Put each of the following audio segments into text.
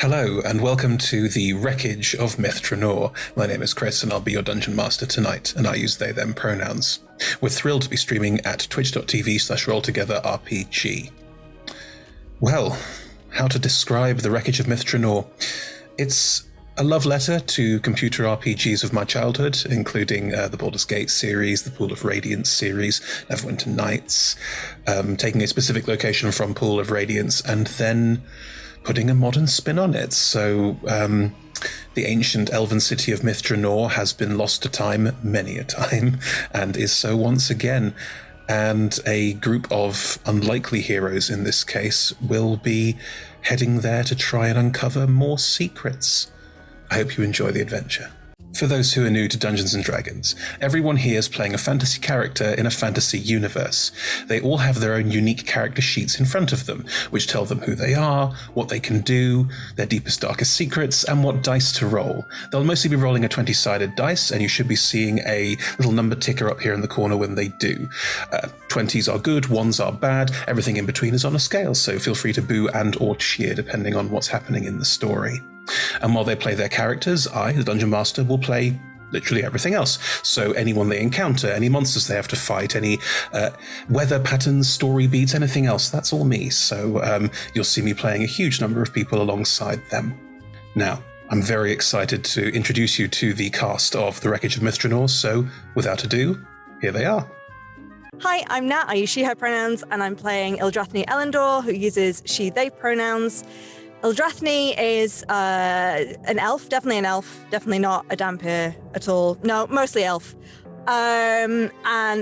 Hello, and welcome to the Wreckage of Myth Drannor. My name is Chris, and I'll be your Dungeon Master tonight, and I use they/them pronouns. We're thrilled to be streaming at twitch.tv/rolltogetherrpg. Well, how to describe the Wreckage of Myth Drannor? It's a love letter to computer RPGs of my childhood, including the Baldur's Gate series, the Pool of Radiance series, Neverwinter Nights, taking a specific location from Pool of Radiance, and then putting a modern spin on it. So the ancient elven city of Myth Drannor has been lost to time many a time, and is so once again. And a group of unlikely heroes in this case will be heading there to try and uncover more secrets. I hope you enjoy the adventure. For those who are new to Dungeons & Dragons, everyone here is playing a fantasy character in a fantasy universe. They all have their own unique character sheets in front of them, which tell them who they are, what they can do, their deepest, darkest secrets, and what dice to roll. They'll mostly be rolling a 20-sided dice, and you should be seeing a little number ticker up here in the corner when they do. 20s are good, 1s are bad, everything in between is on a scale, so feel free to boo and or cheer depending on what's happening in the story. And while they play their characters, I, the Dungeon Master, will play literally everything else. So anyone they encounter, any monsters they have to fight, any weather patterns, story beats, anything else, that's all me. So you'll see me playing a huge number of people alongside them. Now, I'm very excited to introduce you to the cast of The Wreckage of Myth Drannor, so without ado, here they are. Hi, I'm Nat, I use she, her pronouns, and I'm playing Ildrathni Elendor, who uses she, they pronouns. Ildrathni is an elf, definitely not a Dhampir at all. No, mostly elf. And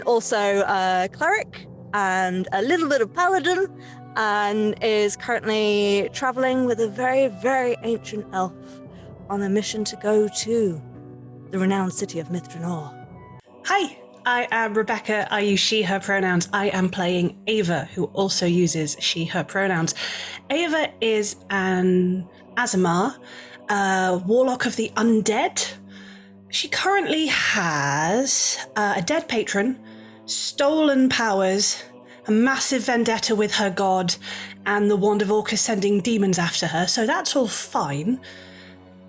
also a cleric and a little bit of paladin, and is currently traveling with a very, very ancient elf on a mission to go to the renowned city of Myth Drannor. Hi, I am Rebecca. I use she, her pronouns. I am playing Ava, who also uses she, her pronouns. Ava is an Azamar, warlock of the undead. She currently has a dead patron, stolen powers, a massive vendetta with her god, and the Wand of Orcus sending demons after her, so that's all fine.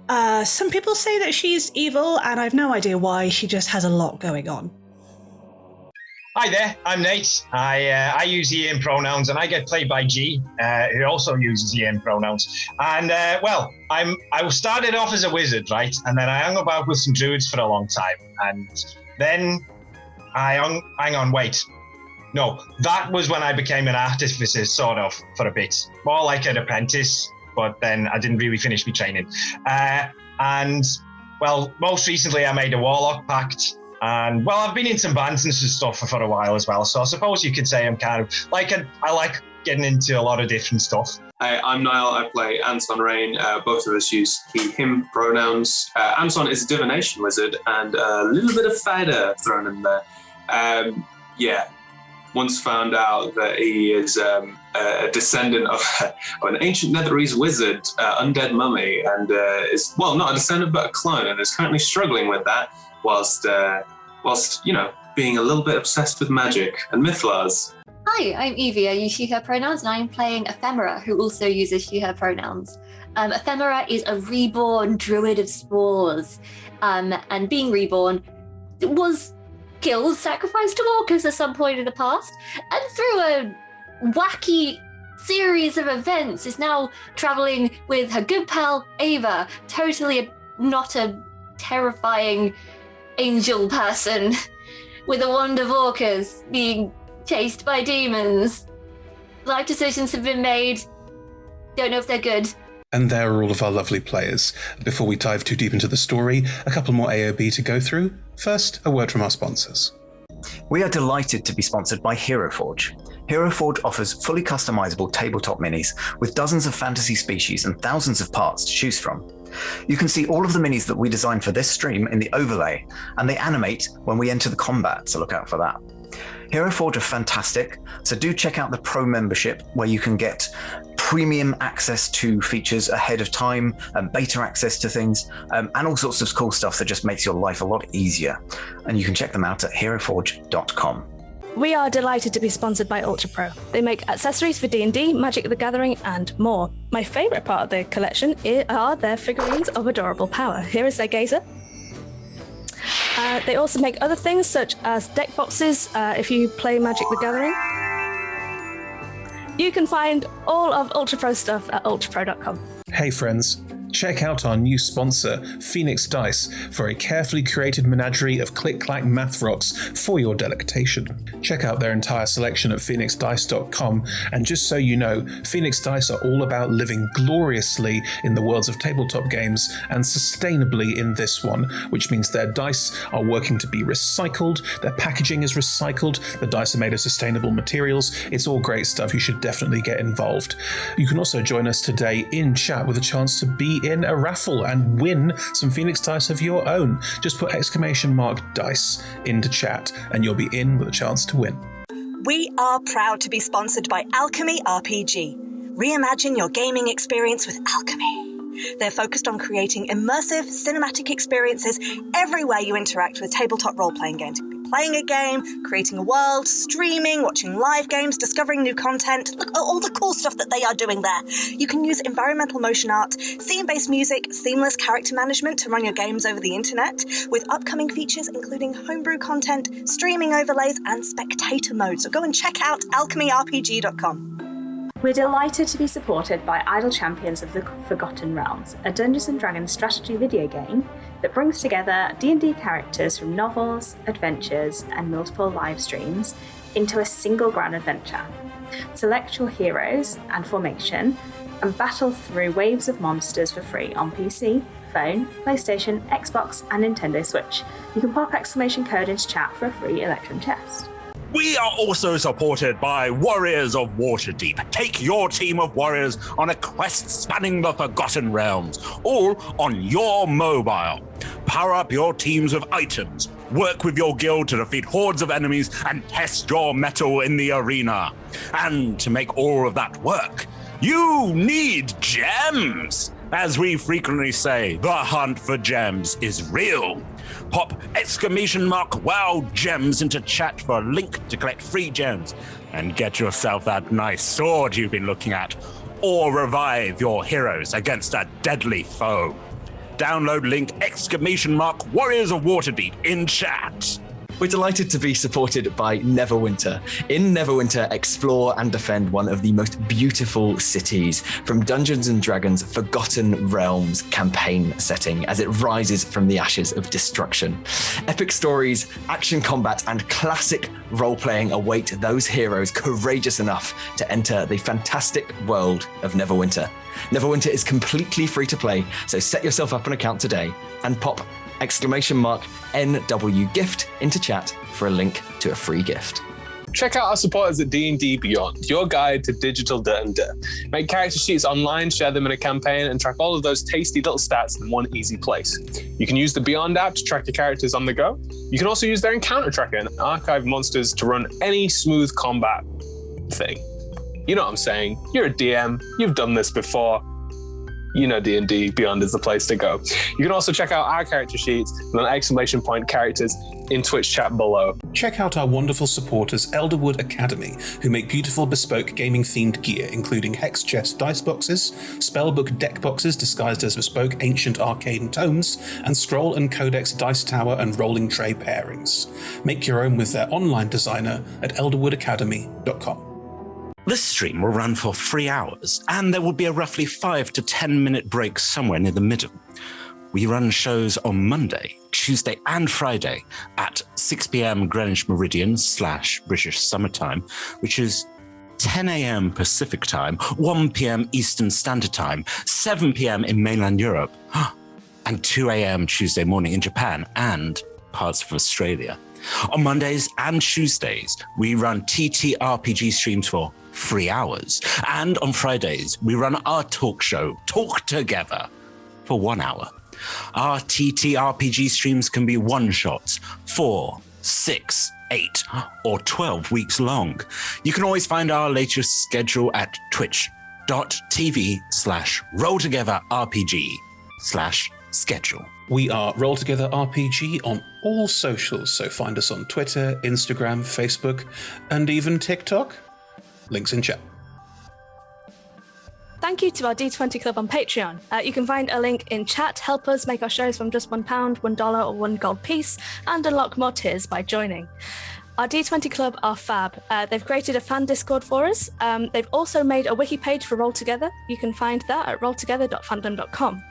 Some people say that she's evil, and I've no idea why. She just has a lot going on. Hi there, I'm Nate. I use he, him pronouns, and I get played by G, who also uses he, him pronouns. And I started off as a wizard, right? And then I hung about with some druids for a long time. And then No, that was when I became an artificer, sort of, for a bit. More like an apprentice, but then I didn't really finish my training. Most recently I made a warlock pact. And, I've been in some bands and stuff for a while as well, so I suppose you could say I'm kind of I like getting into a lot of different stuff. Hi, I'm Niall. I play Anton Rain. Both of us use he, him pronouns. Anton is a divination wizard and a little bit of fighter thrown in there. Once found out that he is a descendant of an ancient Netherese wizard, undead mummy, and is, not a descendant but a clone, and is currently struggling with that whilst being a little bit obsessed with magic and mythlas. Hi, I'm Evie. I use she, her pronouns, and I'm playing Ephemera, who also uses she, her pronouns. Ephemera is a reborn druid of spores, and being reborn, was killed, sacrificed to orcas at some point in the past, and through a wacky series of events is now traveling with her good pal Ava, totally not a terrifying angel person with a wand of orcas being chased by demons. Life decisions have been made. Don't know if they're good. And there are all of our lovely players. Before we dive too deep into the story, a couple more AOB to go through. First, a word from our sponsors. We are delighted to be sponsored by HeroForge. HeroForge offers fully customizable tabletop minis with dozens of fantasy species and thousands of parts to choose from. You can see all of the minis that we designed for this stream in the overlay, and they animate when we enter the combat, so look out for that. HeroForge are fantastic, so do check out the Pro membership where you can get premium access to features ahead of time, and beta access to things, and all sorts of cool stuff that just makes your life a lot easier. And you can check them out at heroforge.com. We are delighted to be sponsored by Ultra Pro. They make accessories for D&D, Magic the Gathering, and more. My favourite part of their collection are their figurines of adorable power. Here is their gazer. They also make other things such as deck boxes if you play Magic the Gathering. You can find all of Ultra Pro stuff at ultrapro.com. Hey friends, check out our new sponsor, Phoenix Dice, for a carefully created menagerie of click-clack math rocks for your delectation. Check out their entire selection at phoenixdice.com, and just so you know, Phoenix Dice are all about living gloriously in the worlds of tabletop games and sustainably in this one, which means their dice are working to be recycled, their packaging is recycled, the dice are made of sustainable materials. It's all great stuff. You should definitely get involved. You can also join us today in chat with a chance to be in a raffle and win some Phoenix Dice of your own. Just put !dice into chat and you'll be in with a chance to win. We are proud to be sponsored by Alchemy RPG. Reimagine your gaming experience with Alchemy. They're focused on creating immersive, cinematic experiences everywhere you interact with tabletop role-playing games. Playing a game, creating a world, streaming, watching live games, discovering new content. Look at all the cool stuff that they are doing there. You can use environmental motion art, scene-based music, seamless character management to run your games over the internet, with upcoming features including homebrew content, streaming overlays, and spectator mode. So go and check out alchemyrpg.com. We're delighted to be supported by Idle Champions of the Forgotten Realms, a Dungeons & Dragons strategy video game that brings together D&D characters from novels, adventures, and multiple live streams into a single grand adventure. Select your heroes and formation and battle through waves of monsters for free on PC, phone, PlayStation, Xbox, and Nintendo Switch. You can pop exclamation code into chat for a free Electrum chest. We are also supported by Warriors of Waterdeep. Take your team of warriors on a quest spanning the Forgotten Realms, all on your mobile. Power up your teams with items, work with your guild to defeat hordes of enemies, and test your mettle in the arena. And to make all of that work, you need gems. As we frequently say, the hunt for gems is real. Pop !WOW gems into chat for a link to collect free gems and get yourself that nice sword you've been looking at, or revive your heroes against a deadly foe. Download link !Warriors of Waterdeep in chat. We're delighted to be supported by Neverwinter. In Neverwinter, explore and defend one of the most beautiful cities from Dungeons & Dragons Forgotten Realms campaign setting as it rises from the ashes of destruction. Epic stories, action combat, and classic role-playing await those heroes courageous enough to enter the fantastic world of Neverwinter. Neverwinter is completely free to play, so set yourself up an account today and pop !NW gift into chat for a link to a free gift. Check out our supporters at D&D Beyond, your guide to digital D&D. Make character sheets online, share them in a campaign, and track all of those tasty little stats in one easy place. You can use the Beyond app to track your characters on the go. You can also use their encounter tracker and archive monsters to run any smooth combat thing. You know what I'm saying? You're a DM, you've done this before. You know D&D Beyond is the place to go. You can also check out our character sheets and ! characters in Twitch chat below. Check out our wonderful supporters, Elderwood Academy, who make beautiful bespoke gaming-themed gear, including hex chest dice boxes, spellbook deck boxes disguised as bespoke ancient arcane tomes, and scroll and codex dice tower and rolling tray pairings. Make your own with their online designer at elderwoodacademy.com. This stream will run for 3 hours, and there will be a roughly 5 to 10 minute break somewhere near the middle. We run shows on Monday, Tuesday, and Friday at 6 p.m. Greenwich Meridian / British Summertime, which is 10 a.m. Pacific Time, 1 p.m. Eastern Standard Time, 7 p.m. in mainland Europe, and 2 a.m. Tuesday morning in Japan and parts of Australia. On Mondays and Tuesdays, we run TTRPG streams for 3 hours. And on Fridays, we run our talk show, Talk Together, for 1 hour. Our TTRPG streams can be one-shots, 4, 6, 8, or 12 weeks long. You can always find our latest schedule at twitch.tv/rolltogetherrpg/ schedule. We are Roll Together RPG on all socials, so find us on Twitter, Instagram, Facebook, and even TikTok. Links in chat. Thank you to our D20 Club on Patreon. You can find a link in chat. Help us make our shows from just £1, $1, or $1 gold piece, and unlock more tiers by joining. Our D20 Club are fab. They've created a fan Discord for us. They've also made a wiki page for Roll Together. You can find that at rolltogether.fandom.com.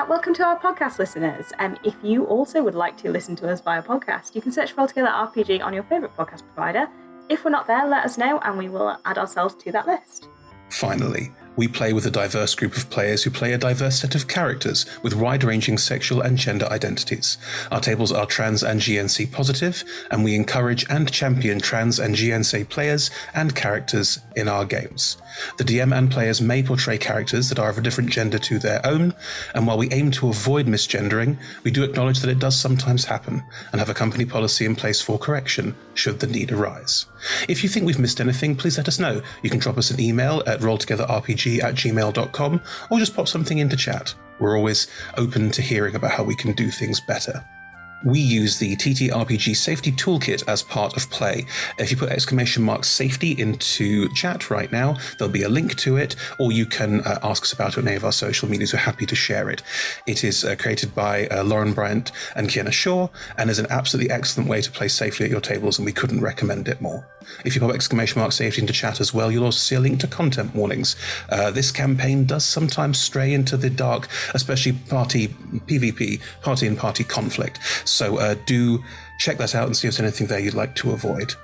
Welcome to our podcast listeners. If you also would like to listen to us via podcast, you can search for Roll Together RPG on your favourite podcast provider. If we're not there, let us know and we will add ourselves to that list. Finally, we play with a diverse group of players who play a diverse set of characters with wide-ranging sexual and gender identities. Our tables are trans and GNC positive, and we encourage and champion trans and GNC players and characters in our games. The DM and players may portray characters that are of a different gender to their own, and while we aim to avoid misgendering, we do acknowledge that it does sometimes happen, and have a company policy in place for correction should the need arise. If you think we've missed anything, please let us know. You can drop us an email at rolltogetherrpg@gmail.com, or just pop something into chat. We're always open to hearing about how we can do things better. We use the TTRPG Safety Toolkit as part of play. If you put !safety into chat right now, there'll be a link to it, or you can ask us about it on any of our social medias. We're happy to share it. It is created by Lauren Bryant and Kiana Shaw, and is an absolutely excellent way to play safely at your tables, and we couldn't recommend it more. If you pop !safety into chat as well, you'll also see a link to content warnings. This campaign does sometimes stray into the dark, especially party PvP, party and party conflict. So do check that out and see if there's anything there you'd like to avoid.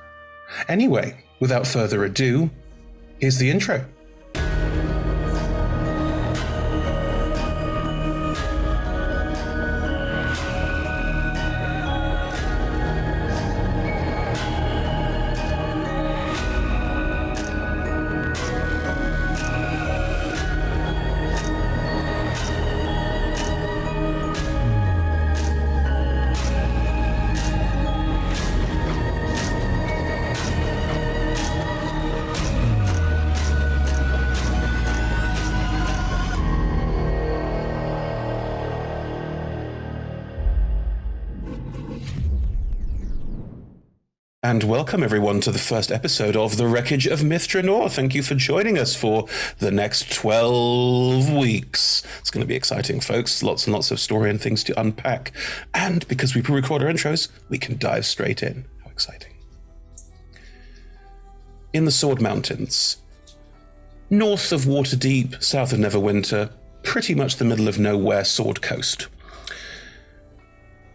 Anyway, without further ado, here's the intro. And welcome everyone to the first episode of The Wreckage of Drannor. Thank you for joining us for the next 12 weeks. It's going to be exciting, folks. Lots and lots of story and things to unpack. And because we pre-record our intros, we can dive straight in. How exciting. In the Sword Mountains, north of Waterdeep, south of Neverwinter, pretty much the middle of nowhere, Sword Coast,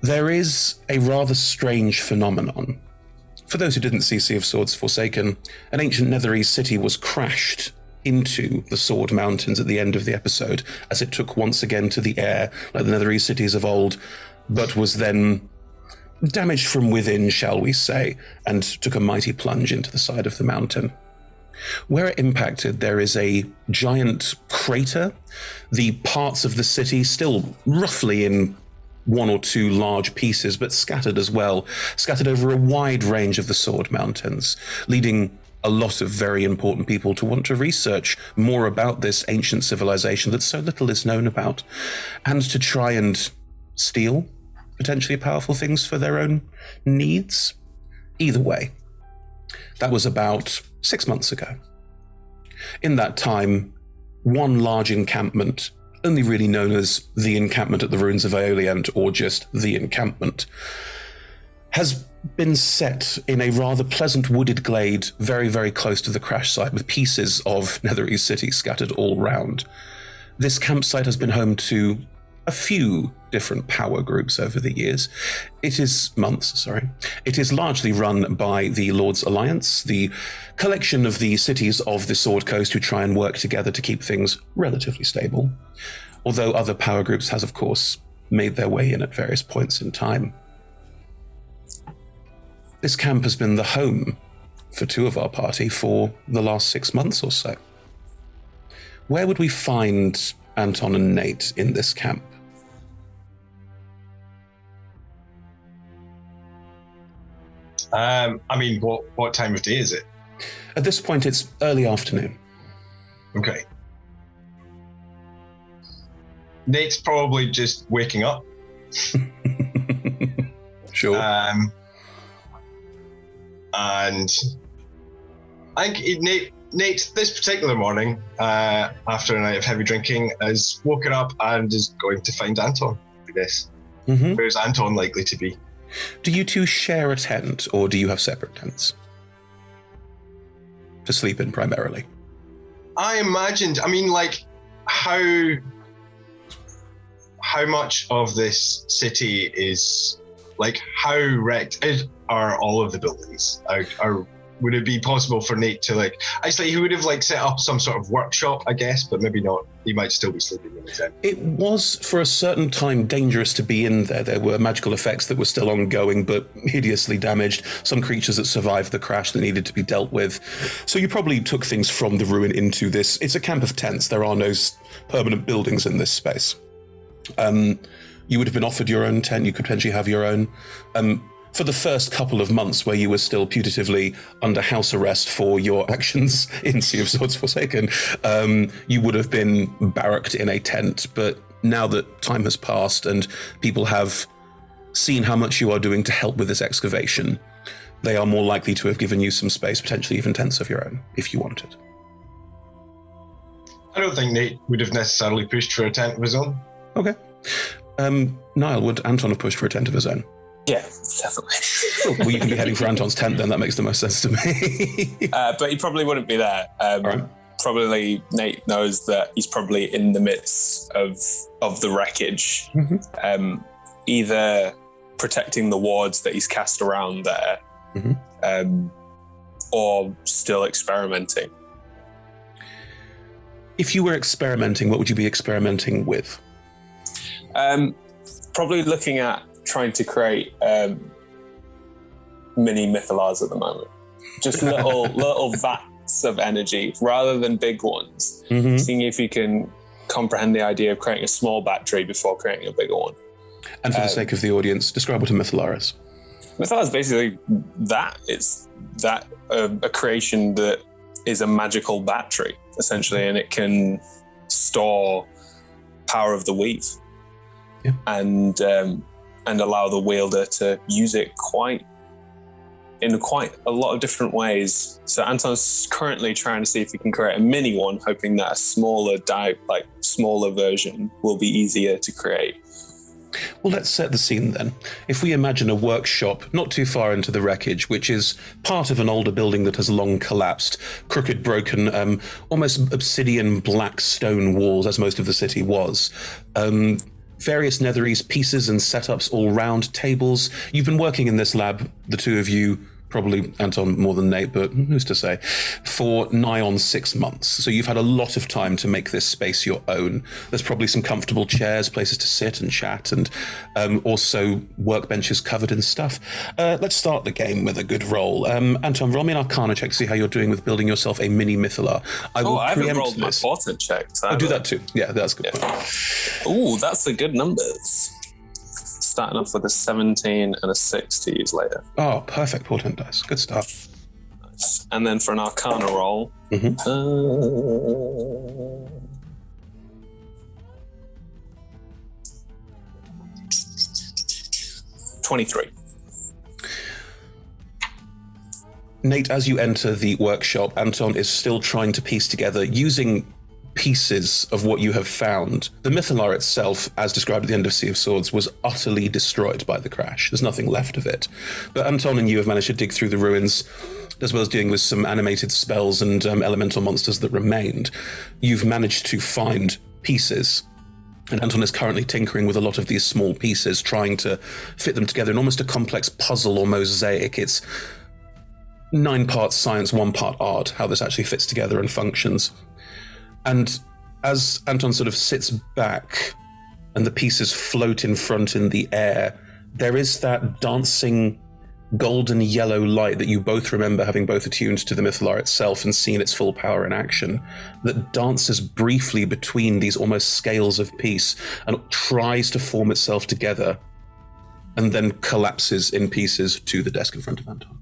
there is a rather strange phenomenon. For those who didn't see Sea of Swords Forsaken, an ancient Netherese city was crashed into the Sword Mountains at the end of the episode, as it took once again to the air, like the Netherese cities of old, but was then damaged from within, shall we say, and took a mighty plunge into the side of the mountain. Where it impacted, there is a giant crater, the parts of the city still roughly in one or two large pieces, but scattered as well, scattered over a wide range of the Sword Mountains, leading a lot of very important people to want to research more about this ancient civilization that so little is known about, and to try and steal potentially powerful things for their own needs. Either way, that was about 6 months ago. In that time, one large encampment, only really known as the encampment at the ruins of Aeoliant, or just the encampment, has been set in a rather pleasant wooded glade very, very close to the crash site, with pieces of Netherese City scattered all round. This campsite has been home to a few different power groups over the years. It is largely run by the Lord's Alliance, the collection of the cities of the Sword Coast who try and work together to keep things relatively stable, although other power groups has, of course, made their way in at various points in time. This camp has been the home for two of our party for the last 6 months or so. Where would we find Anton and Nate in this camp? What time of day is it? At this point, it's early afternoon. Okay. Nate's probably just waking up. Sure. And I think Nate, this particular morning, after a night of heavy drinking, has woken up and is going to find Anton, I guess. Mm-hmm. Where's Anton likely to be? Do you two share a tent, or do you have separate tents? To sleep in, primarily. I imagined, how much of this city is, how wrecked are all of the buildings? Would it be possible for Nate to, actually, he would have, set up some sort of workshop, I guess, but maybe not. He might still be sleeping in his tent. It was, for a certain time, dangerous to be in there. There were magical effects that were still ongoing, but hideously damaged. Some creatures that survived the crash that needed to be dealt with. So you probably took things from the ruin into this. It's a camp of tents. There are no permanent buildings in this space. You would have been offered your own tent. You could potentially have your own. For the first couple of months where you were still putatively under house arrest for your actions in Sea of Swords Forsaken, you would have been barracked in a tent. But now that time has passed and people have seen how much you are doing to help with this excavation, they are more likely to have given you some space, potentially even tents of your own, if you wanted. I don't think Nate would have necessarily pushed for a tent of his own. Okay. Niall, would Anton have pushed for a tent of his own? Yeah, definitely. Well, you can be heading for Anton's tent then. That makes the most sense to me. But he probably wouldn't be there. Right. Probably Nate knows that he's probably in the midst of the wreckage, either protecting the wards that he's cast around there, or still experimenting. If you were experimenting, what would you be experimenting with? Probably looking at trying to create mini mythalars at the moment. Just little vats of energy rather than big ones. Seeing if you can comprehend the idea of creating a small battery before creating a bigger one. And for the sake of the audience, describe what a mythalar is. Mythalar is basically that. It's that a creation that is a magical battery, essentially, and it can store power of the weave. Yeah. And allow the wielder to use it in quite a lot of different ways. So Anton's currently trying to see if he can create a mini one, hoping that a smaller version will be easier to create. Well, let's set the scene then. If we imagine a workshop not too far into the wreckage, which is part of an older building that has long collapsed, crooked, broken, almost obsidian black stone walls, as most of the city was. Various Netherese pieces and setups all round, tables. You've been working in this lab, the two of you, probably Anton more than Nate, but who's to say, for nigh on 6 months. So you've had a lot of time to make this space your own. There's probably some comfortable chairs, places to sit and chat, and also workbenches covered in stuff. Let's start the game with a good roll. Anton, roll me an Arcana check to see how you're doing with building yourself a mini mythalar. I haven't rolled my portent check. I'll do that too. Yeah, that's good. Yeah. Ooh, that's the good numbers. Starting off with a 17 and a 6 to use later. Oh, perfect portent dice. Good stuff. Nice. And then for an Arcana roll, 23. Nate, as you enter the workshop, Anton is still trying to piece together, using pieces of what you have found. The mythalar itself, as described at the end of Sea of Swords, was utterly destroyed by the crash. There's nothing left of it. But Anton and you have managed to dig through the ruins, as well as dealing with some animated spells and elemental monsters that remained. You've managed to find pieces. And Anton is currently tinkering with a lot of these small pieces, trying to fit them together in almost a complex puzzle or mosaic. It's 9 parts science, 1 part art, how this actually fits together and functions. And as Anton sort of sits back and the pieces float in front in the air, there is that dancing golden yellow light that you both remember having both attuned to the mythalar itself and seen its full power in action, that dances briefly between these almost scales of peace and tries to form itself together and then collapses in pieces to the desk in front of Anton.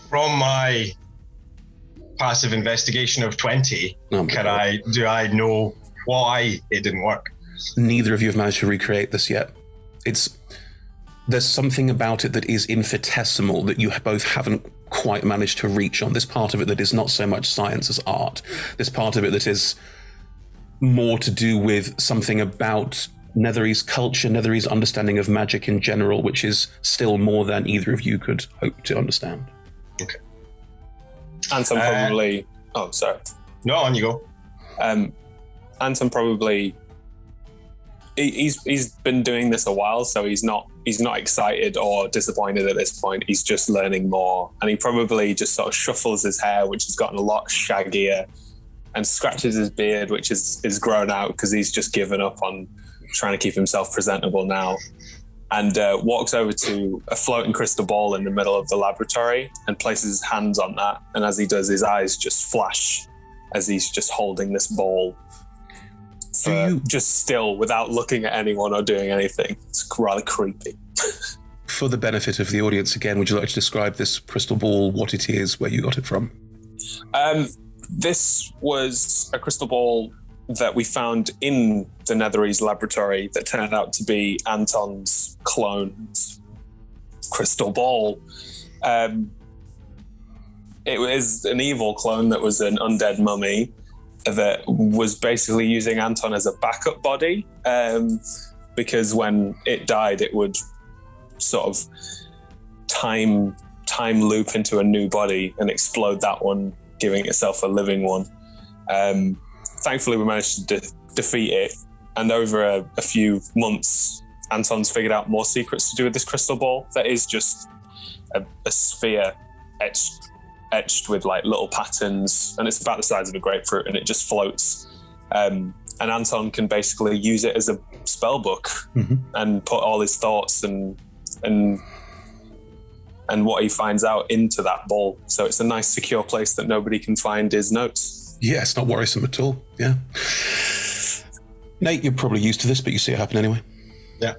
From my passive investigation of 20, do I know why it didn't work. Neither of you have managed to recreate this yet. There's something about it that is infinitesimal that you both haven't quite managed to reach on. This part of it that is not so much science as art. This part of it that is more to do with something about Netherese culture, Netherese understanding of magic in general, which is still more than either of you could hope to understand. Okay. Anton probably... oh, sorry. No, on you go. Anton probably... He's been doing this a while, so he's not excited or disappointed at this point. He's just learning more, and he probably just sort of shuffles his hair, which has gotten a lot shaggier, and scratches his beard, which is grown out because he's just given up on trying to keep himself presentable now, and walks over to a floating crystal ball in the middle of the laboratory and places his hands on that. And as he does, his eyes just flash as he's just holding this ball. Just still, without looking at anyone or doing anything. It's rather creepy. For the benefit of the audience, again, would you like to describe this crystal ball, what it is, where you got it from? This was a crystal ball that we found in the Netherese laboratory that turned out to be Anton's clone's crystal ball. It was an evil clone that was an undead mummy that was basically using Anton as a backup body, because when it died, it would sort of time loop into a new body and explode that one, giving itself a living one. Thankfully, we managed to defeat it, and over a few months, Anton's figured out more secrets to do with this crystal ball that is just a sphere etched with like little patterns, and it's about the size of a grapefruit, and it just floats. And Anton can basically use it as a spell book and put all his thoughts and what he finds out into that ball. So it's a nice, secure place that nobody can find his notes. Yeah, it's not worrisome at all. Yeah. Nate, you're probably used to this, but you see it happen anyway. Yeah.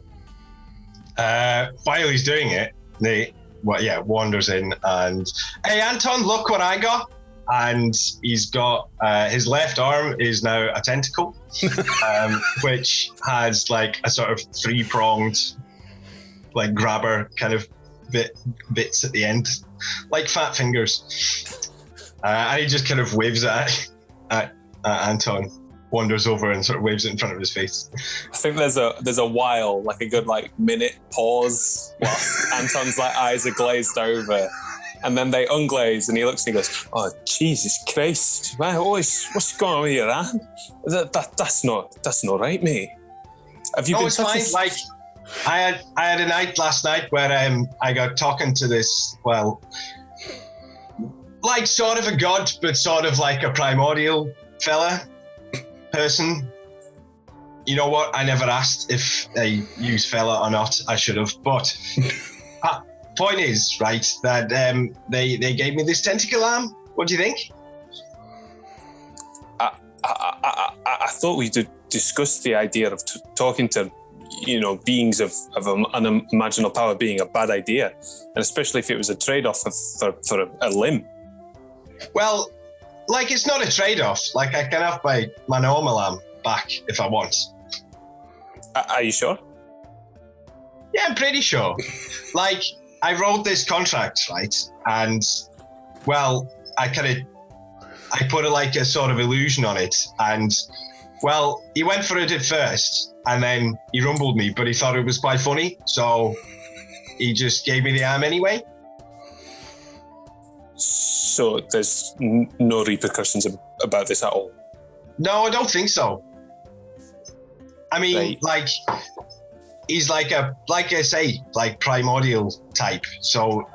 While he's doing it, Nate wanders in and, hey, Anton, look what I got. And he's got, his left arm is now a tentacle, which has like a sort of three-pronged, like grabber kind of bits at the end, like fat fingers. And he just kind of waves at Anton, wanders over and sort of waves it in front of his face. I think there's a while, like a good like minute pause while Anton's like eyes are glazed over, and then they unglaze and he looks and he goes, "Oh Jesus Christ, man, what's going on with you, man? That's not right, mate. Have you been it's fine. Like I had a night last night where I got talking to this, well, like sort of a god, but sort of like a primordial person. You know what? I never asked if they use fella or not. I should have. But point is, right, that they gave me this tentacle arm. What do you think? I thought we did discuss the idea of talking to, beings of unimaginable power being a bad idea, and especially if it was a trade-off for a limb. Well, like, it's not a trade-off. Like, I can have my normal arm back if I want. Are you sure? Yeah, I'm pretty sure. Like, I wrote this contract, right? And, well, I put a sort of illusion on it. And, well, he went for it at first, and then he rumbled me, but he thought it was quite funny. So he just gave me the arm anyway. So there's no repercussions about this at all? No, I don't think so. I mean, like, he's like I say, primordial type. So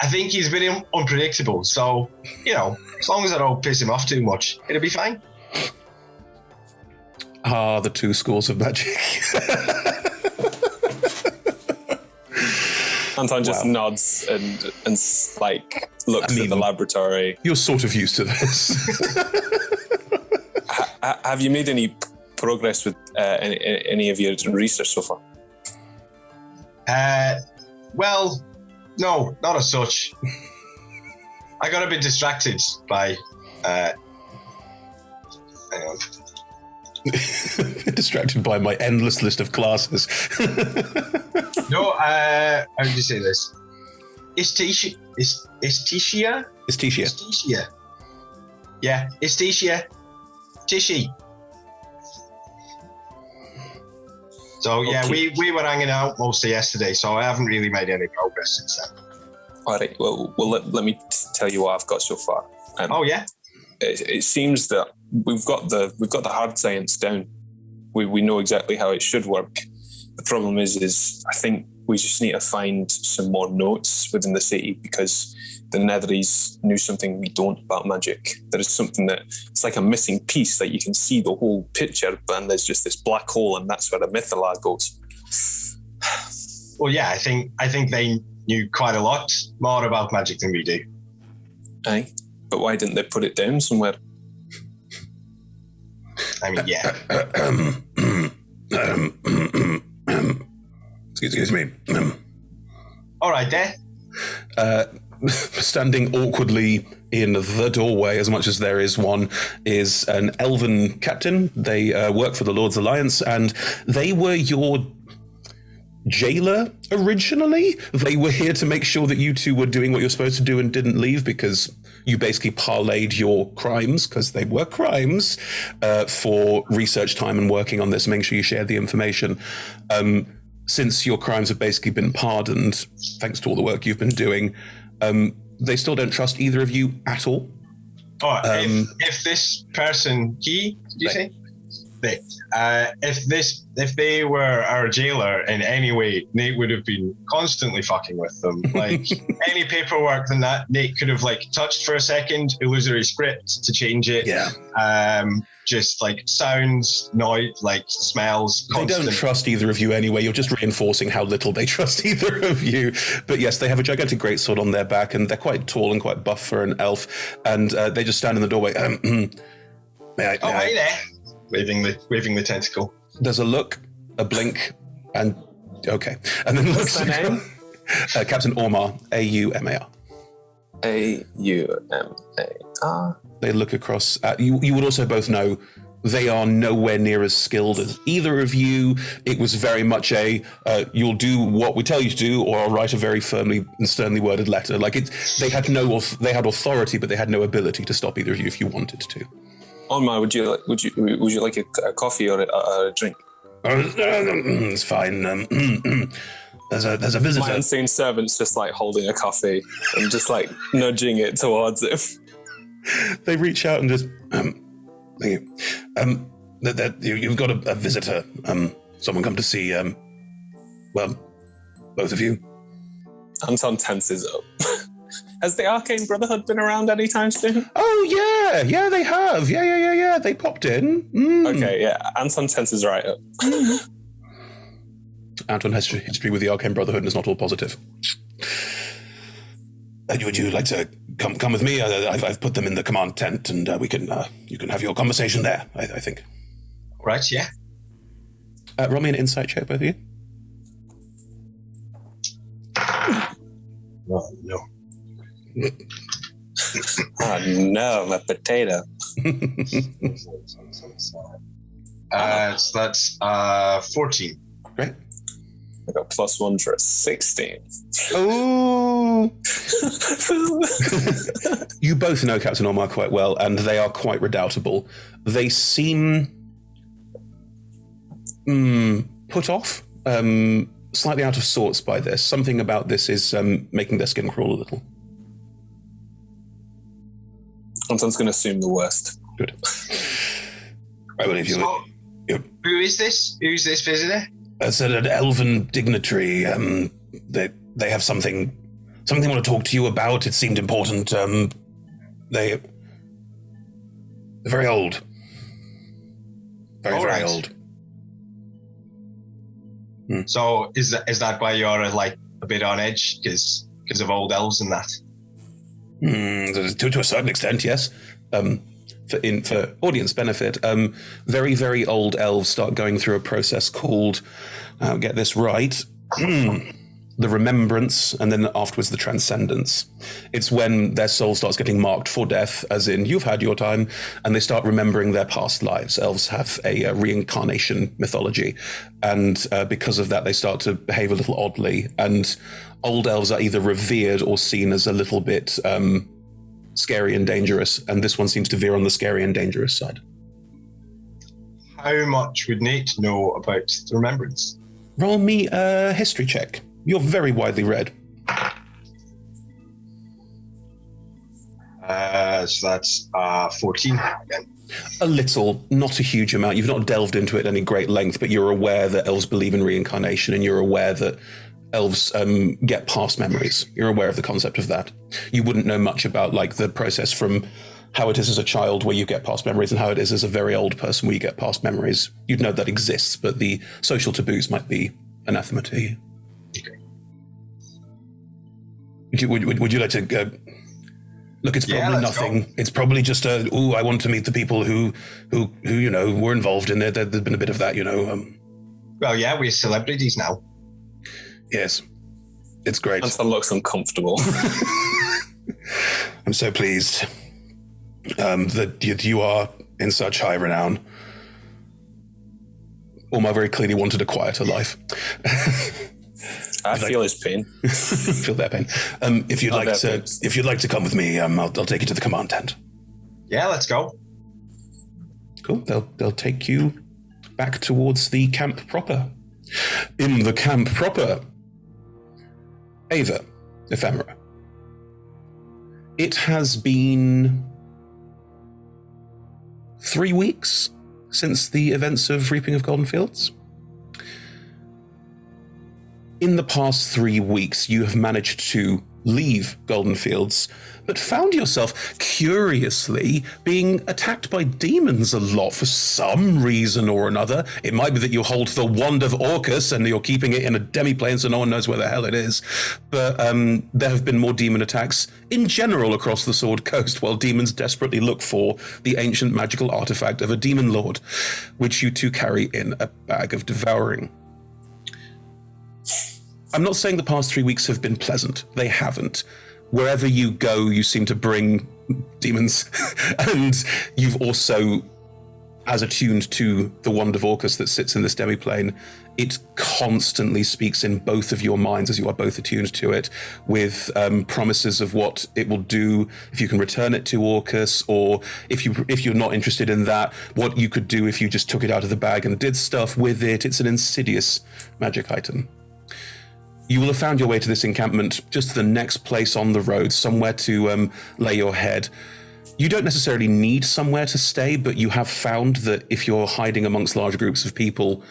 I think he's a bit unpredictable. So, as long as I don't piss him off too much, it'll be fine. The two schools of magic. Anton just nods and looks at the laboratory. You're sort of used to this. Have you made any progress with any of your research so far? Well, no, not as such. I got a bit distracted by... hang on. Distracted by my endless list of classes. No, how do you say this? Istitia? Istitia. Yeah, Istitia. Tishy. So yeah, Okay. we were hanging out most of yesterday, so I haven't really made any progress since then. All right. Well, let me tell you what I've got so far. Oh yeah. It seems that we've got the hard science down. We know exactly how it should work. The problem is I think we just need to find some more notes within the city because the Netherese knew something we don't about magic. There is something that it's like a missing piece that you can see the whole picture, but there's just this black hole, and that's where the Mythala goes. Well, yeah, I think they knew quite a lot more about magic than we do. Aye, but why didn't they put it down somewhere? I mean, yeah. Excuse me. All right, there. Standing awkwardly in the doorway, as much as there is one, is an elven captain. They work for the Lord's Alliance, and they were your jailer originally. They were here to make sure that you two were doing what you're supposed to do and didn't leave because you basically parlayed your crimes, because they were crimes, for research time and working on this, making sure you shared the information. Since your crimes have basically been pardoned, thanks to all the work you've been doing, they still don't trust either of you at all. Oh, if this person, did you say? They, if they were our jailer in any way, Nate would have been constantly fucking with them. Like any paperwork than that, Nate could have like touched for a second, illusory script to change it. Yeah. Just like sounds, noise, like smells. Constant. They don't trust either of you anyway. You're just reinforcing how little they trust either of you. But yes, they have a gigantic greatsword on their back, and they're quite tall and quite buff for an elf. And they just stand in the doorway. May I? Hey there. Waving the tentacle. There's a look, a blink, and okay. And then looks their name? Captain Ormar, Aumar. Aumar. They look across at you. You would also both know they are nowhere near as skilled as either of you. It was very much a you'll do what we tell you to do, or I'll write a very firmly and sternly worded letter. Like they had authority, but they had no ability to stop either of you if you wanted to. Onmar, would you like a coffee or a drink? It's fine. There's a visitor. My unseen servant's just like holding a coffee and just like nudging it towards him. They reach out and just thank you. You've got a visitor. Someone come to see. Well, both of you. Anton tenses up. Has the Arcane Brotherhood been around anytime soon? Oh yeah, they have. Yeah. They popped in. Okay, yeah. Anton tenses right up. Anton has history with the Arcane Brotherhood and is not all positive. Would you like to come with me? I've put them in the command tent, and we can you can have your conversation there. I think. Right. Yeah. Roll me an insight check, both of you. Oh, no. Oh no, I'm a potato. So that's 14. Great. I got +1 for a 16. Oh! You both know Captain Ormar quite well, and they are quite redoubtable. They seem put off, slightly out of sorts by this. Something about this is making their skin crawl a little. Anton's going to assume the worst. Good. I believe you. So, who is this? Who's this visitor? It's an elven dignitary. They have something they want to talk to you about. It seemed important. They're very old. Very old. So is that why you're like a bit on edge because of old elves and that? To a certain extent, yes. For audience benefit, very, very old elves start going through a process called, I'll get this right, the remembrance, and then afterwards the transcendence. It's when their soul starts getting marked for death, as in you've had your time, and they start remembering their past lives. Elves have a reincarnation mythology, and because of that they start to behave a little oddly, and old elves are either revered or seen as a little bit scary and dangerous, and this one seems to veer on the scary and dangerous side. How much would Nate know about the remembrance? Roll me a history check. You're very widely read. So that's 14 again. A little, not a huge amount. You've not delved into it at any great length, but you're aware that elves believe in reincarnation, and you're aware that elves get past memories. You're aware of the concept of that. You wouldn't know much about like the process from how it is as a child where you get past memories and how it is as a very old person where you get past memories. You'd know that exists, but the social taboos might be anathema to you. Would you like to look? It's probably nothing. Go. It's probably just I want to meet the people who were involved in it. There's been a bit of that, Well, yeah, we're celebrities now. Yes, it's great. That looks uncomfortable. I'm so pleased that you are in such high renown. Orma very clearly wanted a quieter life. I feel his pain. Feel their pain. If you'd like to come with me, I'll take you to the command tent. Yeah, let's go. Cool. They'll take you back towards the camp proper. In the camp proper, Ava, Ephemera. It has been 3 weeks since the events of Reaping of Golden Fields. In the past 3 weeks, you have managed to leave Golden Fields, but found yourself, curiously, being attacked by demons a lot for some reason or another. It might be that you hold the wand of Orcus and you're keeping it in a demiplane so no one knows where the hell it is. But there have been more demon attacks in general across the Sword Coast, while demons desperately look for the ancient magical artifact of a demon lord, which you two carry in a bag of devouring. I'm not saying the past 3 weeks have been pleasant. They haven't. Wherever you go, you seem to bring demons. And you've also, as attuned to the wand of Orcus that sits in this demiplane, it constantly speaks in both of your minds as you are both attuned to it, with promises of what it will do if you can return it to Orcus, or if you're not interested in that, what you could do if you just took it out of the bag and did stuff with it. It's an insidious magic item. You will have found your way to this encampment, just the next place on the road, somewhere to lay your head. You don't necessarily need somewhere to stay, but you have found that if you're hiding amongst large groups of people,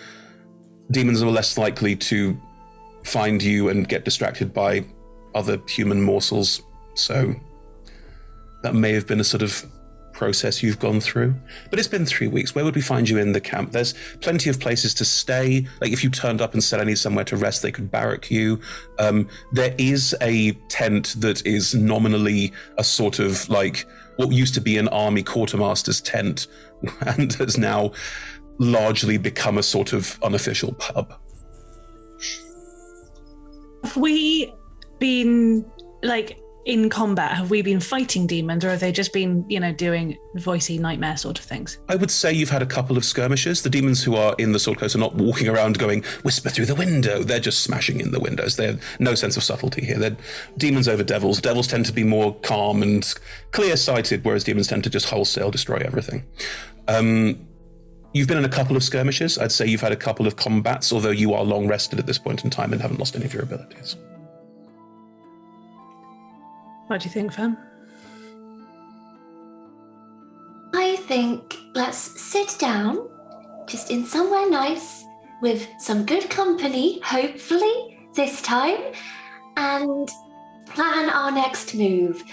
demons are less likely to find you and get distracted by other human morsels. So that may have been a sort of process you've gone through. But it's been 3 weeks. Where would we find you in the camp? There's plenty of places to stay. Like if you turned up and said, I need somewhere to rest, they could barrack you. There is a tent that is nominally a sort of like what used to be an army quartermaster's tent and has now largely become a sort of unofficial pub. Have we been in combat? Have we been fighting demons, or have they just been, doing voicey nightmare sort of things? I would say you've had a couple of skirmishes. The demons who are in the Sword Coast are not walking around going, whisper through the window. They're just smashing in the windows. They have no sense of subtlety here. They're demons over devils. Devils tend to be more calm and clear-sighted, whereas demons tend to just wholesale destroy everything. You've been in a couple of skirmishes. I'd say you've had a couple of combats, although you are long rested at this point in time and haven't lost any of your abilities. What do you think, Fem? I think let's sit down, just in somewhere nice, with some good company, hopefully, this time, and plan our next move,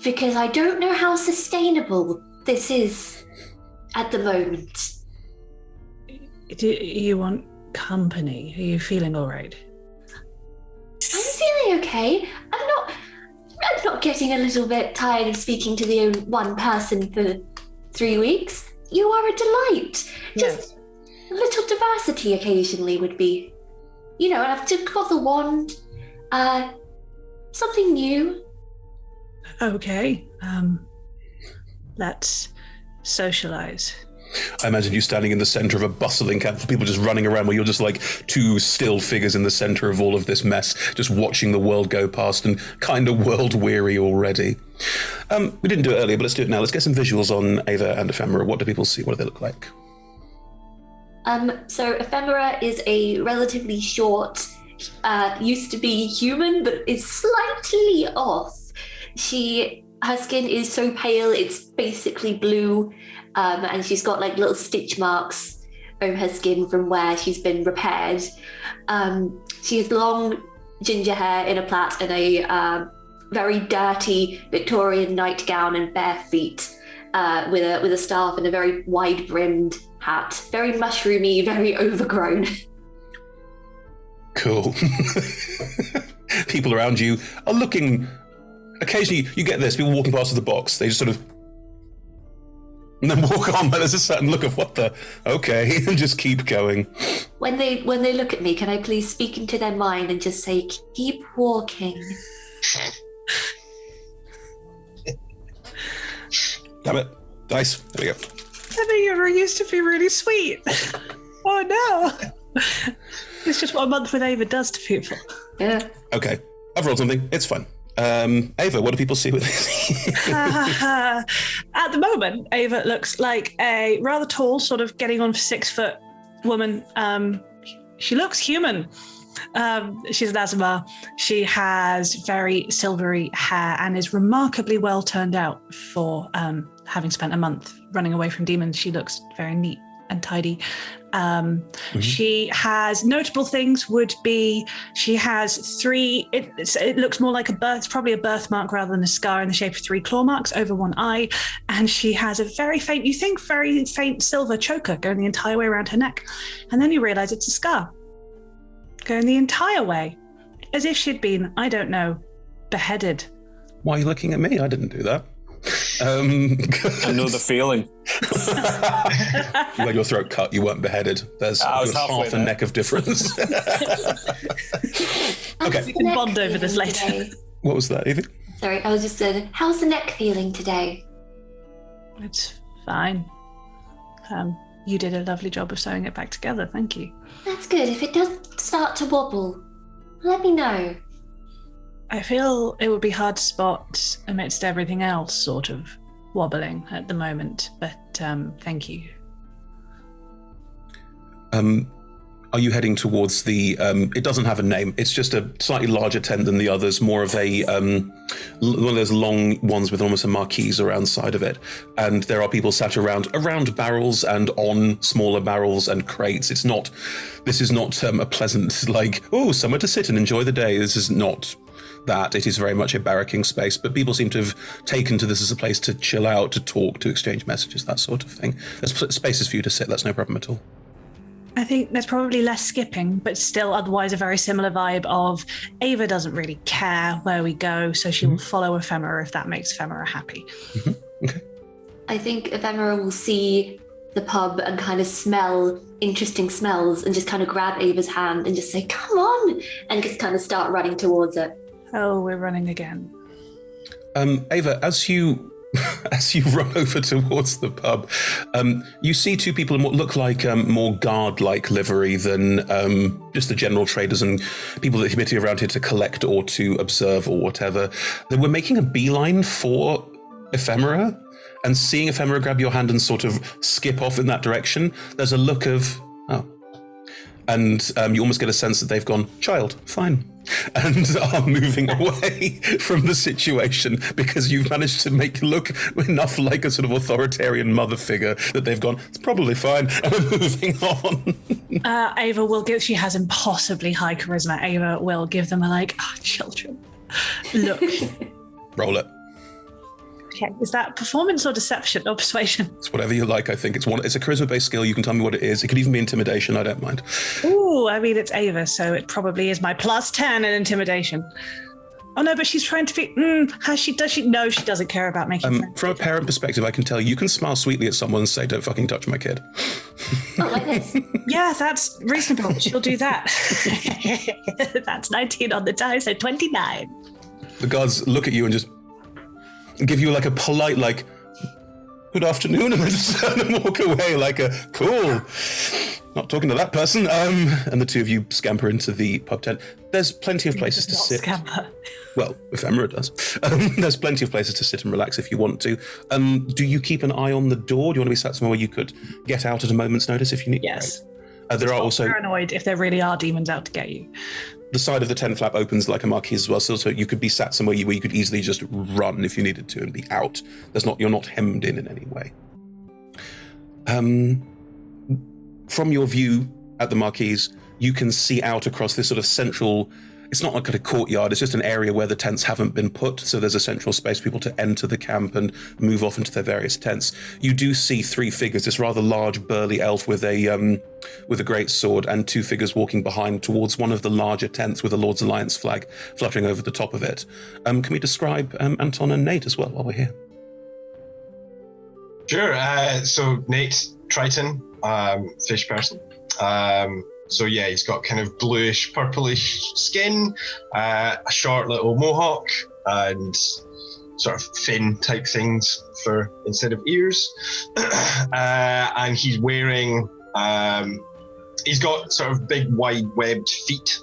because I don't know how sustainable this is at the moment. Do you want company? Are you feeling all right? I'm feeling okay. I'm not getting a little bit tired of speaking to the one person for 3 weeks. You are a delight. Just a little diversity occasionally would be, and I've just got the wand. Something new. Okay. Let's socialize. I imagine you standing in the center of a bustling camp of people just running around, where you're just like two still figures in the center of all of this mess, just watching the world go past and kind of world weary already. We didn't do it earlier, but let's do it now. Let's get some visuals on Ava and Ephemera. What do people see? What do they look like? So Ephemera is a relatively short, used to be human, but is slightly off. Her skin is so pale, it's basically blue, and she's got like little stitch marks over her skin from where she's been repaired. She has long ginger hair in a plait and a very dirty Victorian nightgown and bare feet, with a staff and a very wide-brimmed hat. Very mushroomy, very overgrown. Cool. People around you are looking. Occasionally, you get this, people walking past the box, they just sort of, and then walk on, but there's a certain look of what the, okay, and just keep going. When they look at me, can I please speak into their mind and just say, keep walking? Damn it. Dice. There we go. Ever used to be really sweet. Oh no. It's just what a month with Ava does to people. Yeah. Okay. I've rolled something. It's fun. Ava, what do people see with this? At the moment, Ava looks like a rather tall, sort of getting on for 6 foot woman. She looks human. She's an Azamar. She has very silvery hair and is remarkably well turned out for having spent a month running away from demons. She looks very neat and tidy. She has notable things would be she has 3, it looks more like a birth, it's probably a birthmark rather than a scar in the shape of 3 claw marks over one eye, and she has a very faint silver choker going the entire way around her neck, and then you realize it's a scar going the entire way, as if she'd been, I don't know, beheaded. Why are you looking at me? I didn't do that. I know the feeling. When your throat cut, you weren't beheaded. There's half a neck of difference. Okay. We can bond over this later. Today? What was that, Evie? Sorry, I was just saying, how's the neck feeling today? It's fine. You did a lovely job of sewing it back together. Thank you. That's good. If it does start to wobble, let me know. I feel it would be hard to spot amidst everything else sort of wobbling at the moment, but thank you. Are you heading towards the, it doesn't have a name, it's just a slightly larger tent than the others, more of a, one of those long ones with almost a marquise around the side of it. And there are people sat around barrels and on smaller barrels and crates. This is not a pleasant, like, oh, somewhere to sit and enjoy the day. This is not that. It is very much a barracking space, but people seem to have taken to this as a place to chill out, to talk, to exchange messages, that sort of thing. There's spaces for you to sit, that's no problem at all. I think there's probably less skipping, but still otherwise a very similar vibe of Ava doesn't really care where we go, so she will follow Ephemera if that makes Ephemera happy. Okay. I think Ephemera will see the pub and kind of smell interesting smells and just kind of grab Ava's hand and just say, come on, and just kind of start running towards it. Oh, we're running again. Ava, as you run over towards the pub, you see 2 people in what look like more guard-like livery than just the general traders and people that are committed around here to collect or to observe or whatever. They were making a beeline for Ephemera, and seeing Ephemera grab your hand and sort of skip off in that direction, there's a look of, oh. And you almost get a sense that they've gone, child, fine, and are moving away from the situation because you've managed to make it look enough like a sort of authoritarian mother figure that they've gone, it's probably fine, and moving on. Ava will give, she has impossibly high charisma. Ava will give them a like, children, look. Roll it. Okay, is that performance or deception or persuasion? It's whatever you like, I think. It's a charisma-based skill. You can tell me what it is. It could even be intimidation. I don't mind. Ooh, I mean, it's Ava, so it probably is my +10 in intimidation. Oh no, but she's trying to be. Does she? No, she doesn't care about making friends. From a parent perspective, I can tell you can smile sweetly at someone and say, "Don't fucking touch my kid." Oh, like this. Yeah, that's reasonable. She'll do that. That's 19 on the die, so 29. The guards look at you and just give you like a polite, like, "Good afternoon," and then just turn and walk away like a cool. Not talking to that person. And the two of you scamper into the pub tent. There's plenty of places to sit. Scamper. Well, Ephemera does. There's plenty of places to sit and relax if you want to. Do you keep an eye on the door? Do you want to be sat somewhere where you could get out at a moment's notice if you need? Yes. There are also paranoid if there really are demons out to get you. The side of the tent flap opens like a marquee as well, so you could be sat somewhere where you could easily just run if you needed to and be out. You're not hemmed in any way. From your view at the marquees, you can see out across this sort of central. It's not like a courtyard, it's just an area where the tents haven't been put, so there's a central space for people to enter the camp and move off into their various tents. You do see three figures, this rather large burly elf with a great sword, and two figures walking behind towards one of the larger tents with the Lord's Alliance flag fluttering over the top of it. Can we describe Anton and Nate as well while we're here? Sure, so Nate, Triton, fish person. So yeah, he's got kind of bluish, purplish skin, a short little mohawk, and sort of fin type things for instead of ears. And he's wearing, he's got sort of big, wide, webbed feet.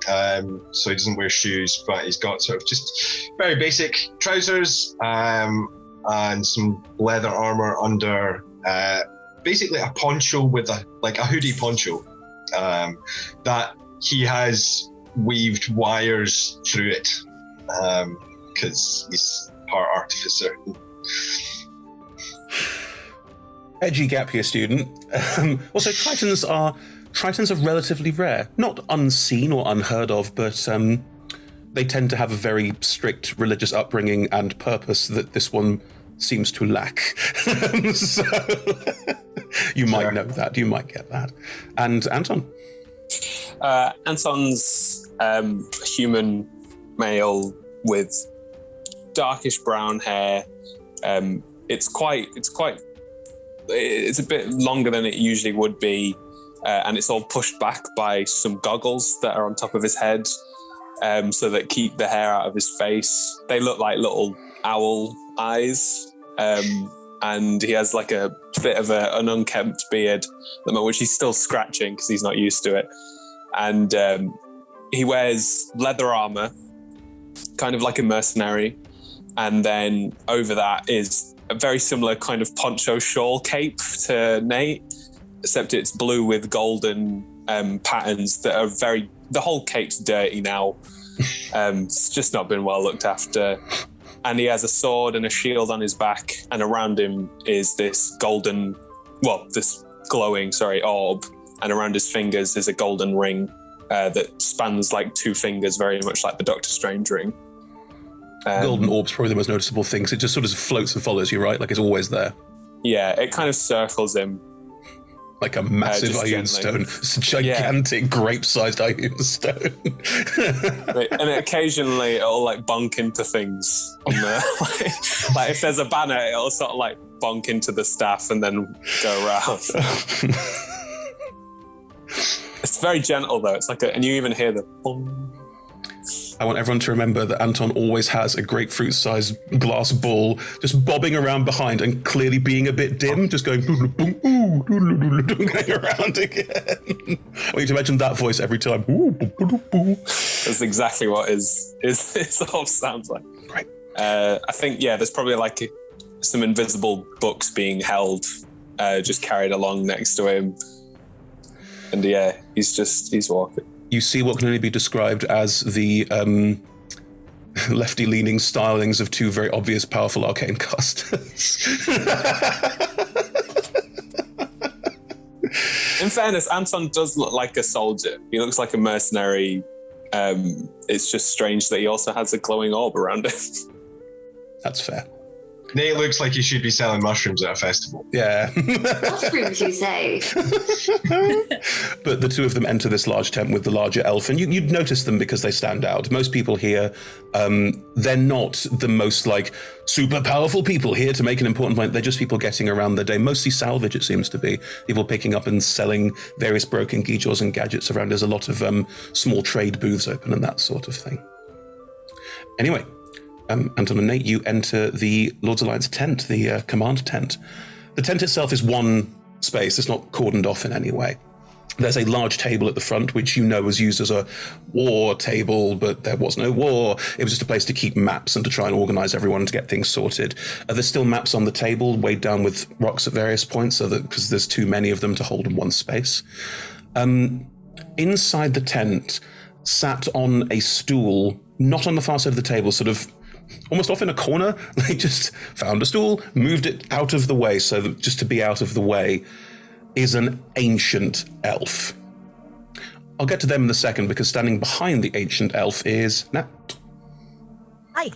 So he doesn't wear shoes, but he's got sort of just very basic trousers, and some leather armor under, basically a poncho with a hoodie poncho. That he has weaved wires through it, because he's part artificer. Edgy gap year student. Also, Tritons are relatively rare. Not unseen or unheard of, but they tend to have a very strict religious upbringing and purpose that this one seems to lack. So you might know that, you might get that. And Anton? Anton's human male with darkish brown hair. It's a bit longer than it usually would be, and it's all pushed back by some goggles that are on top of his head, so that keep the hair out of his face. They look like little owl eyes. And he has like a bit of an unkempt beard, which he's still scratching because he's not used to it. And he wears leather armor, kind of like a mercenary. And then over that is a very similar kind of poncho shawl cape to Nate, except it's blue with golden patterns that are the whole cape's dirty now. It's just not been well looked after. And he has a sword and a shield on his back, and around him is this glowing orb, and around his fingers is a golden ring that spans like two fingers, very much like the Doctor Strange ring. Golden orb's probably the most noticeable thing, because it just sort of floats and follows you, right? Like it's always there. Yeah, it kind of circles him. Like a massive iron stone. It's a gigantic grape-sized iron stone. And occasionally it'll like bonk into things on the like if there's a banner, it'll sort of like bonk into the staff and then go around. It's very gentle though. It's like and you even hear the boom. I want everyone to remember that Anton always has a grapefruit-sized glass ball just bobbing around behind and clearly being a bit dim, just going going around again. I want you to imagine that voice every time. That's exactly what it sort of sounds like. Right. I think, there's probably like some invisible books being held, just carried along next to him. And he's walking. You see what can only be described as the lefty-leaning stylings of two very obvious, powerful arcane casters. In fairness, Anton does look like a soldier. He looks like a mercenary. It's just strange that he also has a glowing orb around him. That's fair. Nate looks like he should be selling mushrooms at a festival. Yeah. Mushrooms, you say? But the two of them enter this large tent with the larger elf, and you'd notice them because they stand out. Most people here, they're not the most like super powerful people here to make an important point. They're just people getting around their day, mostly salvage, it seems to be. People picking up and selling various broken geejaws and gadgets around. There's a lot of small trade booths open and that sort of thing. Anyway, Anton and Nate, you enter the Lord's Alliance tent, the command tent. The tent itself is one space. It's not cordoned off in any way. There's a large table at the front, which you know was used as a war table, but there was no war. It was just a place to keep maps and to try and organize everyone to get things sorted. There's still maps on the table, weighed down with rocks at various points, so that because there's too many of them to hold in one space. Inside the tent, sat on a stool, not on the far side of the table, sort of almost off in a corner. They just found a stool, moved it out of the way, so that just to be out of the way, is an ancient elf. I'll get to them in a second, because standing behind the ancient elf is Nat. Hi.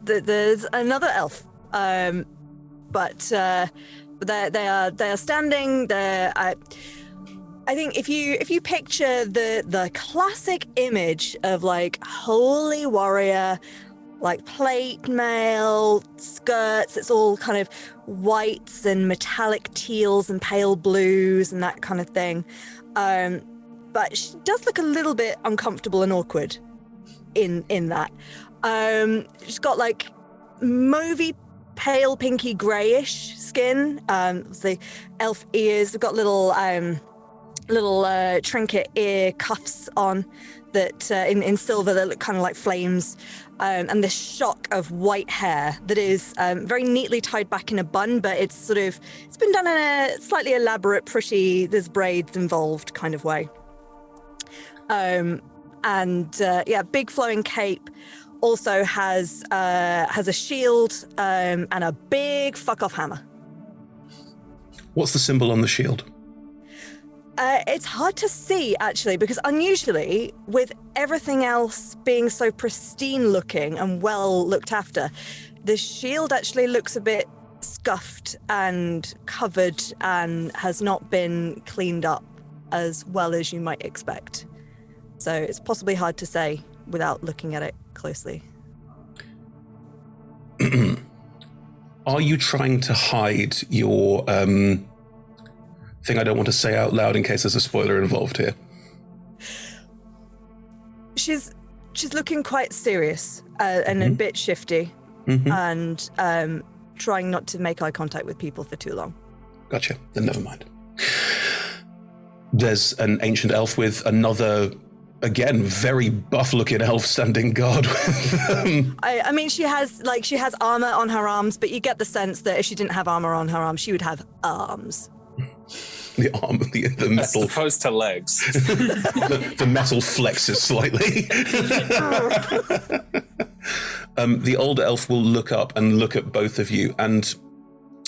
There's another elf, but they are standing. I think if you picture the classic image of like holy warrior, like plate mail, skirts, it's all kind of whites and metallic teals and pale blues and that kind of thing. But she does look a little bit uncomfortable and awkward in that. She's got like mauvey, pale pinky grayish skin. The elf ears, they've got little trinket ear cuffs on that in silver that look kind of like flames, and this shock of white hair that is very neatly tied back in a bun, but it's been done in a slightly elaborate, pretty, there's braids involved kind of way. Big flowing cape. Also has a shield and a big fuck off hammer. What's the symbol on the shield? It's hard to see, actually, because unusually, with everything else being so pristine looking and well looked after, the shield actually looks a bit scuffed and covered and has not been cleaned up as well as you might expect. So it's possibly hard to say without looking at it closely. Are you trying to hide your thing I don't want to say out loud in case there's a spoiler involved here? She's looking quite serious and a bit shifty, and trying not to make eye contact with people for too long. Gotcha. Then never mind. There's an ancient elf with another, again, very buff-looking elf standing guard with them. I mean, she has armor on her arms, but you get the sense that if she didn't have armor on her arms, she would have arms. The arm, the metal. As opposed to legs. the metal flexes slightly. The older elf will look up and look at both of you, and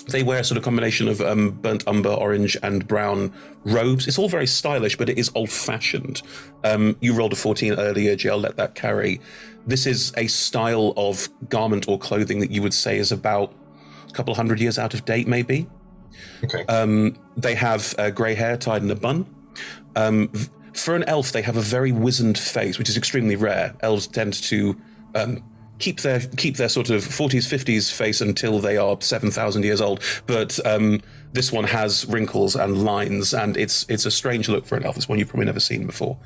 they wear a sort of combination of burnt umber, orange, and brown robes. It's all very stylish, but it is old-fashioned. You rolled a 14 earlier, Jay, I'll let that carry. This is a style of garment or clothing that you would say is about a couple hundred years out of date, maybe. Okay. They have grey hair tied in a bun. For an elf, they have a very wizened face, which is extremely rare. Elves tend to keep their sort of 40s, 50s face until they are 7,000 years old. But this one has wrinkles and lines, and it's a strange look for an elf. It's one you've probably never seen before.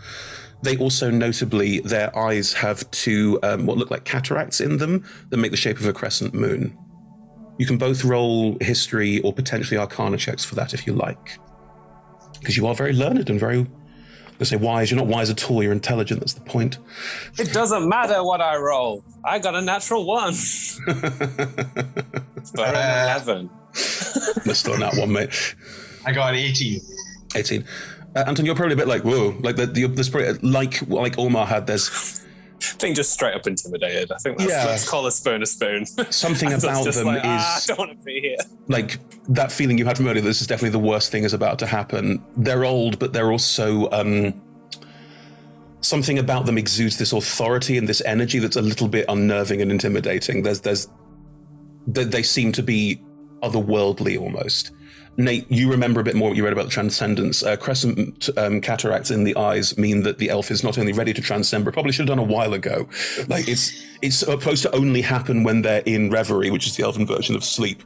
They also, notably, their eyes have two what look like cataracts in them that make the shape of a crescent moon. You can both roll history or potentially arcana checks for that if you like. Because you are very learned and very, they say wise. You're not wise at all, you're intelligent, that's the point. It doesn't matter what I roll. I got a natural 1. For an 11. Let's throw that one, mate. I got an 18. 18. Anton, you're probably a bit like, whoa. Like, there's probably, like Omar had, there's... I think just straight up intimidated. I think let's call a spoon a spoon. Something about them like, is... I don't want to be here. Like, that feeling you had from earlier, this is definitely the worst thing is about to happen. They're old, but they're also... something about them exudes this authority and this energy that's a little bit unnerving and intimidating. There's they seem to be otherworldly almost. Nate, you remember a bit more what you read about the transcendence. Crescent cataracts in the eyes mean that the elf is not only ready to transcend, but probably should have done a while ago. Like it's supposed to only happen when they're in reverie, which is the elven version of sleep.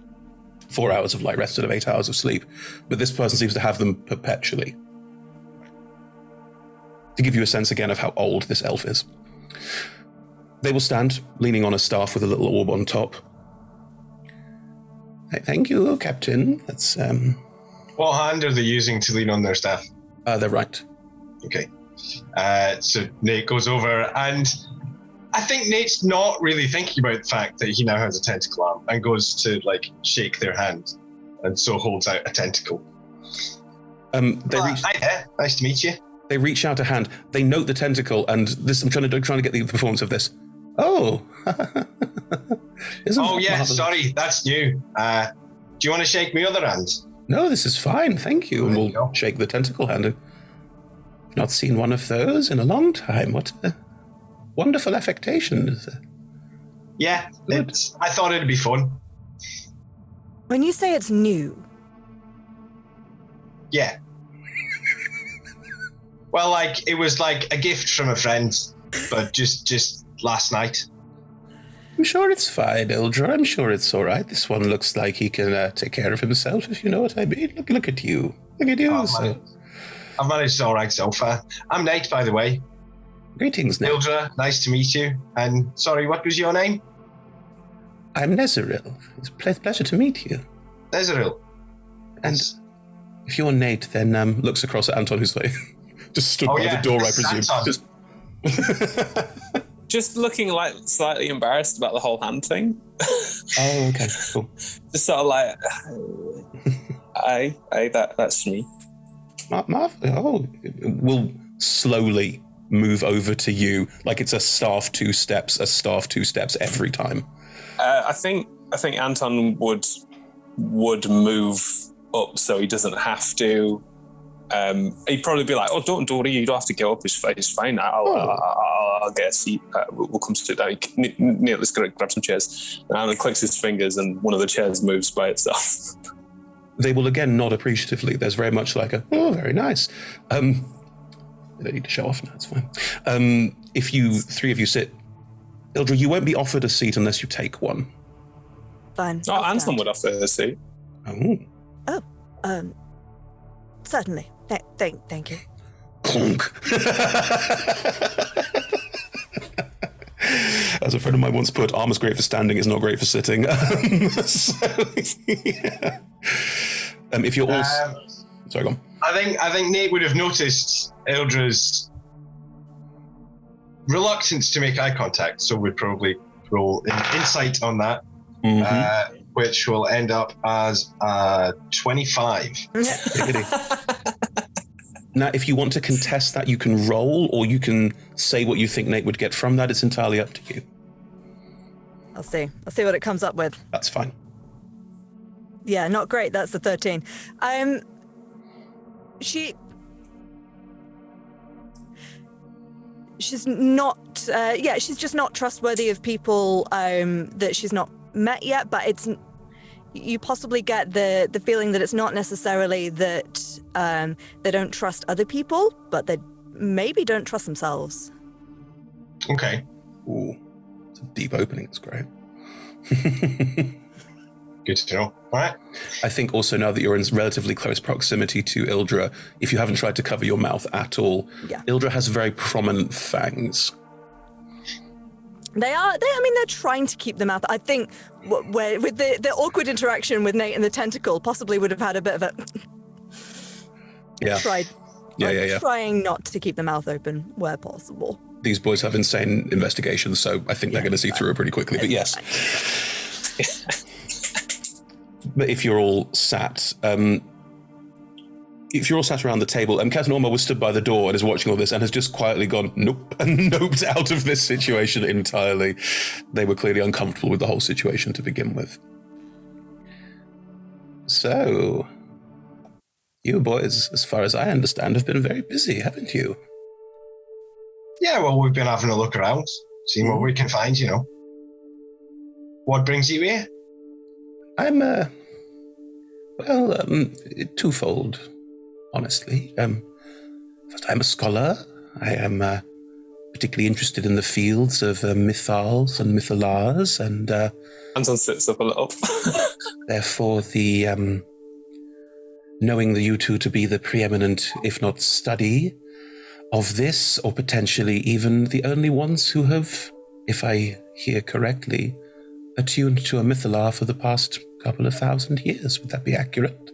4 hours of light rest instead of 8 hours of sleep. But this person seems to have them perpetually. To give you a sense again of how old this elf is. They will stand, leaning on a staff with a little orb on top. Thank you, Captain. That's, What hand are they using to lean on their staff? They're right. Okay. So Nate goes over, and I think Nate's not really thinking about the fact that he now has a tentacle arm, and goes to, like, shake their hand, and so holds out a tentacle. Hi there. Nice to meet you. They reach out a hand. They note the tentacle, and this. I'm trying to get the performance of this. Oh. Sorry, that's new. Do you want to shake my other hand? No, this is fine, thank you. And we'll shake the tentacle hand. I've not seen one of those in a long time. What a wonderful affectation. Yeah, I thought it'd be fun. When you say it's new... Yeah. Well, like, it was like a gift from a friend, but just last night. I'm sure it's fine, Ildra. I'm sure it's all right. This one looks like he can take care of himself, if you know what I mean. Look at you. Look at you. I've managed all right so far. I'm Nate, by the way. Greetings, Nate. Ildra, nice to meet you. And sorry, what was your name? I'm Nezeril. It's a pleasure to meet you. Nezeril. And if you're Nate, then looks across at Anton, who's like just stood by the door, I presume. Just looking like slightly embarrassed about the whole hand thing. Oh, okay, cool. Just sort of like, that's me. We'll slowly move over to you, like it's a staff 2 steps every time. I think Anton would move up so he doesn't have to. He'd probably be like, "Oh, don't worry, you don't have to get up. It's fine. I'll get a seat. We'll come sit down. Neil, let's go grab some chairs." And Alan clicks his fingers, and one of the chairs moves by itself. They will again nod appreciatively. There's very much like very nice. They don't need to show off now. It's fine. If you 3 of you sit, Ildra, you won't be offered a seat unless you take one. Fine. Oh, Anton would offer a seat. Certainly. Thank you. Clunk. As a friend of mine once put, armor's great for standing, it's not great for sitting. If you're all... sorry, go on. I think Nate would have noticed Eldra's reluctance to make eye contact, so we'd probably roll insight on that, which will end up as 25. Now, if you want to contest that, you can roll, or you can say what you think Nate would get from that. It's entirely up to you. I'll see what it comes up with. That's fine. Yeah, not great. That's the 13. She's not. She's just not trustworthy of people that she's not met yet. But it's. You possibly get the feeling that it's not necessarily that they don't trust other people, but they maybe don't trust themselves. Okay. Ooh, it's a deep opening. It's great. Good to know. All right. I think also now that you're in relatively close proximity to Ildra, if you haven't tried to cover your mouth at all, Ildra has very prominent fangs. They're trying to keep them out. I think with the awkward interaction with Nate and the tentacle possibly would have had a bit of a... Yeah. Trying not to keep the mouth open where possible. These boys have insane investigations, so I think they're going to see through it pretty quickly, but yes. But if you're all sat... if you're all sat around the table, and Captain Orma was stood by the door and is watching all this and has just quietly gone, nope, and noped out of this situation entirely. They were clearly uncomfortable with the whole situation to begin with. So, you boys, as far as I understand, have been very busy, haven't you? Yeah, well, we've been having a look around, seeing what we can find, What brings you here? I'm, twofold, honestly. First, I'm a scholar. I am particularly interested in the fields of mythals and mythalars, and Anton sits up a little. therefore the knowing the you two to be the preeminent, if not study, of this, or potentially even the only ones who have, if I hear correctly, attuned to a mythalar for the past couple of 1,000 years. Would that be accurate?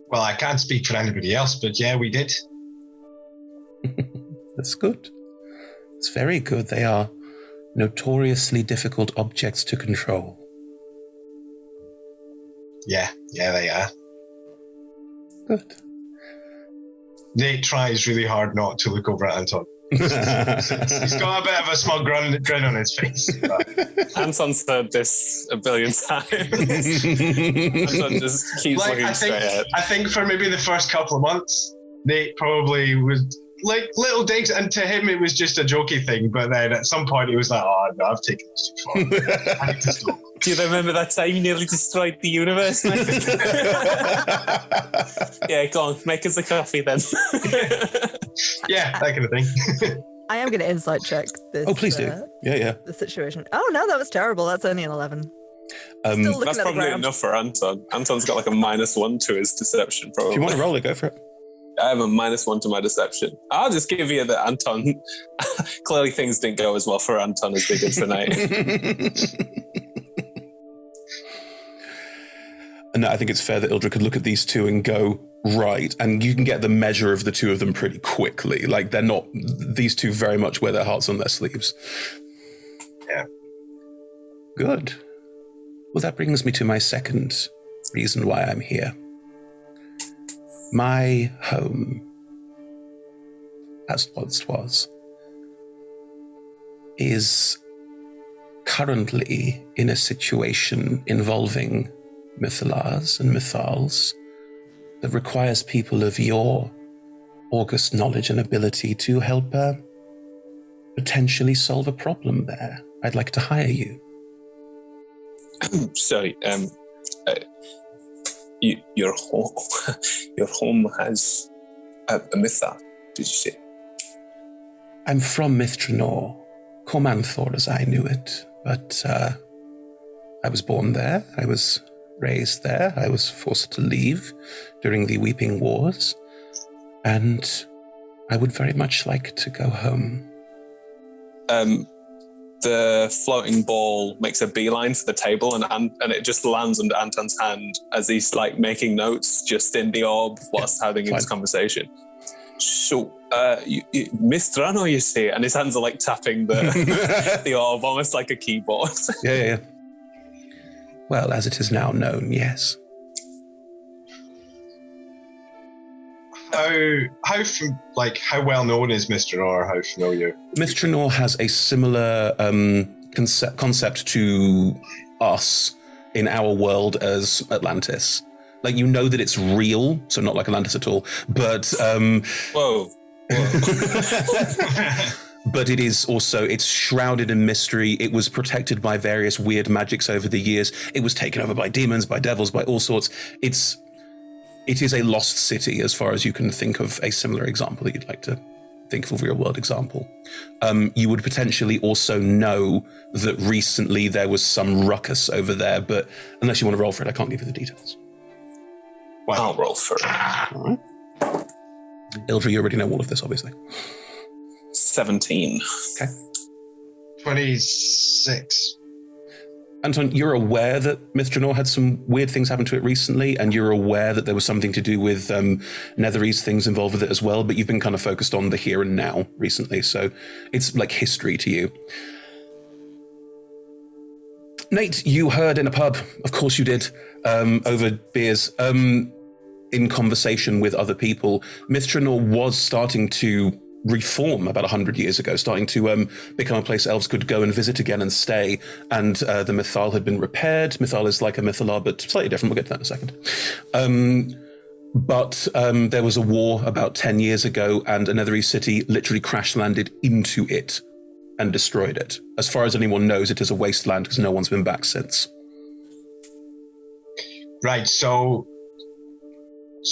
Well, I can't speak for anybody else, but yeah, we did. That's good. It's very good. They are notoriously difficult objects to control. Yeah, they are. Good. Nate tries really hard not to look over at Anton. He's got a bit of a smug grin on his face. But... Anton's heard this a billion times. Anton just keeps looking straight ahead. I think for maybe the first couple of months, Nate probably was like little digs, and to him it was just a jokey thing. But then at some point he was like, "Oh no, I've taken this too far. I need to stop." Do you remember that time you nearly destroyed the universe? Yeah, go on, make us a coffee then. Yeah, that kind of thing. I am going to insight check this. Oh, please do. Yeah. The situation. Oh no, that was terrible. That's only an 11. Still looking That's at probably the ground. enough for Anton. Anton's got like a -1 to his deception, probably. If you want to roll it, go for it. I have a -1 to my deception. I'll just give you that Anton. Clearly things didn't go as well for Anton as they did for Nate. No, I think it's fair that Ildra could look at these two and go, right, and you can get the measure of the two of them pretty quickly. Like, they're not, these two very much wear their hearts on their sleeves. Yeah. Good. Well, that brings me to my second reason why I'm here. My home, as once was, is currently in a situation involving mythalars and mythals that requires people of your august knowledge and ability to help potentially solve a problem there. I'd like to hire you. Sorry, your home has a mythal, did you say? I'm from Drannor, Cormanthor as I knew it, but I was born there, I was raised there, I was forced to leave during the Weeping Wars, and I would very much like to go home. The floating ball makes a beeline for the table, and it just lands under Anton's hand as he's like making notes just in the orb whilst having his conversation. So, Miss Drannor, you see, and his hands are like tapping the the orb almost like a keyboard. Yeah. Well, as it is now known, yes. How well known is Drannor? How familiar? Drannor has a similar concept to us in our world as Atlantis. Like, you know that it's real, so not like Atlantis at all, but Whoa. but it is also, it's shrouded in mystery. It was protected by various weird magics over the years. It was taken over by demons, by devils, by all sorts. It is a lost city as far as you can think of a similar example that you'd like to think of a real world example. You would potentially also know that recently there was some ruckus over there, but unless you want to roll for it, I can't give you the details. Well, I'll roll for it. All right. Ildra, you already know all of this, obviously. 17. Okay. 26. Anton, you're aware that Drannor had some weird things happen to it recently, and you're aware that there was something to do with Netherese things involved with it as well, but you've been kind of focused on the here and now recently, so it's like history to you. Nate, you heard in a pub, of course you did, over beers, in conversation with other people, Drannor was starting to reform about 100 years ago, starting to become a place elves could go and visit again and stay, and the mythal had been repaired. Mythal is like a mythalar, but slightly different. We'll get to that in a second. But there was a war about 10 years ago, and a Netherese city literally crash-landed into it and destroyed it. As far as anyone knows, it is a wasteland because no one's been back since. Right, so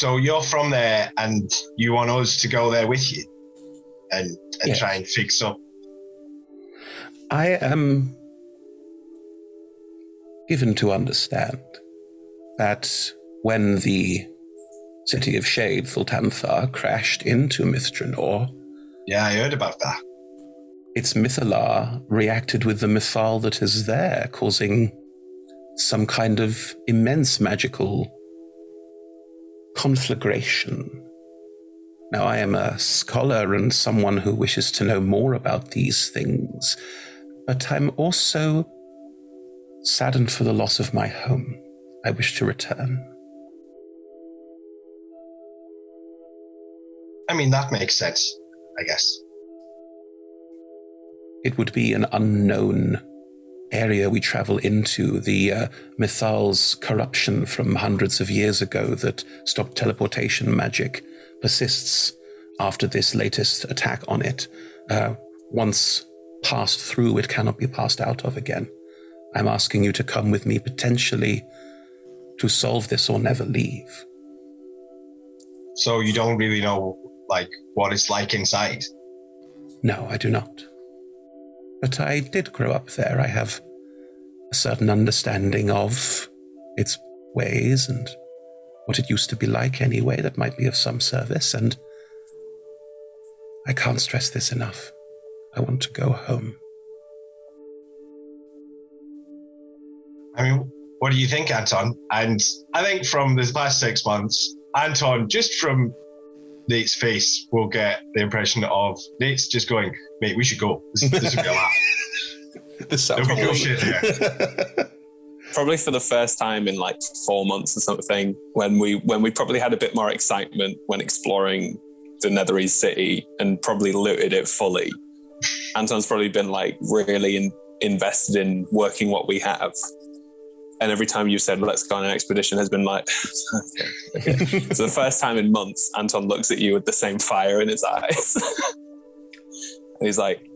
you're from there and you want us to go there with you and Yes. try and fix up. I am given to understand that when the city of Shade, Thultanthar, crashed into Drannor, yeah, I heard about that. Its Mythalar reacted with the Mythal that is there, causing some kind of immense magical conflagration. Now, I am a scholar and someone who wishes to know more about these things, but I'm also saddened for the loss of my home. I wish to return. I mean, that makes sense, I guess. It would be an unknown area we travel into. The Mythal's corruption from hundreds of years ago that stopped teleportation magic persists after this latest attack on it. Once passed through, it cannot be passed out of again. I'm asking you to come with me, potentially to solve this or never leave. So you don't really know, like, what it's like inside? No, I do not. But I did grow up there. I have a certain understanding of its ways and what it used to be like anyway that might be of some service, and I can't stress this enough. I want to go home. I mean, what do you think, Anton? And I think from this past 6 months, Anton, just from Nate's face, will get the impression of Nate's just going, mate, we should go. This would be a laugh. This sounds go shit here. Probably for the first time in like 4 months or something, when we probably had a bit more excitement when exploring the Netherese city and probably looted it fully. Anton's probably been like really invested in working what we have. And every time you said, let's go on an expedition, has been like, okay. So the first time in months, Anton looks at you with the same fire in his eyes. And he's like,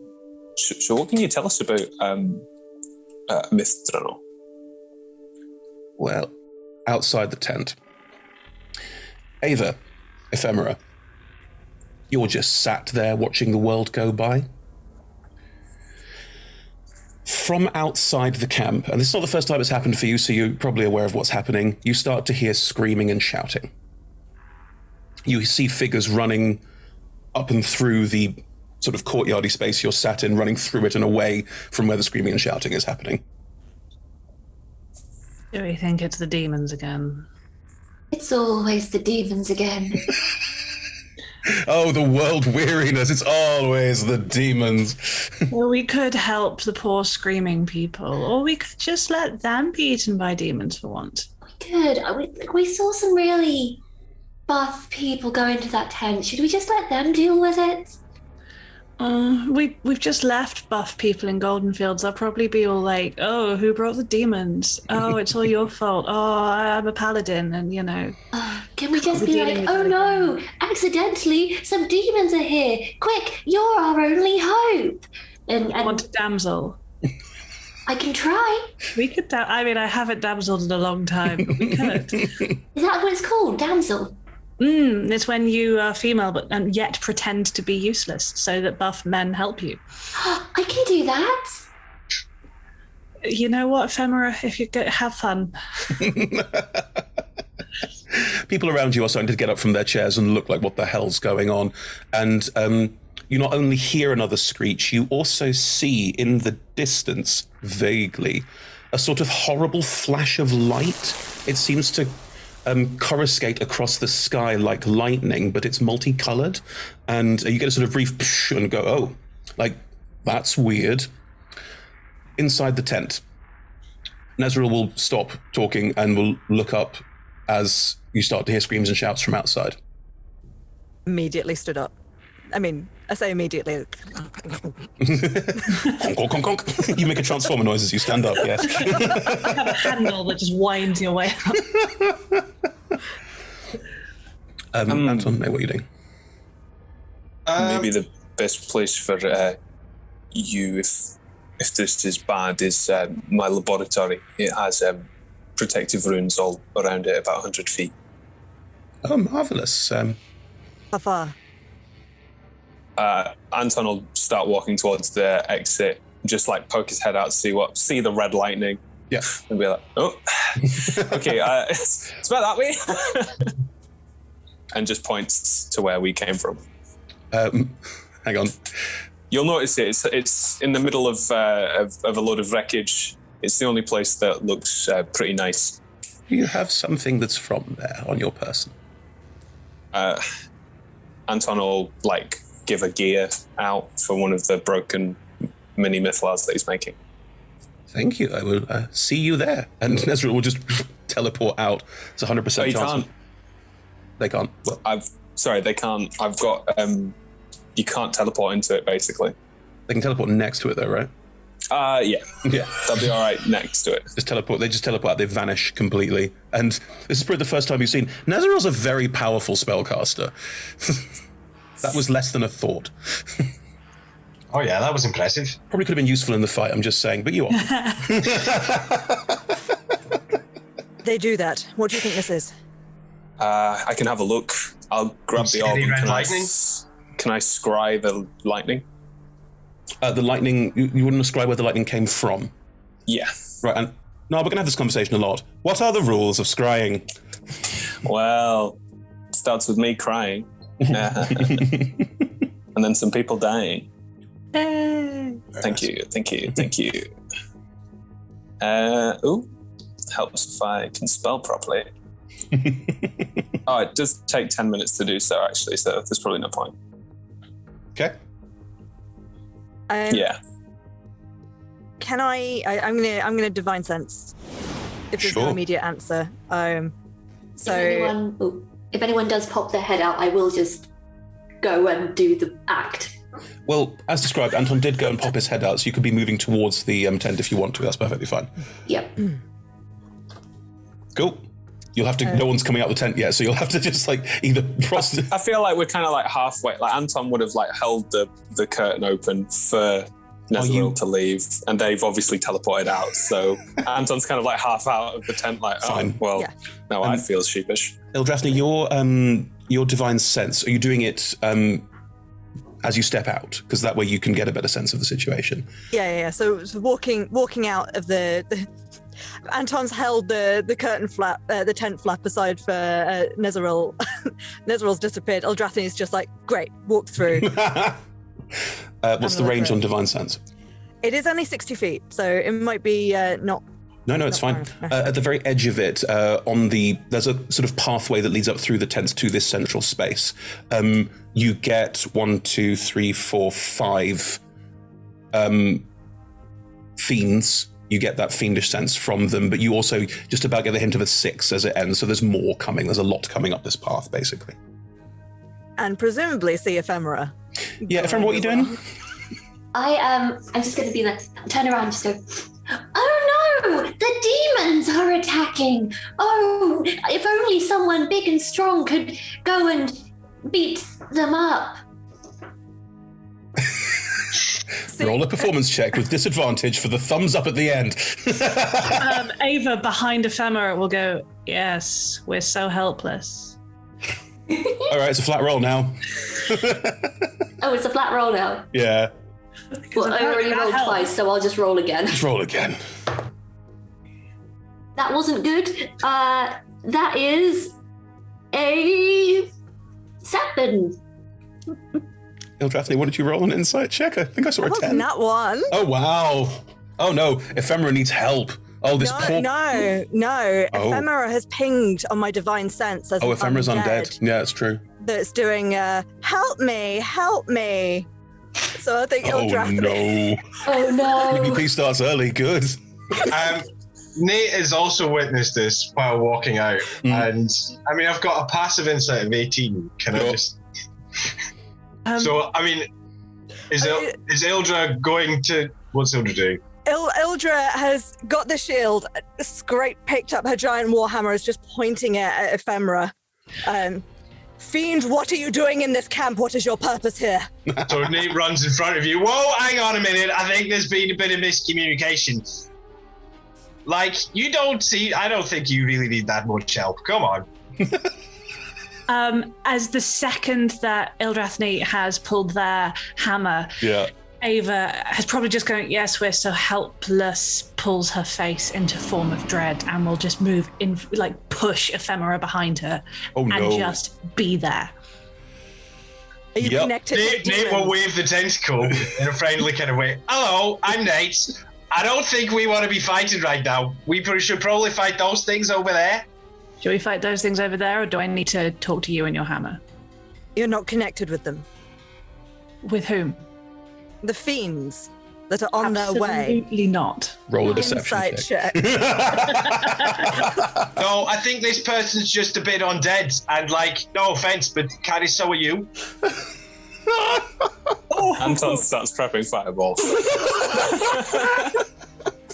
so what can you tell us about Miss Drannor? Well, outside the tent. Ava, Ephemera, you're just sat there watching the world go by. From outside the camp, and this is not the first time it's happened for you, so you're probably aware of what's happening, you start to hear screaming and shouting. You see figures running up and through the sort of courtyardy space you're sat in, running through it and away from where the screaming and shouting is happening. Do we think it's the demons again? It's always the demons again. Oh, the world weariness. It's always the demons. Well, we could help the poor screaming people, or we could just let them be eaten by demons for once. We could. We saw some really buff people go into that tent. Should we just let them deal with it? We've just left buff people in Golden Fields. They'll probably be all like, oh, who brought the demons? Oh, it's all your fault. Oh, I'm a paladin, and you know. Can we just be like, oh no, accidentally, some demons are here. Quick, you're our only hope. And want a damsel? I can try. We could. I mean, I haven't damseled in a long time, but we could. Is that what it's called, damsel? It's when you are female but and yet pretend to be useless so that buff men help you. I can do that. You know what, Ephemera? If you have fun. People around you are starting to get up from their chairs and look like, what the hell's going on? And you not only hear another screech, you also see in the distance, vaguely, a sort of horrible flash of light. It seems to coruscate across the sky like lightning, but it's multicolored, and you get a sort of brief psh and go, oh, like, that's weird. Inside the tent, Nezra will stop talking and will look up as you start to hear screams and shouts from outside. Immediately stood up. I mean, I say immediately. Conk, conk, conk, conk. You make a transformer noise as you stand up, yes. You have a handle that just winds your way up. Anton, what are you doing? Maybe the best place for you, if this is bad, is my laboratory. It has protective runes all around it, about 100 feet. Oh, marvelous. How far? Anton will start walking towards the exit, just like poke his head out to see the red lightning. Yeah. And be like, oh, okay, it's about that way. And just points to where we came from. Hang on. You'll notice it's in the middle of a load of wreckage. It's the only place that looks pretty nice. Do you have something that's from there on your person? Anton will give a gear out for one of the broken mini Mythlars that he's making. Thank you. I will see you there. And Nezril will just teleport out. It's 100% chance. Can't. They can't. What? Sorry, they can't. I've got. You can't teleport into it, basically. They can teleport next to it, though, right? Yeah. They'll be all right next to it. They just teleport out. They vanish completely. And this is probably the first time you've seen. Nezril's a very powerful spellcaster. That was less than a thought. Oh yeah, that was impressive. Probably could have been useful in the fight, I'm just saying, but you are. They do that. What do you think this is? I can have a look. I'll grab the orb. Red lightning? Can I scry the lightning? The lightning, you wouldn't describe where the lightning came from? Yeah. Right, and no, we're going to have this conversation a lot. What are the rules of scrying? Well, it starts with me crying. And then some people dying. Thank you. Helps if I can spell properly. It does take 10 minutes to do so, actually, so there's probably no point. Okay. Yeah. Can I'm gonna divine sense if there's no immediate answer. If anyone does pop their head out, I will just go and do the act. Well, as described, Anton did go and pop his head out, so you could be moving towards the tent if you want to. That's perfectly fine. Yep. Cool. You'll have to. No one's coming out the tent yet, so you'll have to just either cross. I feel like we're kind of halfway. Anton would have held the curtain open for Nezril to leave, and they've obviously teleported out. So Anton's kind of half out of the tent. Fine. Now I feel sheepish. Ildrathni, your divine sense. Are you doing it as you step out? Because that way you can get a better sense of the situation. Yeah. So walking out of the Anton's held the curtain flap, the tent flap aside for Nezril. Nezril's disappeared. Eldrathni's just great, walk through. What's the range on divine sense? It is only 60 feet, so it might be not. No, it's fine. At the very edge of it, there's a sort of pathway that leads up through the tent to this central space. You get 1, 2, 3, 4, 5 fiends. You get that fiendish sense from them, but you also just about get the hint of a 6 as it ends. So there's more coming. There's a lot coming up this path, basically. And presumably see ephemera. Yeah, ephemera, what are you doing? I'm just going to be turn around and just go, oh no, the demons are attacking. Oh, if only someone big and strong could go and beat them up. Roll a performance check with disadvantage for the thumbs up at the end. Ava behind ephemera will go, yes, we're so helpless. All right, it's a flat roll now. Oh, it's a flat roll now? Yeah. Well, I already rolled twice, so I'll just roll again. Just roll again. That wasn't good. That is a 7. Ildrathni, what did you roll? An insight check? I think I saw a 10. Not one. Oh, wow. Oh, no. Ephemera needs help. Oh, this poor... No. Oh. Ephemera has pinged on my divine sense as Ephemera's undead. Yeah, it's true. That's doing, help me. So I think Ildrathni... Oh, no. PvP starts early. Good. Nate has also witnessed this while walking out. And, I've got a passive insight of 18. Can I just... is Ildra going to... What's Ildra doing? Ildra has got the shield, picked up her giant warhammer, is just pointing it at Ephemera. Fiend, what are you doing in this camp? What is your purpose here? So Nate runs in front of you. Whoa, hang on a minute. I think there's been a bit of miscommunication. Like, you don't see. I don't think you really need that much help. Come on. As the second that Ildrathni has pulled their hammer, Ava has probably just gone, yes, we're so helpless, pulls her face into form of dread, and will just move in, like push Ephemera behind her and just be there. Are you connected? Nate will wave the tentacle in a friendly kind of way. Hello, I'm Nate. I don't think we want to be fighting right now. We should probably fight those things over there. Should we fight those things over there, or do I need to talk to you and your hammer? You're not connected with them. With whom? The fiends that are on their way. Absolutely not. Roll a deception check. No, I think this person's just a bit undead, and like, no offense, but Caddy, so are you. Anton starts prepping fireball.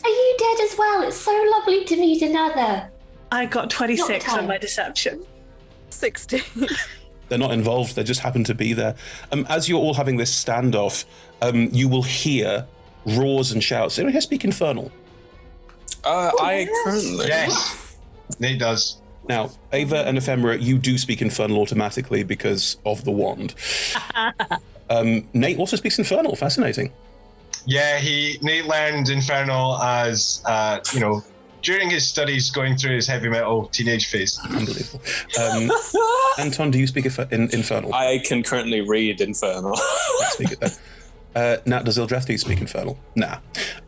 Are you dead as well? It's so lovely to meet another. I got 26 on my deception. 16. They're not involved. They just happen to be there. As you're all having this standoff, you will hear roars and shouts. Anyone here speak Infernal? I currently... Yes, Nate does. Now, Ava and Ephemera, you do speak Infernal automatically because of the wand. Nate also speaks Infernal. Fascinating. Yeah, Nate learned Infernal as, during his studies going through his heavy metal teenage phase. Unbelievable. Anton, do you speak Infernal? I can currently read Infernal. Speak it then. Nat, does Ildrathni speak Infernal? Nah.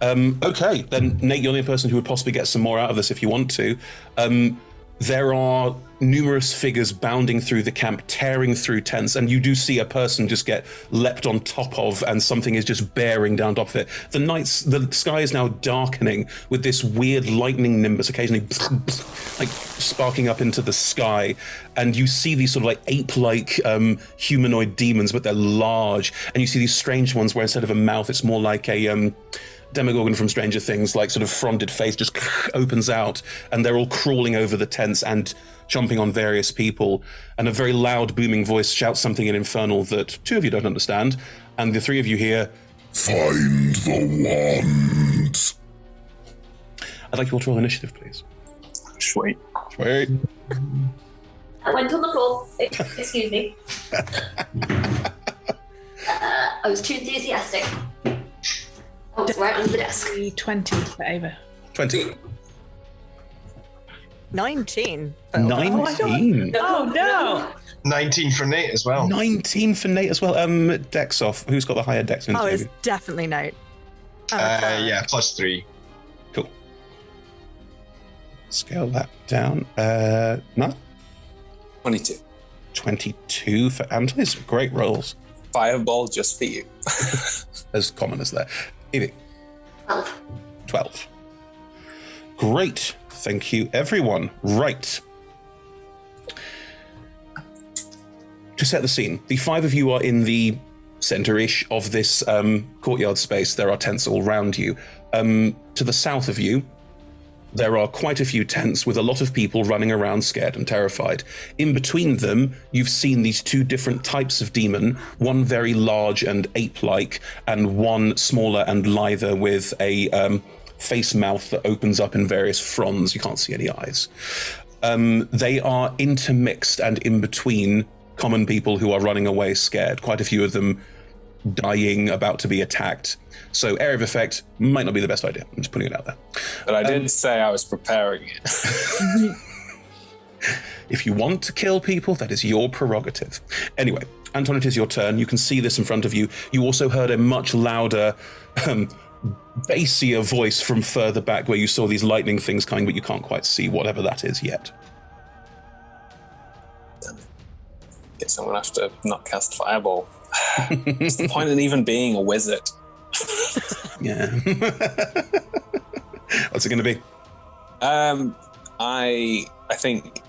Okay, then Nate, you're the only person who would possibly get some more out of this if you want to. There are numerous figures bounding through the camp, tearing through tents, and you do see a person just get leapt on top of, and something is just bearing down top of it. The sky is now darkening with this weird lightning nimbus occasionally like sparking up into the sky, and you see these sort of like ape-like humanoid demons, but they're large, and you see these strange ones where instead of a mouth, it's more like a Demogorgon from Stranger Things, like sort of fronded face just opens out, and they're all crawling over the tents and chomping on various people, and a very loud booming voice shouts something in Infernal that two of you don't understand, and the three of you hear, "Find the wand." I'd like you all to roll initiative, please. Sweet. I went on the floor. Excuse me. I was too enthusiastic. Oh, it's right under the desk. 20 for Ava. 20. 19. 19. Oh, no. 19 for Nate as well. 19 for Nate as well. Dex off. Who's got the higher Dex? Oh, it's definitely Nate. Yeah, +3. Cool. Scale that down. No? 22. 22 for Anton. Some great rolls. Fireball just for you. As common as that. Evie. 12. 12. Great. Thank you, everyone. Right. To set the scene, the five of you are in the center-ish of this courtyard space. There are tents all around you. To the south of you, there are quite a few tents with a lot of people running around scared and terrified. In between them, you've seen these two different types of demon, one very large and ape-like, and one smaller and lither with a face mouth that opens up in various fronds. You can't see any eyes. They are intermixed and in between common people who are running away scared. Quite a few of them dying, about to be attacked. So area of effect might not be the best idea. I'm just putting it out there. But I did say I was preparing it. If you want to kill people, that is your prerogative. Anyway, Anton, it is your turn. You can see this in front of you. You also heard a much louder, bassier voice from further back where you saw these lightning things coming, but you can't quite see whatever that is yet. Guess I'm gonna have to not cast Fireball. What's the point in even being a wizard? Yeah. What's it going to be? I think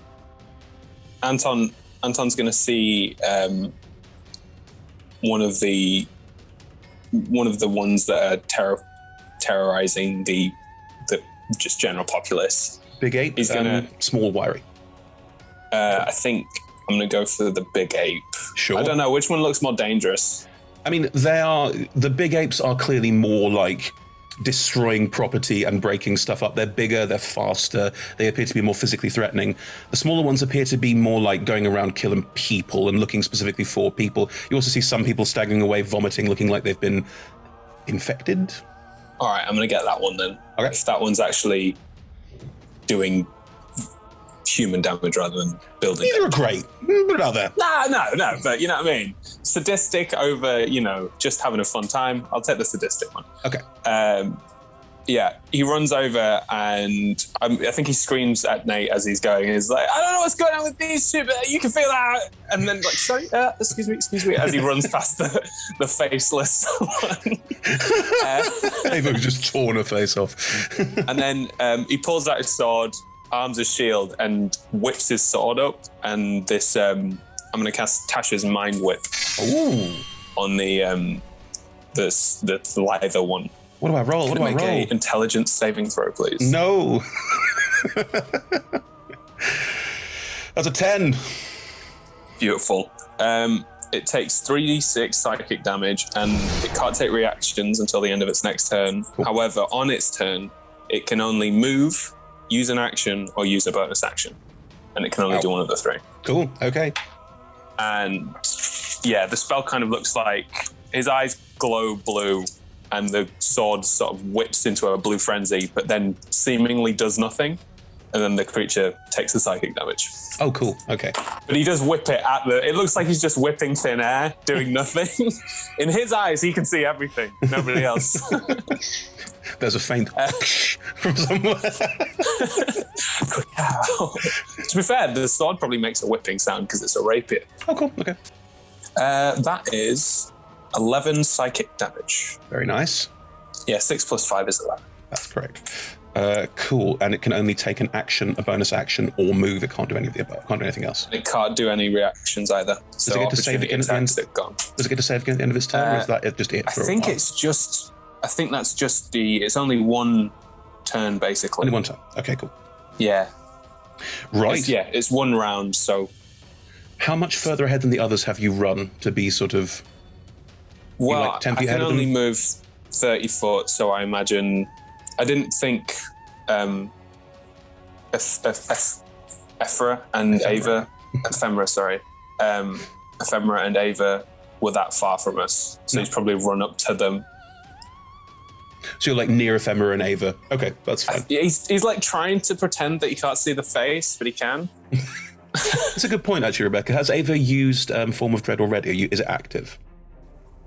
Anton's going to see one of the ones that are terrorizing the just general populace. Big ape. He's gonna small wiry. I think I'm going to go for the big ape. Sure. I don't know which one looks more dangerous. I mean, the big apes are clearly more like destroying property and breaking stuff up. They're bigger, they're faster, they appear to be more physically threatening. The smaller ones appear to be more like going around killing people and looking specifically for people. You also see some people staggering away, vomiting, looking like they've been infected. All right, I'm going to get that one then. Okay. If that one's actually doing human damage rather than building Either are great, but other. No, but you know what I mean? Sadistic over, just having a fun time. I'll take the sadistic one. Okay. Yeah, he runs over and I think he screams at Nate as he's going. He's like, I don't know what's going on with these two, but you can feel that. And then like, sorry, excuse me, as he runs past the faceless one. They've just torn her face off. And then he pulls out his sword, arms his shield, and whips his sword up. And this, I'm going to cast Tasha's Mind Whip. Ooh. On the lither one. What do I roll? What do I roll? Make an intelligence saving throw, please. No. That's a 10. Beautiful. It takes 3d6 psychic damage, and it can't take reactions until the end of its next turn. Cool. However, on its turn, it can only move, use an action, or use a bonus action. And it can only do one of the three. Cool, okay. And yeah, the spell kind of looks like his eyes glow blue, and the sword sort of whips into a blue frenzy, but then seemingly does nothing. And then the creature takes the psychic damage. Oh, cool. Okay. But he does whip it it looks like he's just whipping thin air, doing nothing. In his eyes, he can see everything. Nobody else. There's a faint from somewhere. To be fair, the sword probably makes a whipping sound because it's a rapier. Oh, cool. Okay. That is 11 psychic damage. Very nice. Yeah, 6 plus 5 is 11. That's correct. Cool. And it can only take an action, a bonus action, or move. It can't do any of the above. Can't do anything else. It can't do any reactions either. Does it get to save again at the end? Does it get to save again at the end of its turn, or is that just it? I think that's just it's only one turn, basically. Only one turn. Okay, cool. Yeah. Right. It's one round, so... How much further ahead than the others have you run to be sort of... Well, like 10 feet I ahead can of them? only move 30 foot, so I imagine... I didn't think Ephemera and Ava... Ephemera, sorry. Ephemera and Ava were that far from us, so he's probably run up to them. So you're like near Ephemera and Ava. Okay, that's fine. He's like trying to pretend that he can't see the face, but he can. That's a good point, actually, Rebecca. Has Ava used Form of Dread already? Is it active?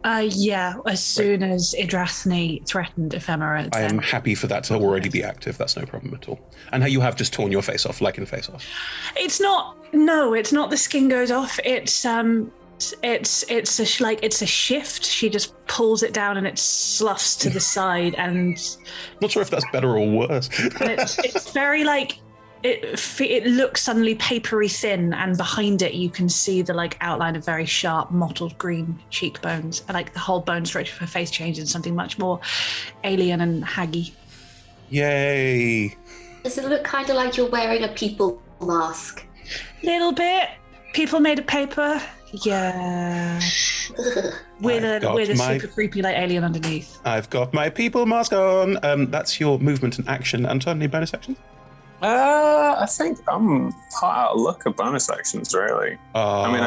Yeah, as soon as Idrathni threatened Ephemera. I am happy for that to already be active. That's no problem at all. And how you have just torn your face off, like in Face Off. It's not the skin goes off. It's a shift. She just pulls it down and it sloughs to the side, and not sure if that's better or worse. And it's very like it looks suddenly papery thin, and behind it you can see the like outline of very sharp mottled green cheekbones, and like the whole bone structure of her face changes into something much more alien and haggy. Yay! Does it look kind of like you're wearing a people mask? Little bit. People made of paper. Yeah. with a super creepy like alien underneath. I've got my people mask on. That's your movement and action. Anton, any bonus actions? I think I'm hot out of luck of bonus actions, really. I mean,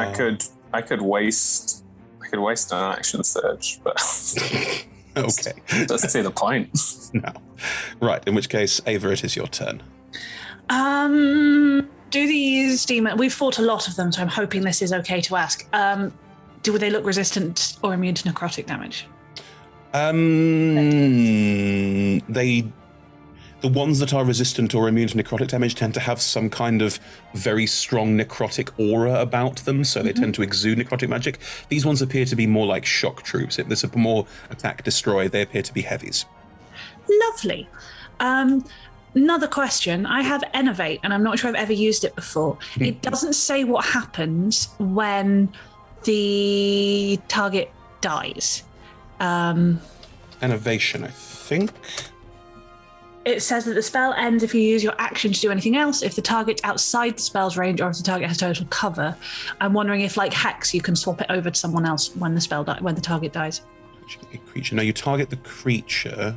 I could waste an action surge, but okay, doesn't see the point. No. Right. In which case, Ava, it is your turn. Do these demons... We've fought a lot of them, so I'm hoping this is okay to ask. Do they look resistant or immune to necrotic damage? The ones that are resistant or immune to necrotic damage tend to have some kind of very strong necrotic aura about them, so they tend to exude necrotic magic. These ones appear to be more like shock troops. If there's a more attack, destroy, they appear to be heavies. Lovely. Another question. I have Innovate, and I'm not sure I've ever used it before. It doesn't say what happens when the target dies. Innovation, I think. It says that the spell ends if you use your action to do anything else, if the target's outside the spell's range, or if the target has total cover. I'm wondering if, like Hex, you can swap it over to someone else when the target dies. Creature. No, you target the creature.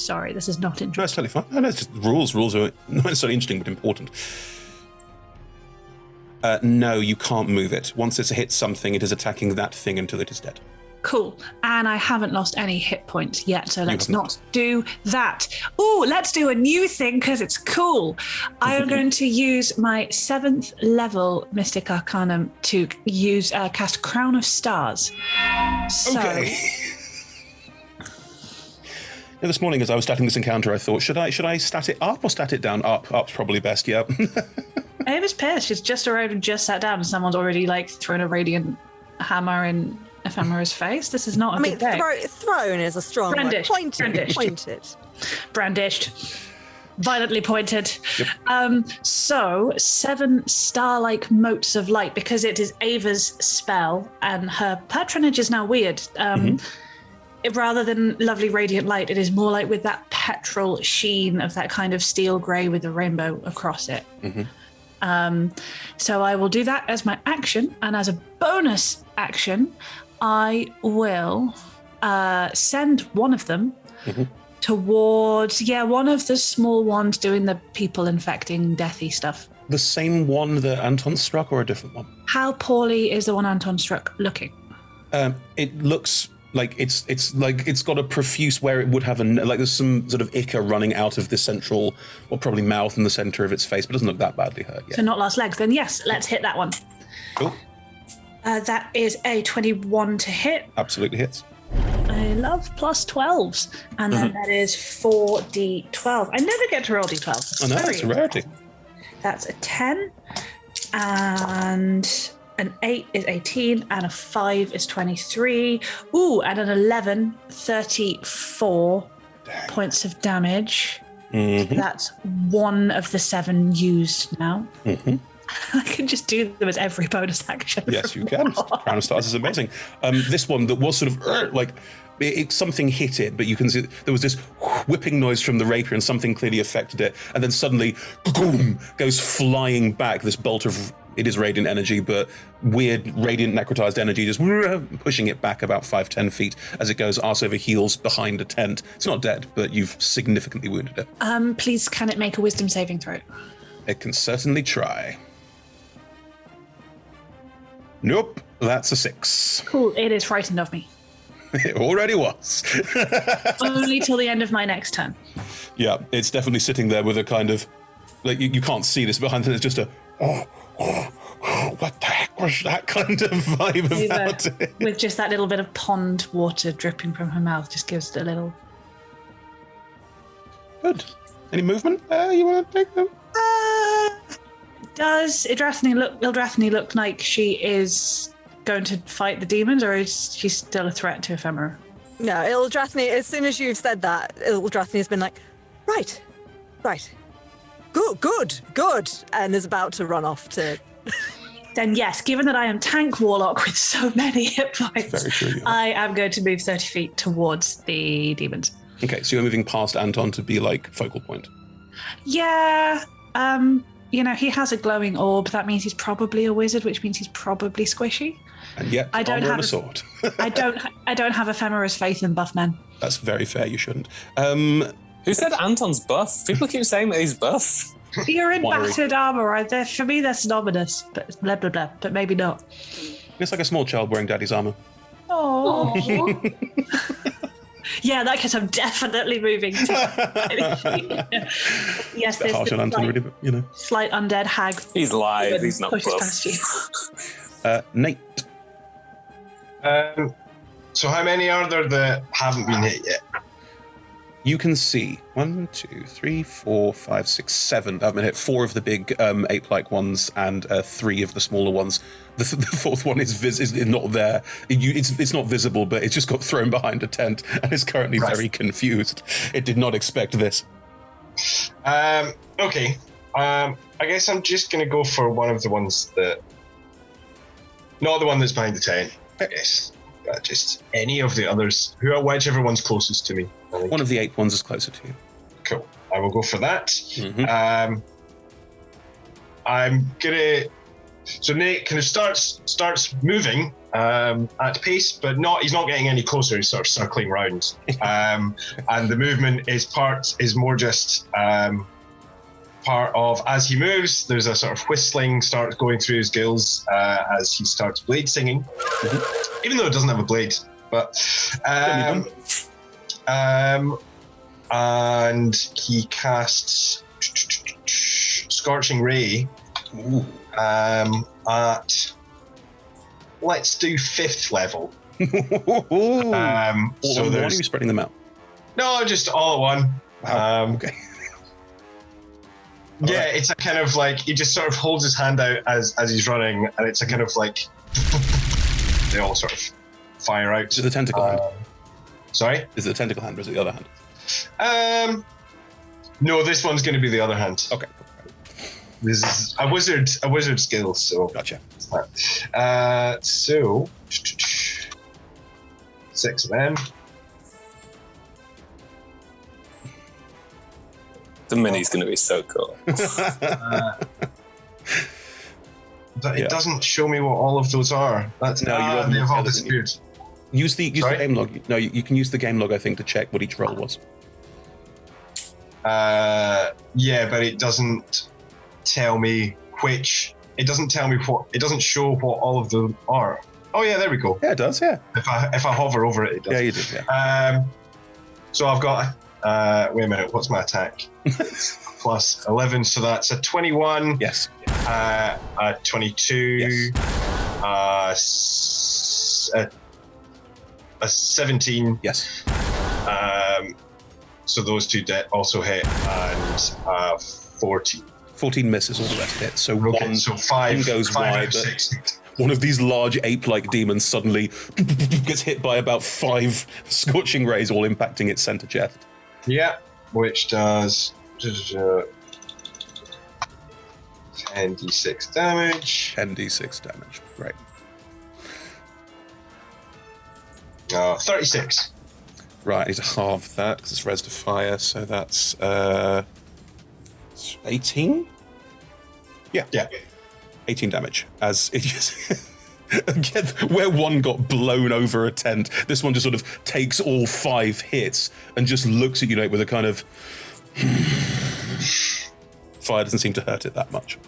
Sorry, this is not No, interesting. it's totally fine. No, it's just rules. Rules are not necessarily interesting, but important. No, you can't move it. Once it's hit something, it is attacking that thing until it is dead. Cool. And I haven't lost any hit points yet, so let's have not. not do that. Oh, let's do a new thing because it's cool. I am going to use my 7th level Mystic Arcanum to cast Crown of Stars. So, Okay. Now, this morning, as I was starting this encounter, I thought, should I stat it up or stat it down? Up. Up's probably best, yeah. Ava's pissed. She's just arrived and just sat down, and someone's already thrown a radiant hammer in Ephemera's face. This is not a good day. Thrown is a strong word. Pointed. Brandished. Violently pointed. Yep. So 7 star-like motes of light, because it is Ava's spell, and her patronage is now weird. Rather than lovely radiant light, it is more like with that petrol sheen of that kind of steel grey with a rainbow across it. So I will do that as my action, and as a bonus action, I will send one of them towards, one of the small ones doing the people infecting deathy stuff. The same one that Anton struck, or a different one? How poorly is the one Anton struck looking? It looks like it's got a profuse where it would have there's some sort of ichor running out of the central, or probably mouth in the center of its face, but it doesn't look that badly hurt yet. So not last legs, then yes, let's hit that one. Cool. That is a 21 to hit. Absolutely hits. I love plus 12s. And then that is 4d12. I never get to roll d12. I know, it's a rarity. That's a 10. And an 8 is 18. And a 5 is 23. Ooh, and an 11, 34 points of damage. That's one of the 7 used now. I can just do them as every bonus action. Yes, you can. Crown of Stars is amazing. This one that was sort of something hit it, but you can see there was this whipping noise from the rapier, and something clearly affected it. And then suddenly, boom, goes flying back. This bolt of it is radiant energy, but weird radiant necrotized energy, just pushing it back about 5-10 feet as it goes arse over heels behind a tent. It's not dead, but you've significantly wounded it. Please, can it make a wisdom saving throw? It can certainly try. Nope, that's a 6. Cool, it is frightened of me. It already was. Only till the end of my next turn. Yeah, it's definitely sitting there with a kind of, you can't see this behind it, it's just a, what the heck was that kind of vibe about it? With just that little bit of pond water dripping from her mouth, just gives it a little... Good. Any movement you want to take them? Does Ildrathni look like she is going to fight the demons, or is she still a threat to Ephemera? No, Ildrathni, as soon as you've said that, Ildrathni's been like, right. Good. And is about to run off to... Then yes, given that I am tank warlock with so many hit points, Very true, yeah. I am going to move 30 feet towards the demons. Okay, so you're moving past Anton to be focal point. Yeah, he has a glowing orb. That means he's probably a wizard, which means he's probably squishy. And yet, armor and a sword. I don't have Ephemera's faith in buff men. That's very fair, you shouldn't. Who said Anton's buff? People keep saying that he's buff. You're in battered armor, right? For me, that's ominous, but blah, blah, blah, but maybe not. It's like a small child wearing daddy's armor. Oh. Yeah, that case I'm definitely moving to. Yes, there's harsh on Anton, really, but slight undead hag. He's live. He's not pushes buff. past you. Nate. So how many are there that haven't been hit yet? You can see 1, 2, 3, 4, 5, 6, 7 that have been hit. 4 of the big ape-like ones and 3 of the smaller ones. The fourth one is not there. It's not visible, but it's just got thrown behind a tent and is currently very confused. It did not expect this. Okay. I guess I'm just going to go for one of the ones that... Not the one that's behind the tent, I guess. Just any of the others. Whichever one's closest to me. One of the 8 ones is closer to you. Cool. I will go for that. I'm gonna... So Nate kind of starts moving at pace, but he's not getting any closer. He's sort of circling round. And the movement is more just part of, as he moves, there's a sort of whistling starts going through his gills as he starts blade singing, even though it doesn't have a blade. But and he casts Scorching Ray at, let's do 5th level. All on one, or are you spreading them out? No, just all at one. Wow. Okay. Yeah, it's a kind of like, he just sort of holds his hand out as he's running, and it's a kind of like, they all sort of fire out. Is it the tentacle hand? Sorry? Is it the tentacle hand or is it the other hand? No, this one's going to be the other hand. Okay. This is a wizard skill, so. Gotcha. So, 6 of them. The mini's going to be so cool. But it doesn't show me what all of those are. That's they've all disappeared. Use the game log. No, you can use the game log, I think, to check what each roll was. Yeah, but it doesn't tell me which. It doesn't tell me what. It doesn't show what all of them are. Oh yeah, there we go. Yeah, it does. Yeah. If I hover over it, it does. Yeah, you do. Yeah. So I've got. Wait a minute. What's my attack? Plus 11, so that's a 21. Yes. A 22. Yes. A 17. Yes. So those two also hit, and 14. 14 misses, all the rest hit. So okay, one, so five goes wide. 6. One of these large ape-like demons suddenly gets hit by about 5 scorching rays, all impacting its center chest. Yeah, which does 10d6 damage. 10d6 damage. Great. 36. Right, I need to halve that because it's res to fire, so that's 18? Yeah. 18 damage. As it just again, where one got blown over a tent, this one just sort of takes all 5 hits and just looks at you, Nate, with a kind of fire doesn't seem to hurt it that much.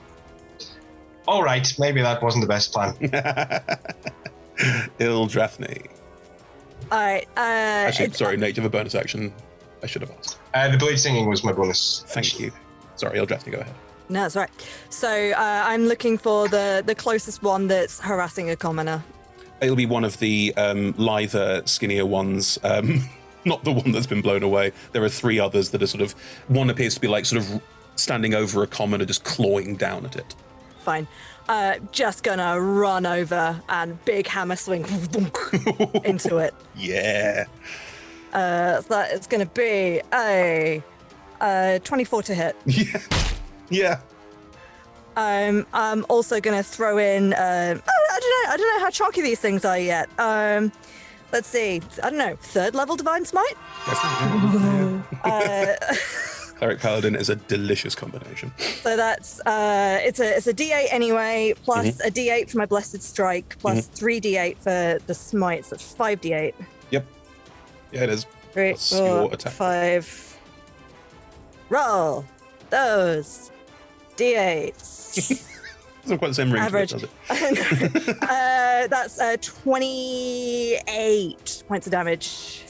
All right, maybe that wasn't the best plan. Ildrathni. All right. Actually, sorry, Nate, do you have a bonus action? I should have asked. The blade singing was my bonus. Thank you. Sorry, Ildrathni, go ahead. No, that's right. So I'm looking for the closest one that's harassing a commoner. It'll be one of the lither, skinnier ones. Not the one that's been blown away. There are 3 others that are sort of... One appears to be like sort of standing over a commoner, just clawing down at it. Fine. Just gonna run over and big hammer swing into it. Yeah. So that is gonna be a 24 to hit. Yeah. I'm also gonna throw in. I don't know how chalky these things are yet. Let's see. I don't know. 3rd level divine smite. Cleric Paladin is a delicious combination. So that's it's a D8 anyway, plus a D8 for my blessed strike, plus 3D8 for the smites. That's 5D8. Yep. Yeah, it is. 3, 4, 5. Roll those D8s. Doesn't quite the same ring Average. to it, does it? That's 28 points of damage.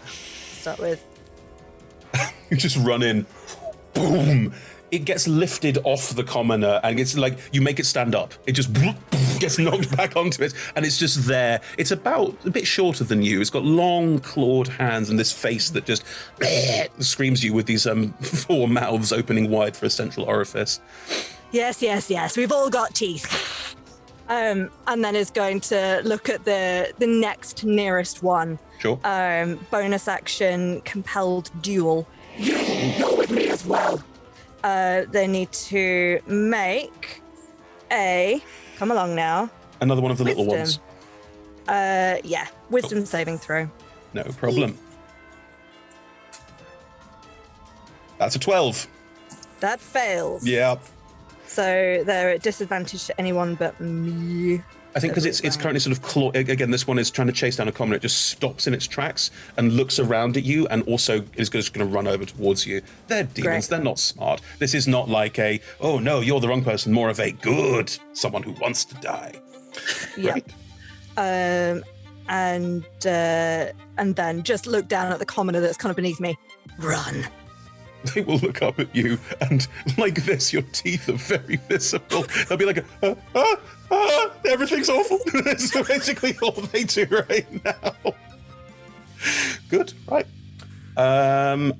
Start with. You just run in, boom. It gets lifted off the commoner, and it's like you make it stand up. It just gets knocked back onto it, and it's just there. It's about a bit shorter than you. It's got long clawed hands and this face that just screams you with these 4 mouths opening wide for a central orifice. Yes. We've all got teeth. And then is going to look at the next nearest one. Sure. Bonus action, compelled duel. As well. They need to make a. Come along now. Another one of the little ones. Yeah. Wisdom saving throw. No problem. That's a 12. That fails. Yeah. So they're at disadvantage to anyone but me. I think because it's currently sort of again, this one is trying to chase down a commoner. It just stops in its tracks and looks around at you, and also is just going to run over towards you. They're demons. They're not smart. This is not like a, oh no, you're the wrong person. More of a good, someone who wants to die. Yeah. Right. And then just look down at the commoner that's kind of beneath me. Run. They will look up at you, and like this, your teeth are very visible. They'll be like, everything's awful. That's basically all they do right now. Good, right.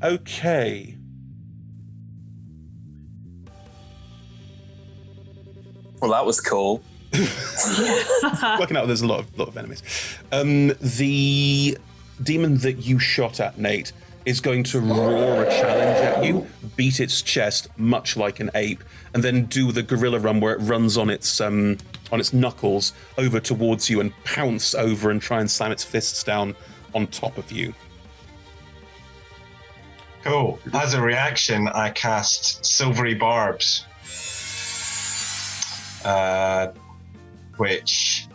Okay. Well, that was cool. Working out there's a lot of enemies. The demon that you shot at, Nate, is going to roar a challenge at you, beat its chest much like an ape, and then do the gorilla run where it runs on its knuckles over towards you and pounce over and try and slam its fists down on top of you. Cool. As a reaction, I cast Silvery Barbs, which...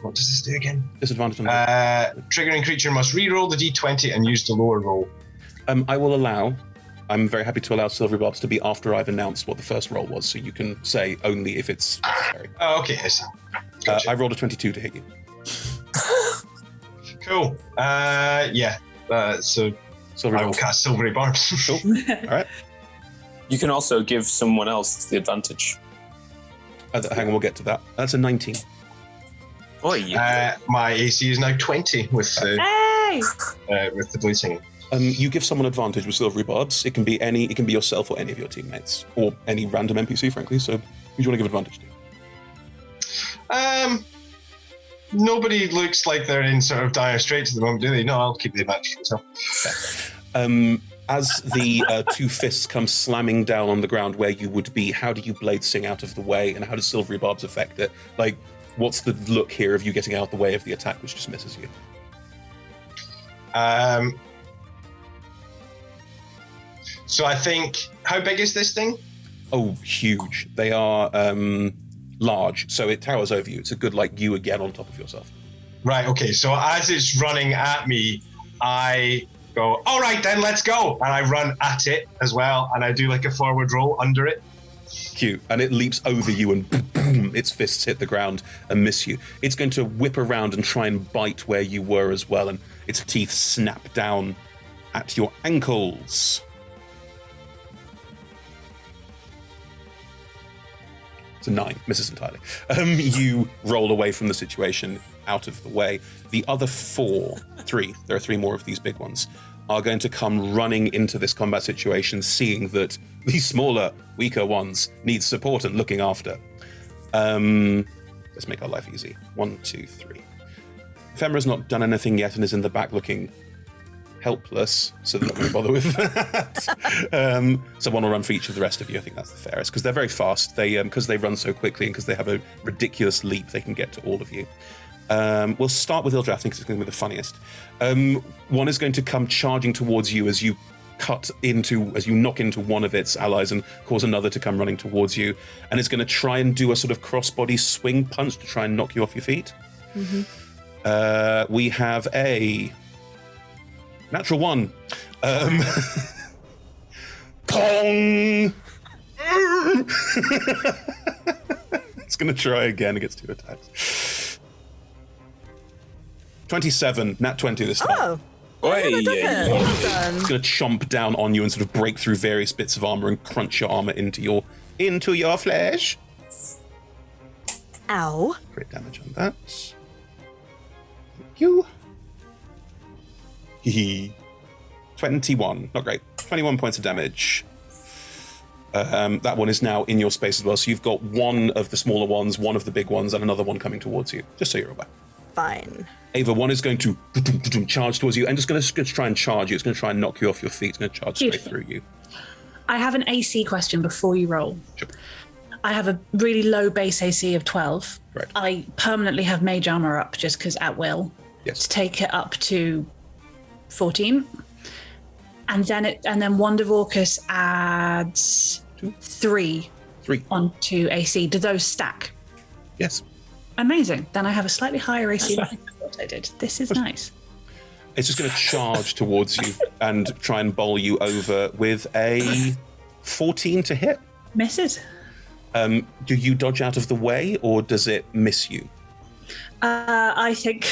What does this do again? Disadvantage on triggering creature must re-roll the d20 and use the lower roll. I will allow. I'm very happy to allow Silvery Barbs to be after I've announced what the first roll was, so you can say only if it's necessary. Oh, okay. Yes. Gotcha. I rolled a 22 to hit you. Cool. Yeah. So I will cast Silvery Barbs. Cool. All right. You can also give someone else the advantage. Hang on, we'll get to that. That's a 19. My AC is now 20 with the bleeding. You give someone advantage with Silvery Barbs. It can be yourself or any of your teammates, or any random NPC, frankly. So, who do you want to give advantage to? Nobody looks like they're in sort of dire straits at the moment, do they? No, I'll keep the advantage for myself. As the two fists come slamming down on the ground where you would be, how do you blade sing out of the way, and how does Silvery Barbs affect it? Like, what's the look here of you getting out of the way of the attack, which just misses you? So I think, how big is this thing? Oh, huge. They are large, so it towers over you. It's a good, like, you again on top of yourself. Right, okay. So as it's running at me, I go, all right, then let's go. And I run at it as well, and I do like a forward roll under it. Cute. And it leaps over you and boom, its fists hit the ground and miss you. It's going to whip around and try and bite where you were as well, and its teeth snap down at your ankles. It's a 9, misses entirely. You roll away from the situation, out of the way. The other there are 3 more of these big ones, are going to come running into this combat situation, seeing that these smaller, weaker ones need support and looking after. Let's make our life easy. 1, 2, 3. Ephemera's not done anything yet and is in the back looking helpless, so they're not going to bother with that. So one will run for each of the rest of you. I think that's the fairest, because they're very fast. Because they run so quickly and because they have a ridiculous leap, they can get to all of you. We'll start with Ildrathni because it's going to be the funniest. One is going to come charging towards you as you knock into one of its allies and cause another to come running towards you, and it's going to try and do a sort of crossbody swing punch to try and knock you off your feet. Mm-hmm. We have a natural 1. Pong! It's going to try again. It gets 2 attacks. 27, nat 20 this time. Oh! It's going to chomp down on you and sort of break through various bits of armor and crunch your armor into your flesh. Ow. Great damage on that. Thank you. 21. Not great. 21 points of damage. That one is now in your space as well. So you've got one of the smaller ones, one of the big ones, and another one coming towards you. Just so you're aware. Fine. Ava, one is going to charge towards you and just going to try and charge you. It's going to try and knock you off your feet. It's going to charge straight through you. I have an AC question before you roll. Sure. I have a really low base AC of 12. Right. I permanently have mage armor up just because at will. Yes. To take it up to 14. And then Wand of Orcus adds 3 onto AC. Do those stack? Yes. Amazing. Then I have a slightly higher AC than I thought I did. This is nice. It's just going to charge towards you and try and bowl you over with a 14 to hit. Misses. Do you dodge out of the way, or does it miss you? I think...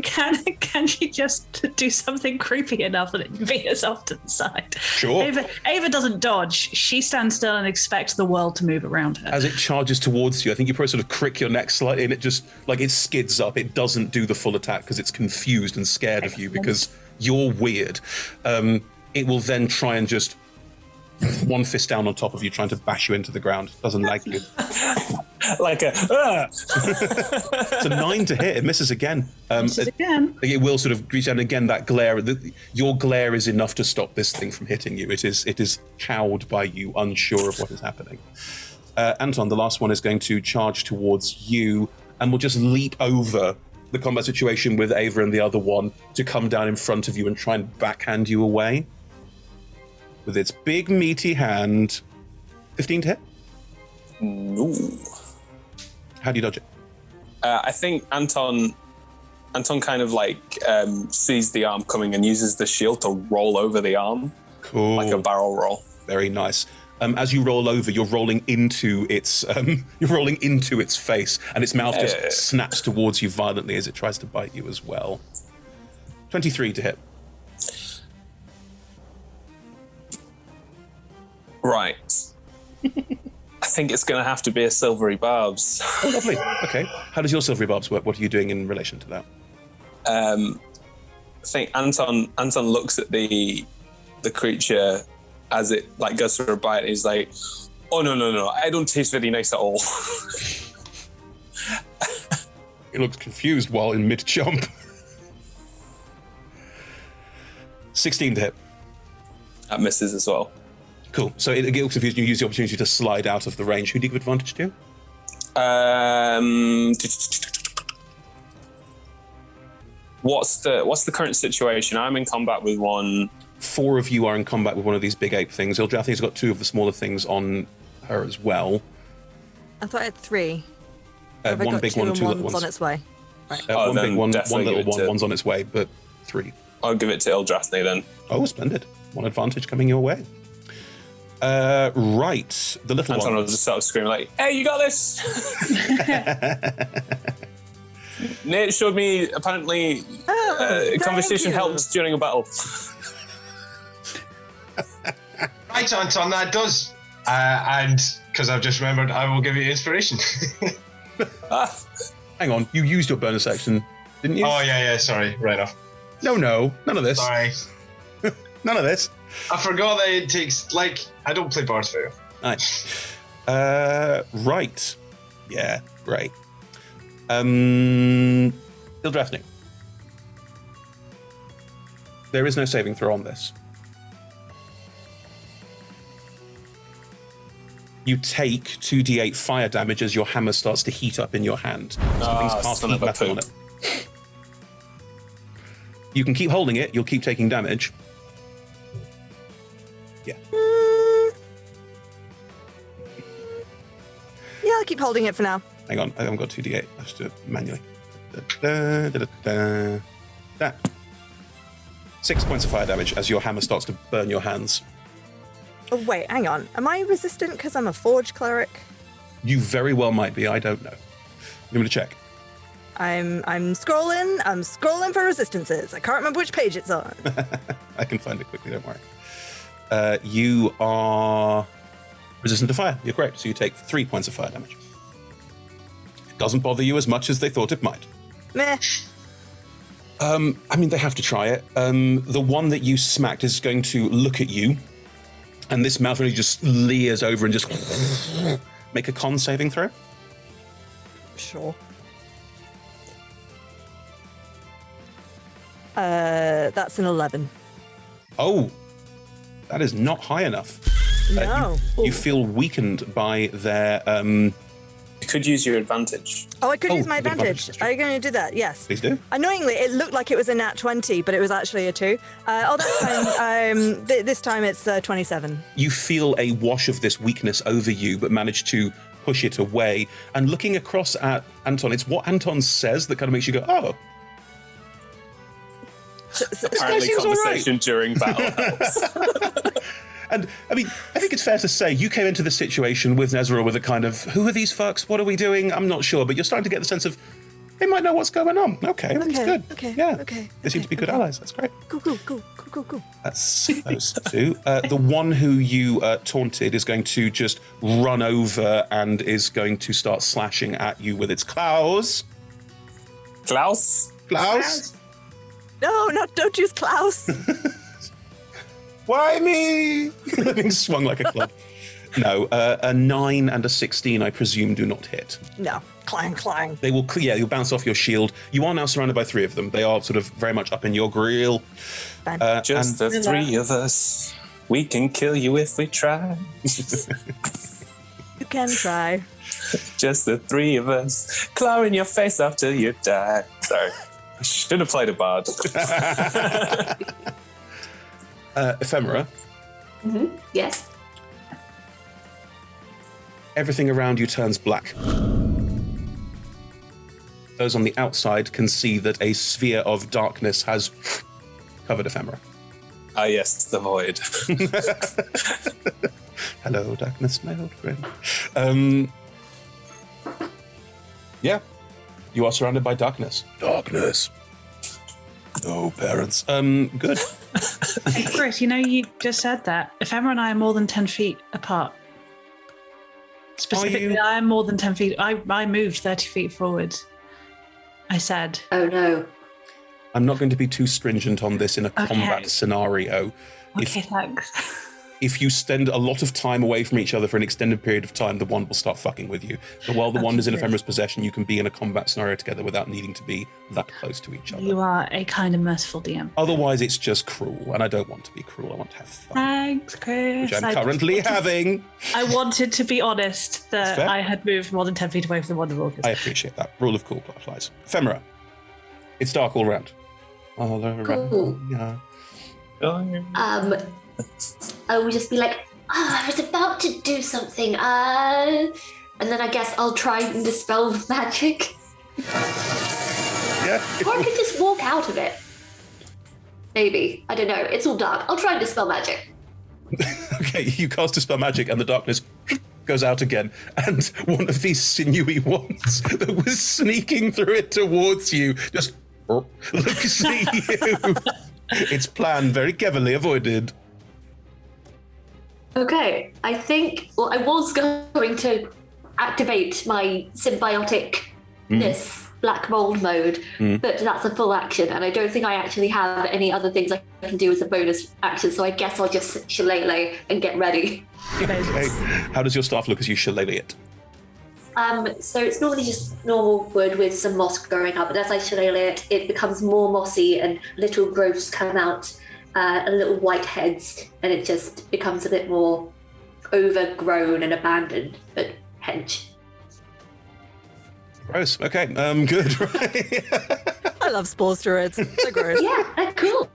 Can you just do something creepy enough that it beat us off to the side? Sure. Ava doesn't dodge. She stands still and expects the world to move around her. As it charges towards you, I think you probably sort of crick your neck slightly, and it just, like, it skids up. It doesn't do the full attack because it's confused and scared of you because you're weird. It will then try and just one fist down on top of you, trying to bash you into the ground. Doesn't like you. Like a... It's a 9 to hit. It misses again. Misses again. It will sort of reach down again. That glare, your glare is enough to stop this thing from hitting you. It is cowed by you, unsure of what is happening. Anton, the last one, is going to charge towards you and will just leap over the combat situation with Ava and the other one to come down in front of you and try and backhand you away. With its big, meaty hand. 15 to hit? No. How do you dodge it? I think Anton kind of like sees the arm coming and uses the shield to roll over the arm. Cool. Like a barrel roll. Very nice. As you roll over, you're rolling into its face, and its mouth just snaps towards you violently as it tries to bite you as well. 23 to hit. Right. I think it's going to have to be a silvery barbs. Oh, lovely. Okay. How does your silvery barbs work? What are you doing in relation to that? I think Anton looks at the creature as it like goes for a bite. And he's like, "Oh no! I don't taste very nice at all." He looks confused while in mid jump. 16 to hit. That misses as well. Cool. So it gets confused. You use the opportunity to slide out of the range. Who do you give advantage to? What's the current situation? I'm in combat with one. 4 of you are in combat with one of these big ape things. Ildrathni's got 2 of the smaller things on her as well. I thought I had 3. One big one, 2 little ones on its way. Right. One big one, one little one. One's on its way, but 3. I'll give it to Ildrathni then. Oh, splendid! One advantage coming your way. Right, the little Anton one. will just start screaming like, "Hey, you got this!" Nate showed me apparently conversation helps during a battle. Right, Anton, that does. And because I've just remembered, I will give you inspiration. Hang on, you used your bonus action, didn't you? Oh, yeah, sorry, right off. No, none of this. Sorry. None of this. I forgot that it takes, I don't play Bard's Fair. Nice. Right. Yeah, great. Ildrathni. There is no saving throw on this. You take 2d8 fire damage as your hammer starts to heat up in your hand. Something's cast heat metal on it. You can keep holding it, you'll keep taking damage. Yeah. Yeah, I'll keep holding it for now. Hang on, I haven't got 2d8. I have to do it manually. That. 6 points of fire damage as your hammer starts to burn your hands. Oh, wait, hang on. Am I resistant because I'm a forge cleric? You very well might be, I don't know. I'm going to check. I'm scrolling. I'm scrolling for resistances. I can't remember which page it's on. I can find it quickly, don't worry. You are resistant to fire. You're correct. So you take 3 points of fire damage. It doesn't bother you as much as they thought it might. Meh. I mean, they have to try it. The one that you smacked is going to look at you, and this mouth really just leers over and just make a con saving throw. Sure. That's an 11. Oh, that is not high enough. No. You feel weakened by their... You could use your advantage. Oh, I could use my advantage. Are you going to do that? Yes. Please do. Annoyingly, it looked like it was a nat 20, but it was actually a 2. That's fine. This time it's 27. You feel a wash of this weakness over you, but manage to push it away. And looking across at Anton, it's what Anton says that kind of makes you go, oh. Apparently conversation during battle helps. And I mean, I think it's fair to say you came into the situation with Nezra with a kind of, who are these fucks? What are we doing? I'm not sure. But you're starting to get the sense of, they might know what's going on. Okay, that's good. Okay. Yeah. Okay. They seem to be good allies. That's great. Cool. That's those two. The one who you taunted is going to just run over and is going to start slashing at you with its claws. Klaus? No, don't use Klaus. Why me? Being swung like a club. No, a 9 and a 16, I presume, do not hit. No. Clang. They will, you'll bounce off your shield. You are now surrounded by 3 of them. They are sort of very much up in your grill. Just the 3 of us. We can kill you if we try. You can try. Just the 3 of us. Claw in your face after you die. Sorry. I should have played a bard. Ephemera. Mm-hmm. Yes. Everything around you turns black. Those on the outside can see that a sphere of darkness has covered Ephemera. Ah, yes, the void. Hello, darkness, my old friend. Yeah, you are surrounded by darkness. Darkness. No parents. Good. Hey, Chris, you just said that. Ephemera and I are more than 10 feet apart. Specifically, I am more than 10 feet. I moved 30 feet forward. I said. Oh, no. I'm not going to be too stringent on this in a combat scenario. Okay, thanks. If you spend a lot of time away from each other for an extended period of time, the wand will start fucking with you. But while the wand is in Ephemera's possession, you can be in a combat scenario together without needing to be that close to each other. You are a kind and merciful DM. Otherwise, it's just cruel, and I don't want to be cruel. I want to have fun. Thanks, Chris. Which I'm currently having. I wanted to be honest that I had moved more than 10 feet away from the Wand of August. I appreciate that. Rule of cool applies. Ephemera. It's dark all around. All around. Cool. Yeah. I will just be like, I was about to do something. And then I guess I'll try and dispel magic. Yeah. Or I could just walk out of it. Maybe. I don't know. It's all dark. I'll try and dispel magic. Okay, you cast Dispel Magic and the darkness goes out again, and one of these sinewy ones that was sneaking through it towards you just looks at you. Its plan very cleverly avoided. Okay, I think, well, I was going to activate my symbioticness black mold mode, but that's a full action, and I don't think I actually have any other things I can do as a bonus action, so I guess I'll just shillelagh and get ready. Okay. How does your staff look as you shillelagh it? So it's normally just normal wood with some moss growing up, but as I shillelagh it, it becomes more mossy and little growths come out, and little white heads, and it just becomes a bit more overgrown and abandoned, but hench. Gross. Okay. Good. Right. I love spores druids. They're gross. Yeah, they're cool.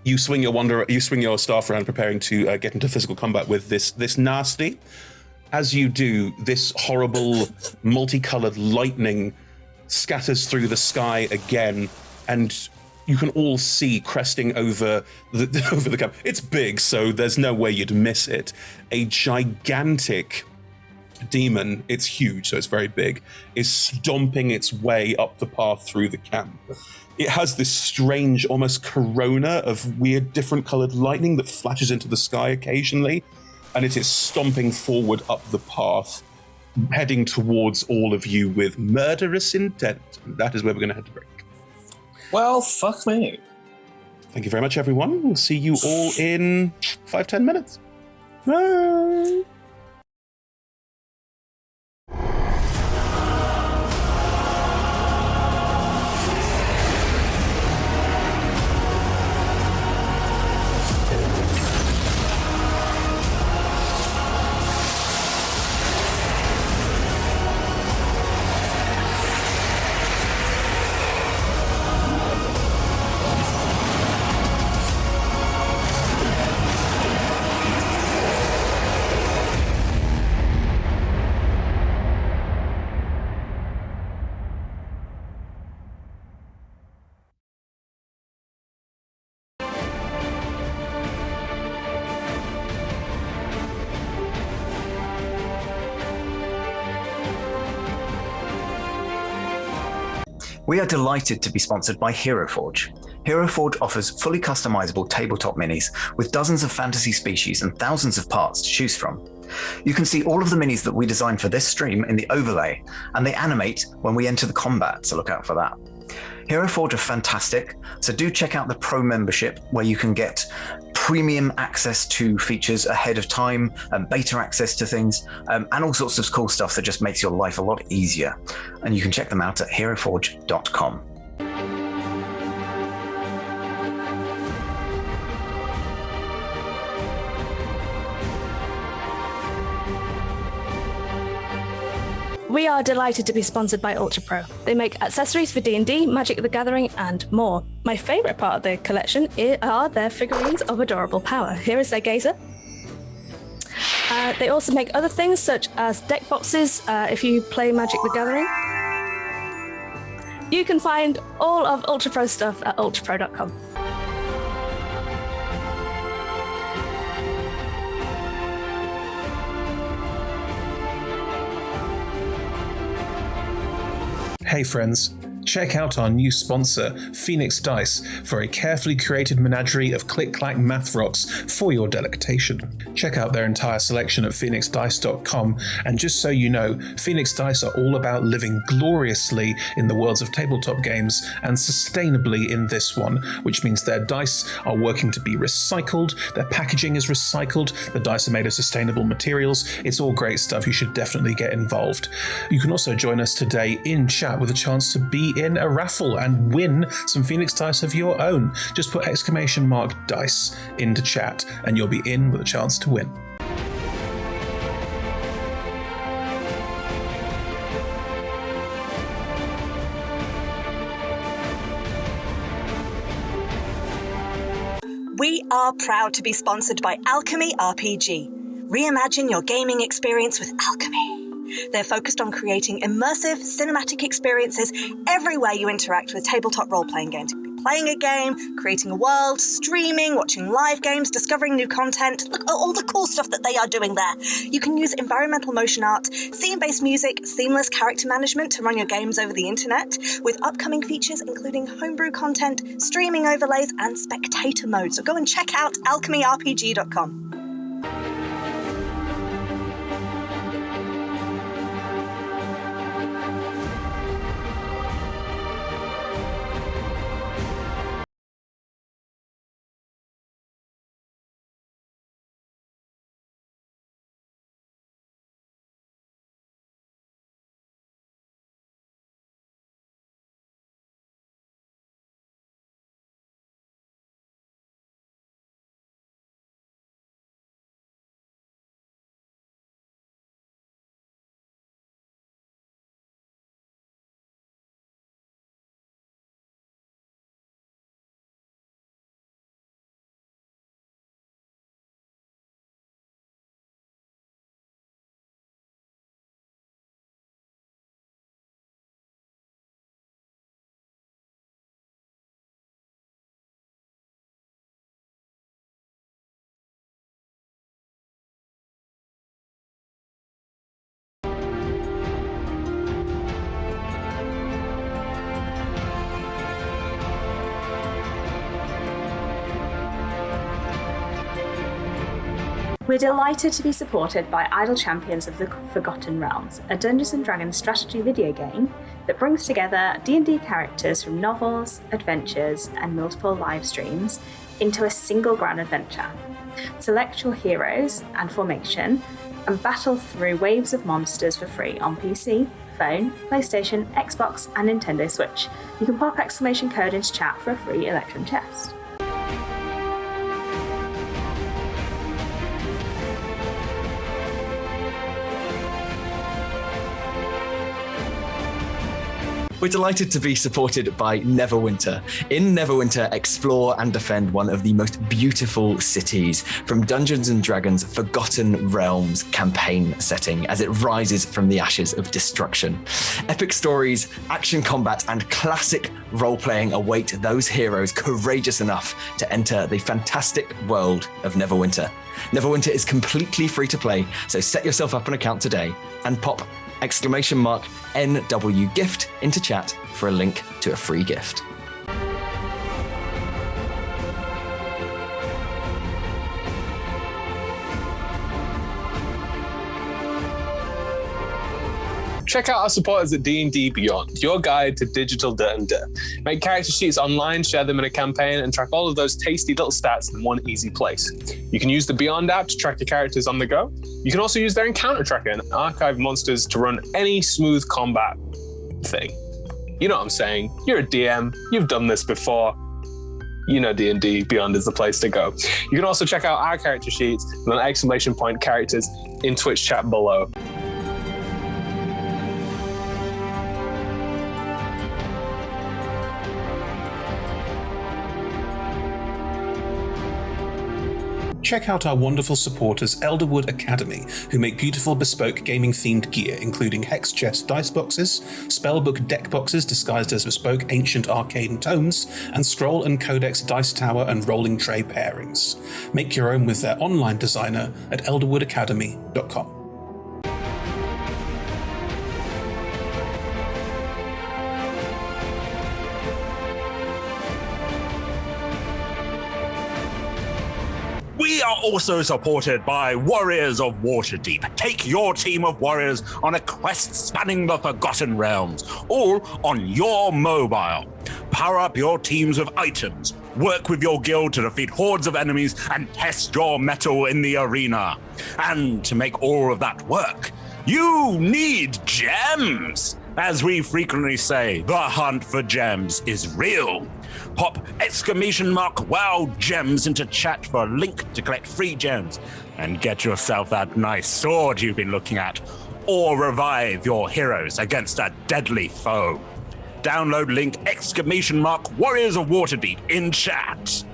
You swing your staff around, preparing to get into physical combat with this nasty. As you do, this horrible, multicolored lightning scatters through the sky again, and you can all see cresting over the camp. It's big, so there's no way you'd miss it. A gigantic demon, it's huge, so it's very big, is stomping its way up the path through the camp. It has this strange, almost corona of weird, different colored lightning that flashes into the sky occasionally, and it is stomping forward up the path, heading towards all of you with murderous intent. And that is where we're going to head to break. Well, fuck me. Thank you very much, everyone. We'll see you all in 5-10 minutes. Bye. We are delighted to be sponsored by Hero Forge. Hero Forge offers fully customizable tabletop minis with dozens of fantasy species and thousands of parts to choose from. You can see all of the minis that we designed for this stream in the overlay, and they animate when we enter the combat, so look out for that. Hero Forge are fantastic, so do check out the Pro membership where you can get premium access to features ahead of time, and beta access to things, and all sorts of cool stuff that just makes your life a lot easier. And you can check them out at heroforge.com. We are delighted to be sponsored by Ultra Pro. They make accessories for D&D, Magic the Gathering, and more. My favourite part of the collection are their figurines of adorable power. Here is their gazer. They also make other things such as deck boxes if you play Magic the Gathering. You can find all of Ultra Pro stuff at ultrapro.com. Hey friends, check out our new sponsor, Phoenix Dice, for a carefully curated menagerie of click-clack math rocks for your delectation. Check out their entire selection at phoenixdice.com, and just so you know, Phoenix Dice are all about living gloriously in the worlds of tabletop games and sustainably in this one, which means their dice are working to be recycled, their packaging is recycled, the dice are made of sustainable materials. It's all great stuff. You should definitely get involved. You can also join us today in chat with a chance to be in a raffle and win some Phoenix Dice of your own. Just put !dice into chat and you'll be in with a chance to win. We are proud to be sponsored by Alchemy RPG. Reimagine your gaming experience with Alchemy. They're focused on creating immersive, cinematic experiences everywhere you interact with tabletop role-playing games. You could be playing a game, creating a world, streaming, watching live games, discovering new content. Look at all the cool stuff that they are doing there. You can use environmental motion art, scene-based music, seamless character management to run your games over the internet, with upcoming features including homebrew content, streaming overlays, and spectator mode. So go and check out alchemyrpg.com. We're delighted to be supported by Idle Champions of the Forgotten Realms, a Dungeons & Dragons strategy video game that brings together D&D characters from novels, adventures, and multiple live streams into a single grand adventure. Select your heroes and formation and battle through waves of monsters for free on PC, phone, PlayStation, Xbox, and Nintendo Switch. You can pop exclamation code into chat for a free Electrum chest. We're delighted to be supported by Neverwinter. In Neverwinter, explore and defend one of the most beautiful cities from Dungeons & Dragons' Forgotten Realms campaign setting as it rises from the ashes of destruction. Epic stories, action combat, and classic role-playing await those heroes courageous enough to enter the fantastic world of Neverwinter. Neverwinter is completely free to play, so set yourself up an account today and pop !NWGift into chat for a link to a free gift. Check out our supporters at D&D Beyond, your guide to digital D&D. Make character sheets online, share them in a campaign, and track all of those tasty little stats in one easy place. You can use the Beyond app to track your characters on the go. You can also use their encounter tracker and archive monsters to run any smooth combat thing. You know what I'm saying. You're a DM. You've done this before. You know D&D Beyond is the place to go. You can also check out our character sheets with an ! Characters in Twitch chat below. Check out our wonderful supporters Elderwood Academy, who make beautiful bespoke gaming-themed gear, including hex chest dice boxes, spellbook deck boxes disguised as bespoke ancient arcane tomes, and scroll and codex dice tower and rolling tray pairings. Make your own with their online designer at elderwoodacademy.com. We are also supported by Warriors of Waterdeep. Take your team of warriors on a quest spanning the Forgotten Realms, all on your mobile. Power up your teams with items, work with your guild to defeat hordes of enemies, and test your mettle in the arena. And to make all of that work, you need gems! As we frequently say, the hunt for gems is real. Pop !WOW gems into chat for a link to collect free gems and get yourself that nice sword you've been looking at, or revive your heroes against a deadly foe. Download link !Warriors of Waterdeep in chat.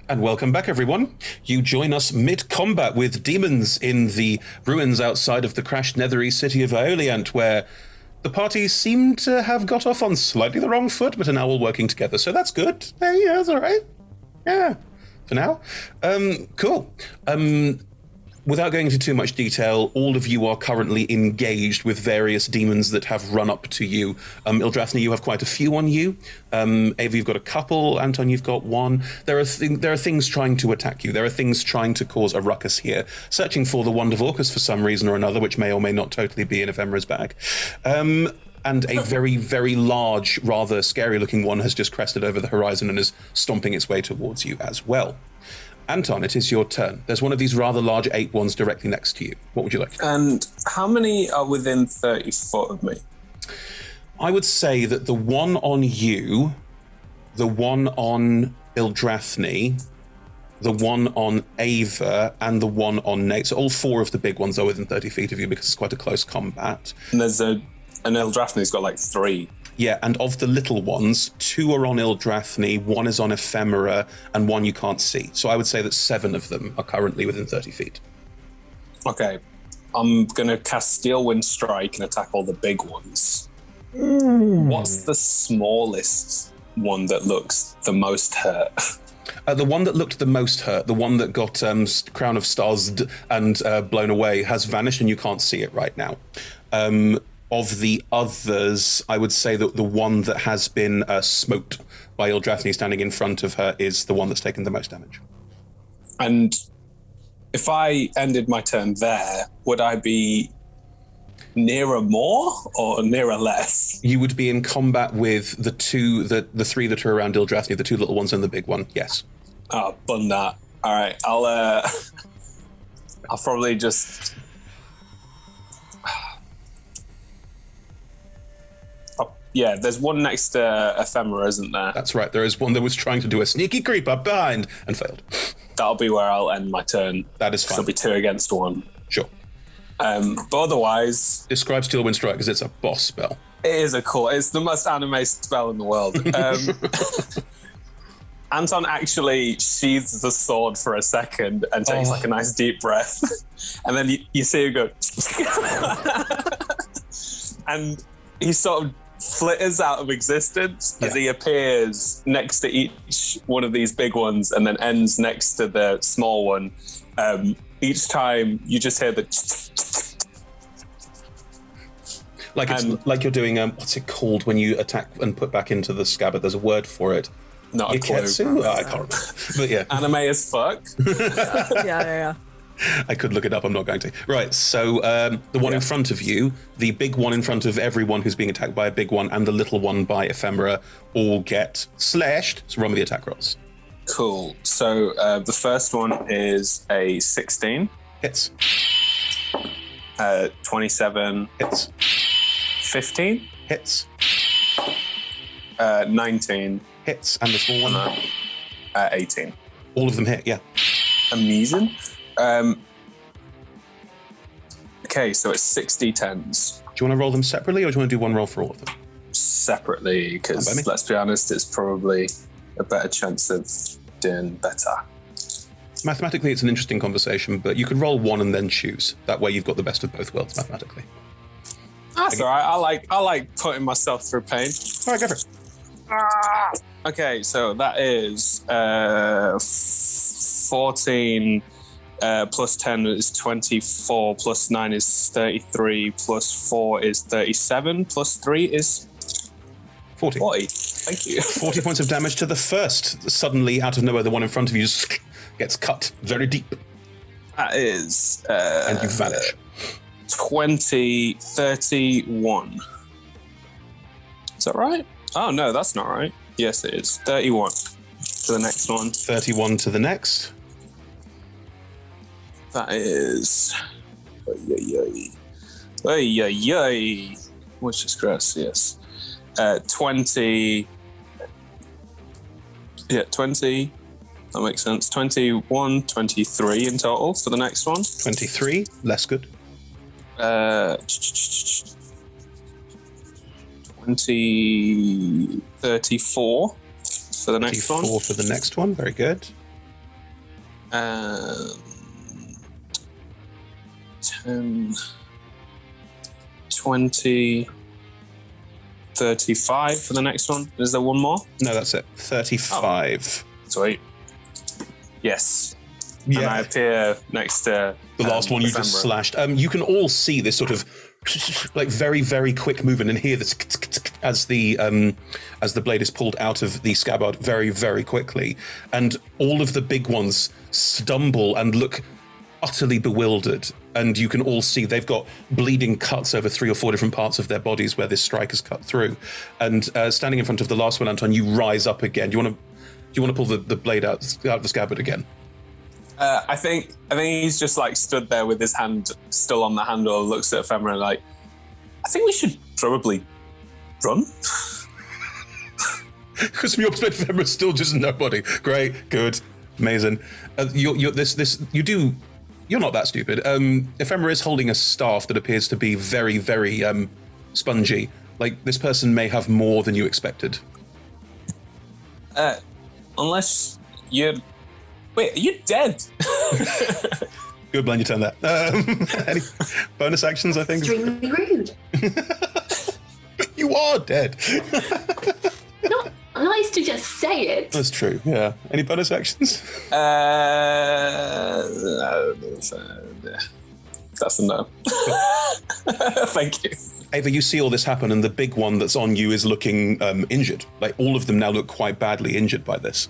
And welcome back, everyone. You join us mid-combat with demons in the ruins outside of the crashed nethery city of Aeoliant, where the party seem to have got off on slightly the wrong foot, but are now all working together. So that's good. Yeah, that's all right. Yeah, for now. Cool. Without going into too much detail, all of you are currently engaged with various demons that have run up to you. Ildrathni, you have quite a few on you. Ava, you've got a couple. Anton, you've got one. There are things trying to attack you. There are things trying to cause a ruckus here, searching for the Wand of Orcus for some reason or another, which may or may not totally be in Ephemera's bag. And a very, very large, rather scary-looking one has just crested over the horizon and is stomping its way towards you as well. Anton, it is your turn. There's one of these rather large ape ones directly next to you. What would you like? And how many are within 30 foot of me? I would say that the one on you, the one on Ildrathni, the one on Ava, and the one on Nate. So all 4 of the big ones are within 30 feet of you because it's quite a close combat. And there's an Ildrathni's got like 3. Yeah, and of the little ones, 2 are on Ildrathni, 1 is on Ephemera, and 1 you can't see. So I would say that 7 of them are currently within 30 feet. Okay. I'm going to cast Steel Wind Strike and attack all the big ones. What's the smallest one that looks the most hurt? The one that looked the most hurt, the one that got Crown of Stars and blown away, has vanished and you can't see it right now. Of the others, I would say that the one that has been smoked by Ildrathni standing in front of her is the one that's taken the most damage. And if I ended my turn there, would I be nearer more or nearer less? You would be in combat with the 3 that are around Ildrathni, the 2 little ones and the big one, yes. Oh, bun that. All right, I'll probably just... Yeah, there's one next to Ephemera, isn't there? That's right, there is one that was trying to do a sneaky creep up behind and failed. That'll be where I'll end my turn. That is fine. It'll be 2 against 1. Sure. But otherwise... Describe Steel Wind Strike because it's a boss spell. It is it's the most anime spell in the world. Anton actually sheathes the sword for a second and takes like a nice deep breath. And then you see him go... and he sort of flitters out of existence as he appears next to each one of these big ones and then ends next to the small one. Each time you just hear the... Like you're doing, what's it called when you attack and put back into the scabbard? There's a word for it. Not a clue. I can't remember. But yeah. Anime as fuck. Yeah. I could look it up, I'm not going to. Right, so the one in front of you, the big one in front of everyone who's being attacked by a big one, and the little one by Ephemera all get slashed. So run with the attack rolls. Cool. So the first one is a 16. Hits. 27. Hits. 15. Hits. 19. Hits. And the small one? 18. All of them hit, yeah. Amazing. Okay, so it's 60 10s. Do you want to roll them separately, or do you want to do one roll for all of them? Separately, because let's be honest, it's probably a better chance of doing better. Mathematically, it's an interesting conversation, but you could roll one and then choose. That way you've got the best of both worlds mathematically. That's all right. I like putting myself through pain. All right, go for it. Okay, so that is 14 plus 10 is 24, plus 9 is 33, plus 4 is 37, plus 3 is 40. Thank you. 40 points of damage to the first. Suddenly, out of nowhere, the one in front of you just gets cut very deep. That is... and you vanish. 20, 31. Is that right? Oh, no, that's not right. Yes, it is. 31 to the next one. 31 to the next. That is... Ay. Which is gross, yes. 20... Yeah, 20... That makes sense. 21, 23 in total for the next one. 23, less good. 20, 34 for the next one. 34 for the next one, very good. 10, 20, 35 for the next one. Is there one more? No, that's it. 35. Oh, sweet. Yes. Yeah. And I appear next to the last one you just slashed. You can all see this sort of like very, very quick movement and hear this as the blade is pulled out of the scabbard very, very quickly. And all of the big ones stumble and look utterly bewildered. And you can all see they've got bleeding cuts over 3 or 4 different parts of their bodies where this strike has cut through. And standing in front of the last one, Anton, you rise up again. Do you want to pull the blade out of the scabbard again? I think he's just like stood there with his hand still on the handle, looks at Ephemera like, I think we should probably run. Because from your perspective, Ephemera's still just nobody. Great, good, amazing. You're not that stupid. Ephemera is holding a staff that appears to be very, very spongy. Like, this person may have more than you expected. Unless you're... Wait, are you dead? Good, Blaine, you turn that. Any bonus actions, I think? Extremely rude. You are dead. Not nice to just say it. That's true, yeah. Any bonus actions? That's a no. Thank you. Ava, you see all this happen, and the big one that's on you is looking injured. Like, all of them now look quite badly injured by this.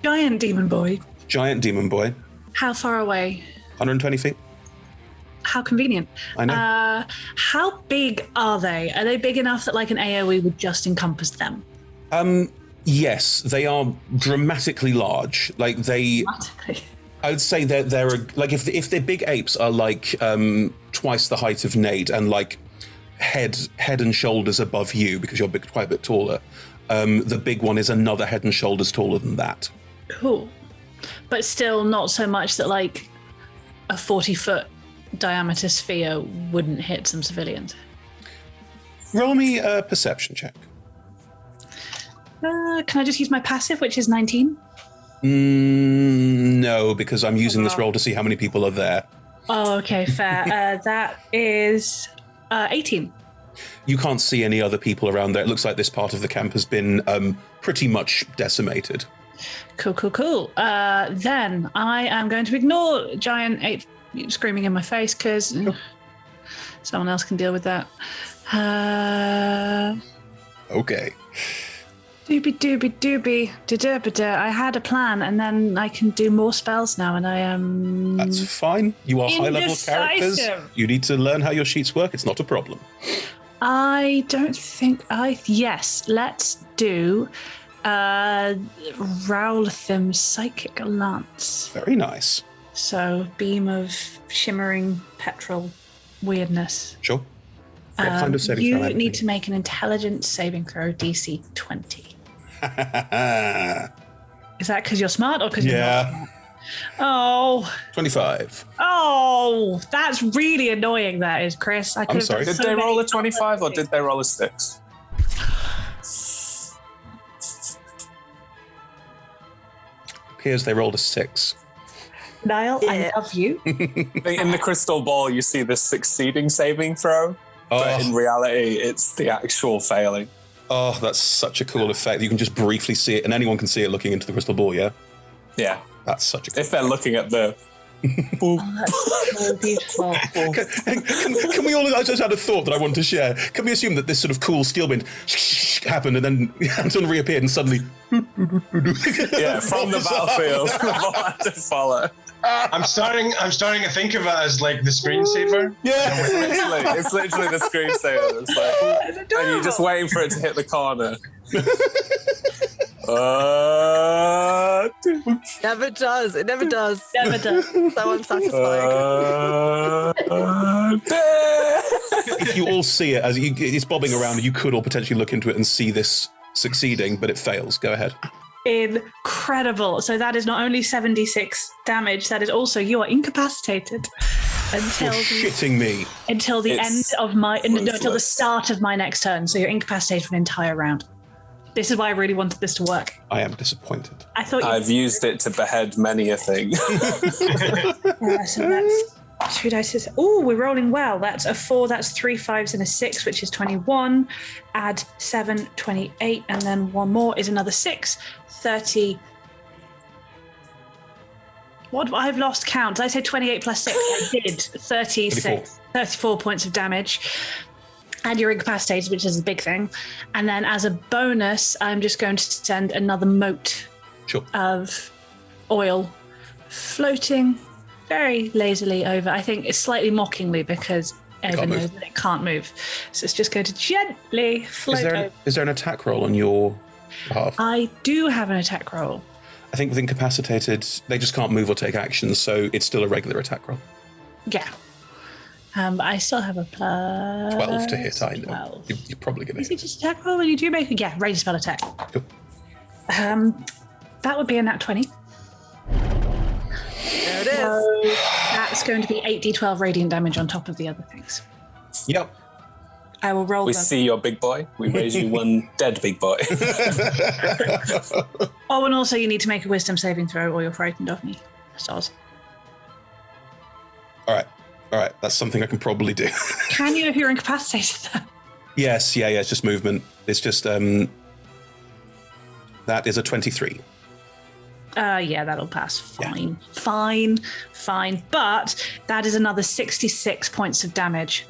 Giant demon boy. Giant demon boy. How far away? 120 feet. How convenient. I know. How big are they? Are they big enough that like an AoE would just encompass them? Yes, they are dramatically large. Like, they... Dramatically? I would say they're like, if their big apes are like twice the height of Nate and like head and shoulders above you because you're quite a bit taller, the big one is another head and shoulders taller than that. Cool. But still not so much that like a 40-foot diameter sphere wouldn't hit some civilians. Roll me a perception check. Can I just use my passive, which is 19? No, because I'm using this roll to see how many people are there. Oh, okay, fair. That is 18. You can't see any other people around there. It looks like this part of the camp has been pretty much decimated. Cool. Then I am going to ignore giant ape screaming in my face because someone else can deal with that. Okay. Doobie. I had a plan, and then I can do more spells now, and I am... That's fine. You are high-level characters. Indecisive. You need to learn how your sheets work. It's not a problem. I don't think Yes, let's do Rowlathim's Psychic Lance. Very nice. So, beam of shimmering petrol weirdness. Sure. What kind of saving throw? You need to make an intelligence saving throw, DC 20. Is that because you're smart or because you're not smart? Oh. 25. Oh, that's really annoying, that is, Chris. I'm sorry. Did they roll a 25 or did they roll a 6? Appears they rolled a 6. Niall, I love you. In the crystal ball, you see the succeeding saving throw, but in reality, it's the actual failing. Oh, that's such a cool effect. You can just briefly see it, and anyone can see it looking into the crystal ball, yeah? Yeah. That's such a cool If they're looking at the... That's so beautiful. Can we all... I just had a thought that I want to share. Can we assume that this sort of cool skill wind happened, and then Anton reappeared, and suddenly... yeah, from the battlefield. To follow. I'm starting to think of it as like the screensaver. Yeah, it's literally the screensaver. It's like, and you're just waiting for it to hit the corner. Never does. It never does. Never does. So unsatisfying. If you all see it as it's bobbing around, you could all potentially look into it and see this succeeding, but it fails. Go ahead. Incredible. So that is not only 76 damage, that is also you are incapacitated until until the end of my until the start of my next turn. So you're incapacitated for an entire round. This is why I really wanted this to work. I am disappointed. I thought I've used it to behead many a thing. So that's 2 dice. Oh, we're rolling well. That's a 4, that's 3 5s and a 6, which is 21. Add 7, 28, and then one more is another 6, 30. What? I've lost count. Did I say 28 plus 6? I did. 34 points of damage. And you're incapacitated, which is a big thing. And then as a bonus, I'm just going to send another mote of oil floating very lazily over. I think it's slightly mockingly because Ava knows that it can't move. So it's just going to gently float over. Is there an attack roll on your behalf? I do have an attack roll. I think with incapacitated, they just can't move or take actions, so it's still a regular attack roll. Yeah. But I still have a plus 12 to hit, I know. 12. You're probably going to Is it just attack roll when you do make yeah, range spell attack? Cool. That would be a nat 20. There it is. So that's going to be 8d12 radiant damage on top of the other things. Yep. I will roll We them. see your big boy. We raise you one dead big boy. Oh, and also you need to make a wisdom saving throw or you're frightened of me. Stars. All right. That's something I can probably do. Can you if you're incapacitated then? Yes, yeah, it's just movement. It's just, that is a 23. Yeah, that'll pass. Fine. Yeah. Fine. But that is another 66 points of damage.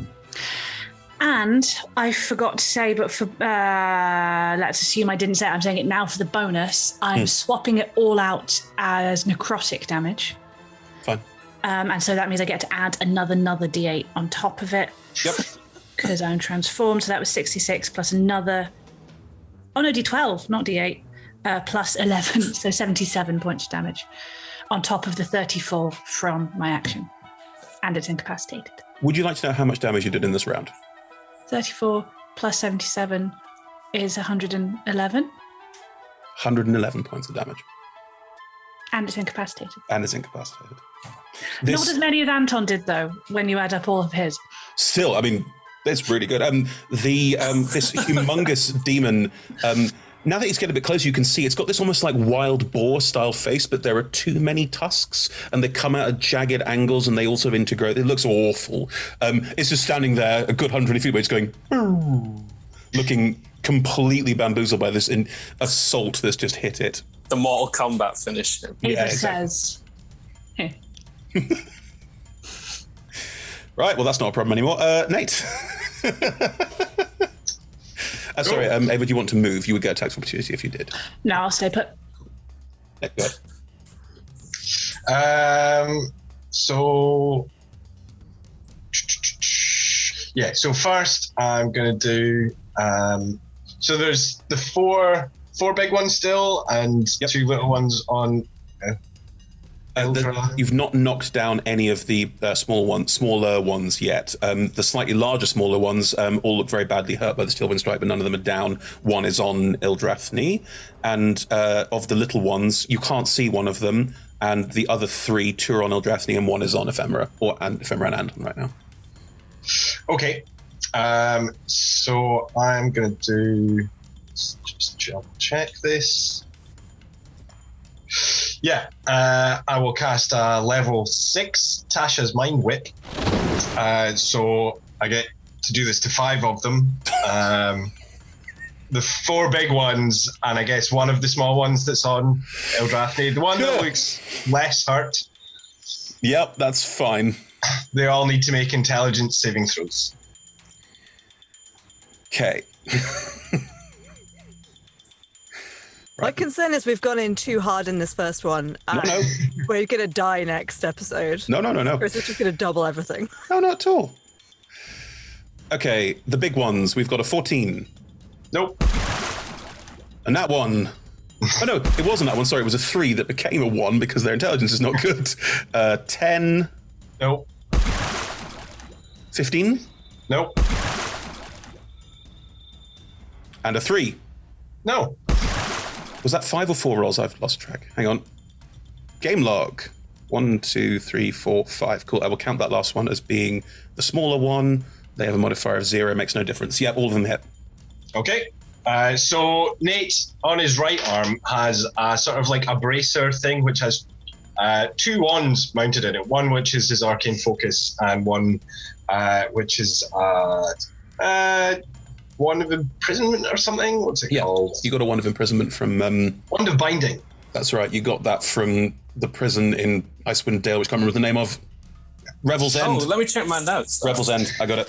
And I forgot to say, but for let's assume I didn't say it, I'm saying it now for the bonus. I'm swapping it all out as necrotic damage. Fine. And so that means I get to add another d8 on top of it. Yep. Because I'm transformed. So that was 66 plus another. Oh no, d12, not d8. Plus 11, so 77 points of damage on top of the 34 from my action. And it's incapacitated. Would you like to know how much damage you did in this round? 34 plus 77 is 111. 111 points of damage. And it's incapacitated. And it's incapacitated. Not as many as Anton did, though, when you add up all of his. Still, I mean, that's really good. This humongous demon... now that it's getting a bit closer, you can see it's got this almost like wild boar style face, but there are too many tusks and they come out at jagged angles and they also integrate. It looks awful. It's just standing there a good 100 feet away, just going, looking completely bamboozled by this assault that's just hit it. The Mortal Kombat finish. Ava says, Right, well, that's not a problem anymore. Nate. Sorry, Ava, do you want to move? You would get a tax opportunity if you did. no, I'll stay put. Yeah, go ahead. So first I'm going to do, so there's the four big ones still and two little ones on You've not knocked down any of the smaller ones yet. The slightly larger, smaller ones all look very badly hurt by the Steelwind Strike, but none of them are down. One is on Ildrathni, and of the little ones, you can't see one of them, and the other three, two are on Ildrathni, and one is on Ephemera, Ephemera and Anton right now. Okay, so I'm going to do, just check this. Yeah, I will cast a level 6 Tasha's Mind Whip. So I get to do this to 5 of them. The 4 big ones, and I guess one of the small ones that's on Ildrathni. The one that looks less hurt. Yep, that's fine. They all need to make intelligence saving throws. Okay. My concern is we've gone in too hard in this first one. No. We're going to die next episode. No. Or is it just going to double everything? No, not at all. Okay, the big ones. We've got a 14. Nope. And that one. Oh, no, it wasn't that one. Sorry, it was a 3 that became a 1 because their intelligence is not good. 10. Nope. 15. Nope. And a 3. No. Was that 5 or 4 rolls? I've lost track. Hang on. Game log. 1, 2, 3, 4, 5. Cool. I will count that last one as being the smaller one. They have a modifier of 0. Makes no difference. Yeah, all of them hit. Okay. So Nate, on his right arm, has a sort of like a bracer thing, which has 2 wands mounted in it. One which is his arcane focus, and one which is wand of imprisonment or something. What's it called? You got a wand of imprisonment from wand of binding. That's right. You got that from the prison in Icewind Dale, which I can't remember the name of. Revel's End. Oh, let me check my notes. Revel's End. I got it.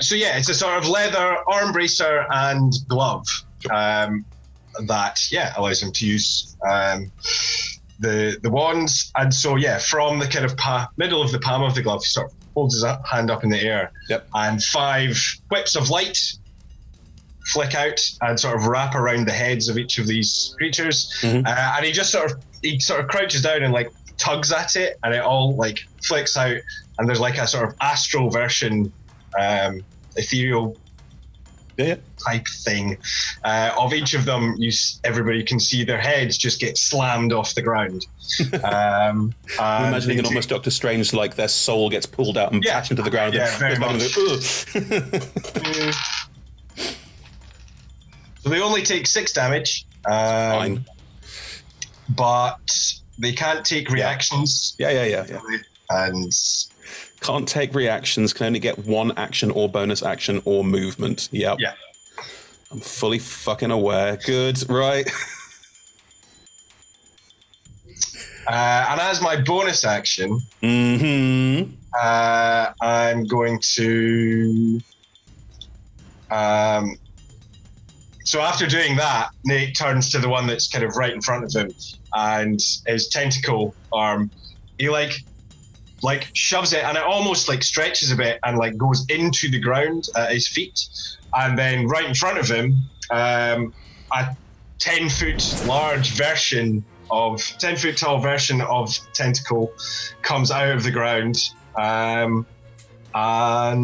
So yeah, it's a sort of leather arm bracer and glove that allows him to use the wands. And so from the kind of middle of the palm of the glove, he sort of holds his hand up in the air. Yep. And 5 whips of light flick out and sort of wrap around the heads of each of these creatures. And he just sort of crouches down and like tugs at it, and it all like flicks out, and there's like a sort of astral version, ethereal type thing of each of them. Everybody can see their heads just get slammed off the ground. I'm imagining it almost Doctor Strange, like their soul gets pulled out and patched into the ground. Yeah, very much. So they only take 6 damage. Fine. But they can't take reactions. Yeah. And can't take reactions, can only get 1 action or bonus action or movement. Yep. Yeah. I'm fully fucking aware. Good, right. And as my bonus action, I'm going to... so after doing that, Nate turns to the one that's kind of right in front of him, and his tentacle arm, he like shoves it, and it almost like stretches a bit and like goes into the ground at his feet, and then right in front of him, a 10-foot tall version of tentacle comes out of the ground, and I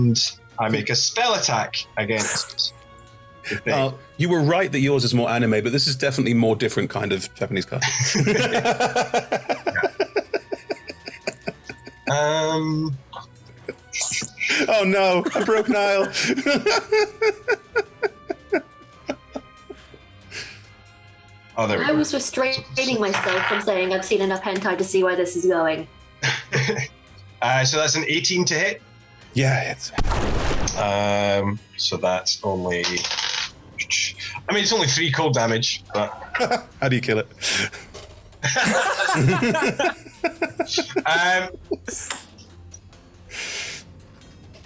make a spell attack against. Well, you were right that yours is more anime, but this is definitely more different kind of Japanese card. Oh no, I broke Niall. Oh, there we I was restraining myself from saying I've seen enough hentai to see where this is going. So that's an 18 to hit. Yeah, it's. So that's only. I mean, it's only 3 cold damage. But... How do you kill it?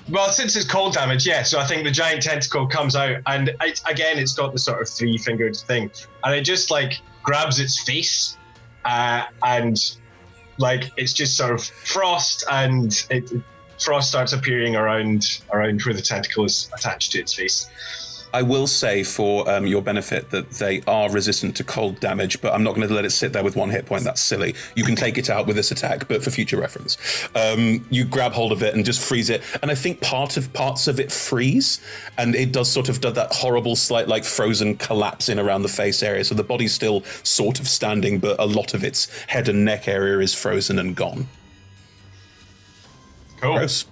Well, since it's cold damage, yeah. So I think the giant tentacle comes out, and it's got the sort of 3-fingered thing, and it just like grabs its face, and like it's just sort of frost, and frost starts appearing around where the tentacle is attached to its face. I will say for your benefit that they are resistant to cold damage, but I'm not going to let it sit there with 1 hit point. That's silly. You can take it out with this attack, but for future reference. You grab hold of it and just freeze it. And I think parts of it freeze, and it does sort of do that horrible slight like frozen collapse in around the face area. So the body's still sort of standing, but a lot of its head and neck area is frozen and gone. Cool. Gross.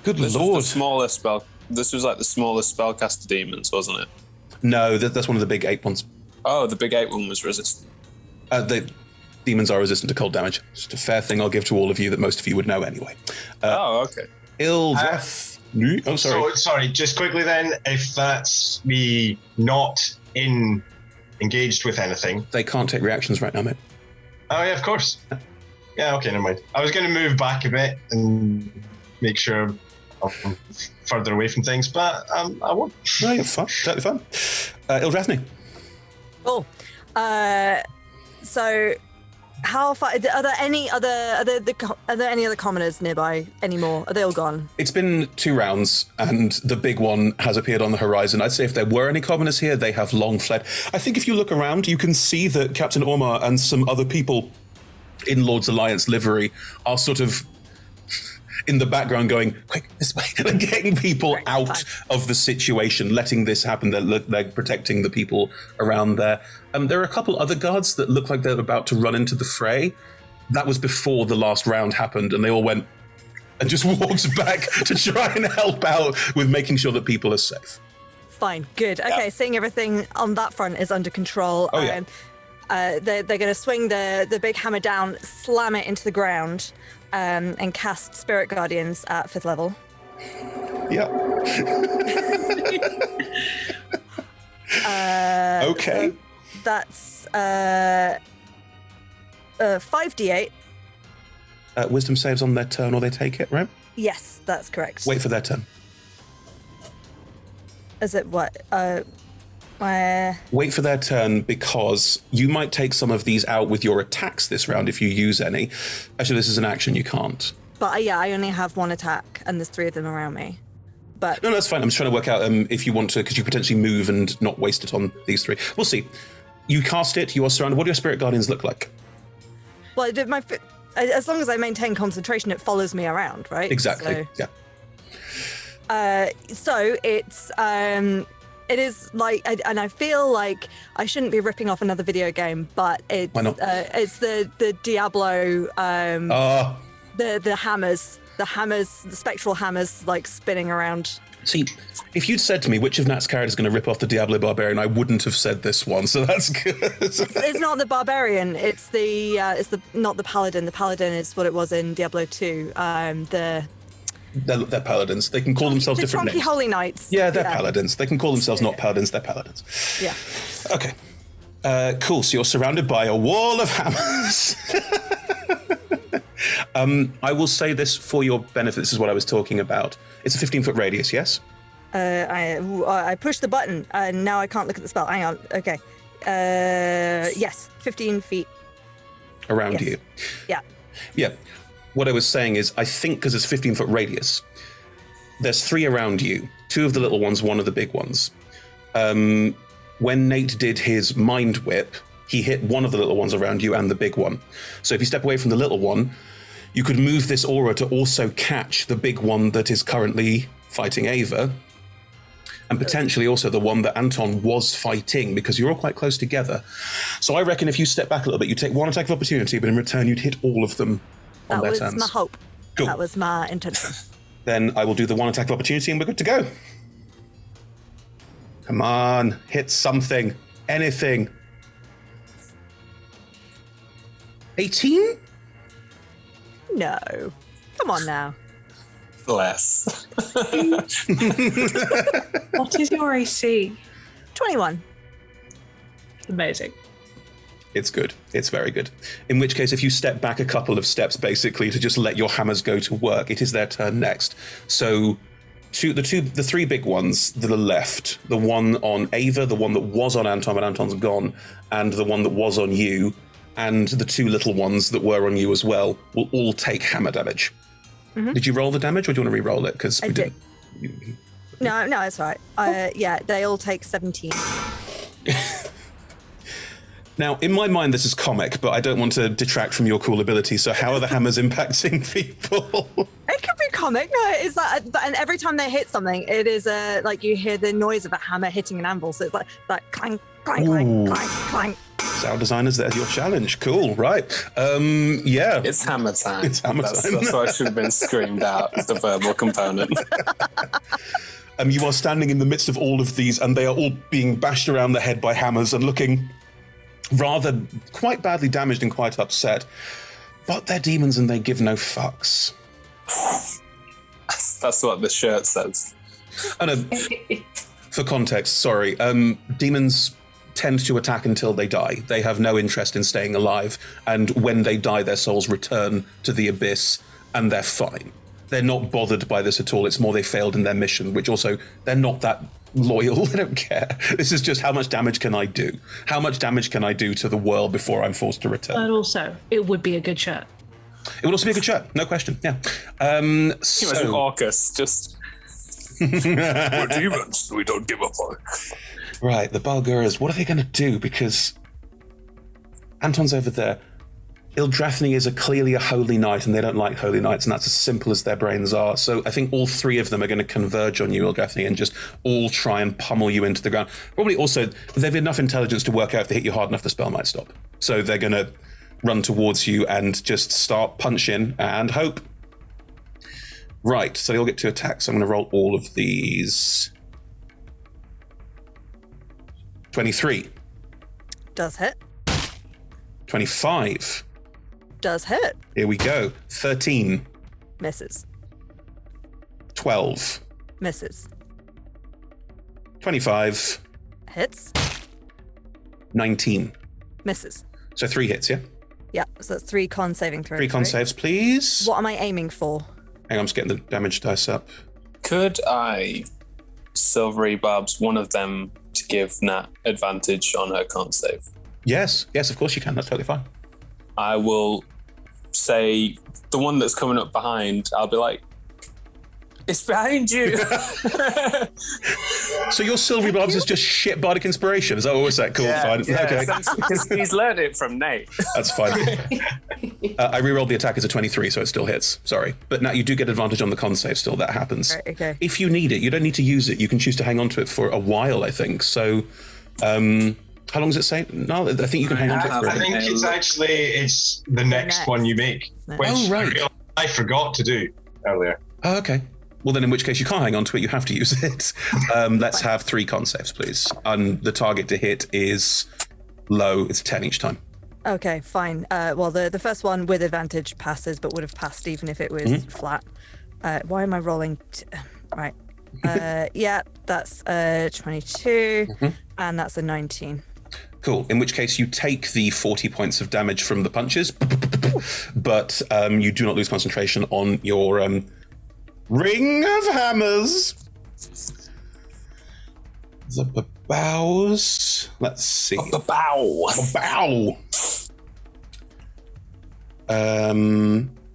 Good This lord. was the smallest spell. This was like the smallest spellcaster demons, wasn't it? No, that's one of the big 8 ones. Oh, the big 8 one was resistant. The demons are resistant to cold damage. Just a fair thing I'll give to all of you that most of you would know anyway. Okay. Oh, sorry. Sorry, just quickly then, if that's me not engaged with anything. They can't take reactions right now, mate. Oh, yeah, of course. Yeah, okay, never mind. I was going to move back a bit and make sure I'm further away from things, but I won't. No, you're fine. Totally fine. Ildrathni. Cool. So, how far? Are there any other commoners nearby anymore? Are they all gone? It's been 2 rounds, and the big one has appeared on the horizon. I'd say if there were any commoners here, they have long fled. I think if you look around, you can see that Captain Ormar and some other people in Lord's Alliance livery are sort of in the background going, quick, this way, and getting people out of the situation, letting this happen. They're protecting the people around there. There are a couple other guards that look like they're about to run into the fray. That was before the last round happened, and they all went and just walked back to try and help out with making sure that people are safe. Fine, good. Okay, seeing everything on that front is under control. Oh, yeah. They're going to swing the big hammer down, slam it into the ground, and cast Spirit Guardians at 5th level. Yep. Okay. That's 5d8. Wisdom saves on their turn, or they take it, right? Yes, that's correct. Wait for their turn. Is it what? Wait for their turn, because you might take some of these out with your attacks this round if you use any. Actually, this is an action, you can't. But yeah, I only have 1 attack, and there's 3 of them around me. but... No, that's fine. I'm just trying to work out if you want to, because you potentially move and not waste it on these three. We'll see. You cast it, you are surrounded. What do your spirit guardians look like? Well, as long as I maintain concentration, it follows me around, right? Exactly, so, yeah. So it's... it is like, and I feel like I shouldn't be ripping off another video game, but it's it's the Diablo, the hammers, the spectral hammers, like spinning around. See, if you'd said to me which of Nat's characters is going to rip off the Diablo Barbarian, I wouldn't have said this one, so that's good. It's not the Barbarian, it's not the Paladin. The Paladin is what it was in Diablo 2. They're paladins. They can call themselves different names. Holy Knights. Yeah, they're paladins. They can call themselves not paladins, they're paladins. Yeah. Okay. Cool, so you're surrounded by a wall of hammers. I will say this for your benefit. This is what I was talking about. It's a 15-foot radius, yes? I pushed the button, and now I can't look at the spell. Hang on. Okay. Yes, 15 feet. Around you. Yeah. Yeah. What I was saying is, I think because it's a 15-foot radius, there's 3 around you. 2 of the little ones, 1 of the big ones. When Nate did his mind whip, he hit 1 of the little ones around you and the big one. So if you step away from the little one, you could move this aura to also catch the big one that is currently fighting Ava, and potentially also the one that Anton was fighting, because you're all quite close together. So I reckon if you step back a little bit, you take 1 attack of opportunity, but in return you'd hit all of them on their turns. That was my hope. Cool. That was my intention. Then I will do the 1 attack of opportunity and we're good to go. Come on, hit something. Anything. 18? No. Come on now. Less. What is your AC? 21. Amazing. It's good. It's very good. In which case, if you step back a couple of steps, basically, to just let your hammers go to work, it is their turn next. So the 3 big ones that are left, the one on Ava, the one that was on Anton, but Anton's gone, and the one that was on you, and the 2 little ones that were on you as well, will all take hammer damage. Mm-hmm. Did you roll the damage, or do you want to re-roll it? Because I did. No, it's all right. Yeah, they all take 17. Now, in my mind, this is comic, but I don't want to detract from your cool ability. So how are the hammers impacting people? It could be comic. No, it's like, and every time they hit something, it is like you hear the noise of a hammer hitting an anvil. So it's like clang, clang, clang, clang, clang. Sound designers, there's your challenge. Cool, right. Yeah. It's hammer time. It's hammer time. That's what should have been screamed out, the verbal component. You are standing in the midst of all of these, and they are all being bashed around the head by hammers and looking rather quite badly damaged and quite upset. But they're demons and they give no fucks. That's what the shirt says. Oh, no. For context, sorry. Demons tend to attack until they die. They have no interest in staying alive, and when they die, their souls return to the abyss, and they're fine. They're not bothered by this at all. It's more they failed in their mission, which also, they're not that loyal. They don't care. This is just how much damage can I do? How much damage can I do to the world before I'm forced to return? But also, it would be a good shirt. It would also be a good shirt, no question, yeah. So Orcus, just... We're demons, we don't give a fuck. Right, the Balguras, what are they going to do? Because Anton's over there. Ildrathni is clearly a holy knight, and they don't like holy knights, and that's as simple as their brains are. So I think all 3 of them are going to converge on you, Ildrathni, and just all try and pummel you into the ground. Probably also, they've enough intelligence to work out if they hit you hard enough, the spell might stop. So they're going to run towards you and just start punching and hope. Right, so you'll get 2 attacks. I'm going to roll all of these. 23. Does hit. 25. Does hit. Here we go. 13. Misses. 12. Misses. 25. Hits. 19. Misses. So 3 hits, yeah? Yeah, so that's 3 con saving throws. 3 con saves, please. What am I aiming for? Hang on, I'm just getting the damage dice up. Could I Silvery Barbs one of them to give Nat advantage on her con save? Yes, of course you can. That's totally fine. I will say the one that's coming up behind, I'll be like, It's behind you. So your Silvery Barbs is just shit bardic inspiration. Is that what was that? Cool, fine. Okay. Because he's learned it from Nate. That's fine. I rerolled the attack as a 23, so it still hits. Sorry. But now you do get advantage on the con save still. That happens. Right, okay. If you need it, you don't need to use it. You can choose to hang on to it for a while, I think. So, how long does it say? No, I think you can hang on to it for I think it's the next one you make. Which right. I forgot to do earlier. Oh, okay. Well, then in which case you can't hang on to it, you have to use it. Let's have 3 con saves, please. And the target to hit is low. It's 10 each time. Okay, fine. Well, the first one with advantage passes, but would have passed even if it was flat. Why am I rolling? Right. Yeah, that's 22, and that's a 19. Cool. In which case you take the 40 points of damage from the punches, but you do not lose concentration on your Ring of Hammers. The bows. Let's see. The bow.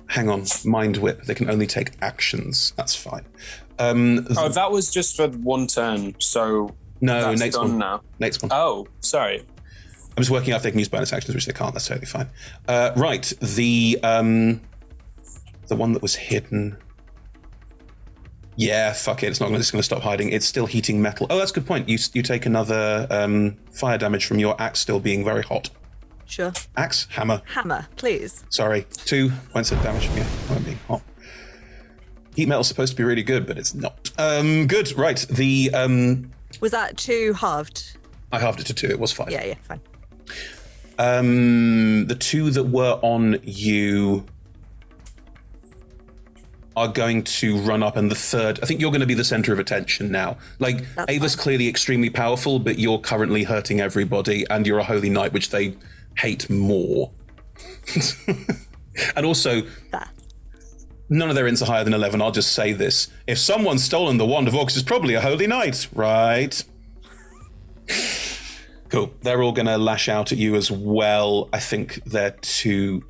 Hang on. Mind Whip. They can only take actions. That's fine. That was just for 1 turn. So no, that's Nate's done one. now. Nate's one. Oh, sorry. I'm just working out if they can use bonus actions, which they can't. That's totally fine. Right. The one that was hidden. Yeah, fuck it. It's not just going to stop hiding. It's still heating metal. Oh, that's a good point. You take another fire damage from your axe still being very hot. Sure. Axe, hammer. Hammer, please. Sorry, 2 points of damage from you when being hot. Heat metal's supposed to be really good, but it's not. Good. Right. The Was that 2 halved? I halved it to 2. It was 5. Yeah, fine. The 2 that were on you are going to run up, and the third, I think you're going to be the center of attention now. Like, That's Ava's clearly extremely powerful, but you're currently hurting everybody, and you're a holy knight, which they hate more. And also, none of their ints are higher than 11. I'll just say this. If someone's stolen the Wand of Orcs, it's probably a holy knight, right? Cool. They're all going to lash out at you as well. I think they're too...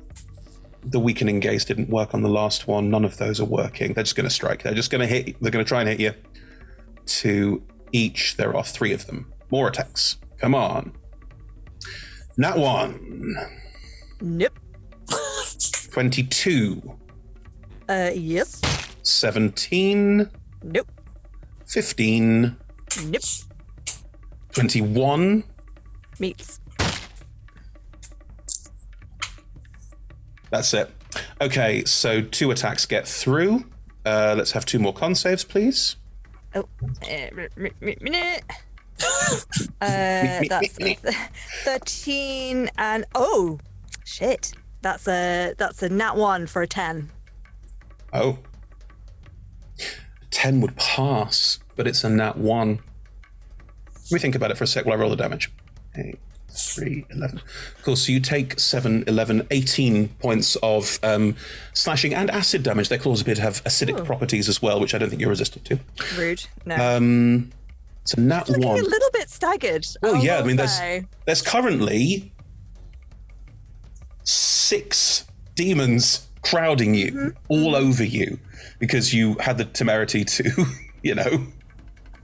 The weakening gaze didn't work on the last one. None of those are working. They're just going to strike. They're just going to hit. They're going to try and hit you. 2 each. There are 3 of them. More attacks. Come on. Nat 1. Nope. 22. Yes. 17. Nope. 15. Nope. 21. Meets. That's it. Okay, so 2 attacks get through. Let's have 2 more con saves, please. Oh, that's 13 and oh, shit. That's a nat 1 for a 10. Oh. 10 would pass, but it's a nat 1. Let me think about it for a sec while I roll the damage. 8, 3, 11. Cool, so you take 7, 11, 18 points of slashing and acid damage. Their claws appear to have acidic properties as well, which I don't think you're resistant to. Rude. No. It's a nat 1. A little bit staggered. Well, I yeah, I will mean, say. there's currently 6 demons crowding you, all over you, because you had the temerity to,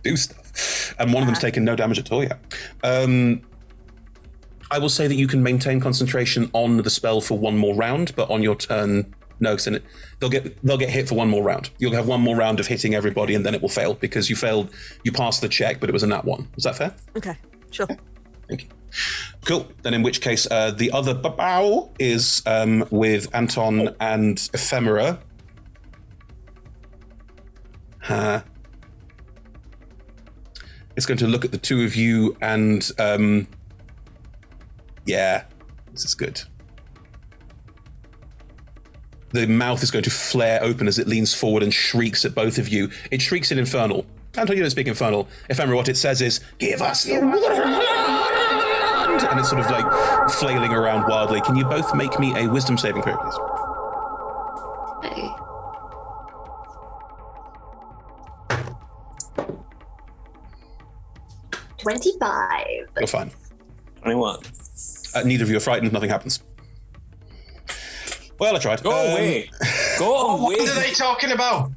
do stuff. And one of them's taken no damage at all yet. I will say that you can maintain concentration on the spell for 1 more round, but on your turn, no, because they'll get hit for 1 more round. You'll have 1 more round of hitting everybody, and then it will fail because you failed. You passed the check, but it was a nat 1. Was that fair? Okay, sure. Thank you. Cool. Then in which case, the other bow is with Anton and Ephemera. It's going to look at the 2 of you and, yeah, this is good. The mouth is going to flare open as it leans forward and shrieks at both of you. It shrieks in Infernal. Anton, you don't speak Infernal. Ephemera, what it says is, "Give us the wand!" And it's sort of like flailing around wildly. Can you both make me a wisdom saving throw, please? Okay. $25. You're fine. 21. Neither of you are frightened. Nothing happens. Well, I tried. Go away. Go away. What are they talking about?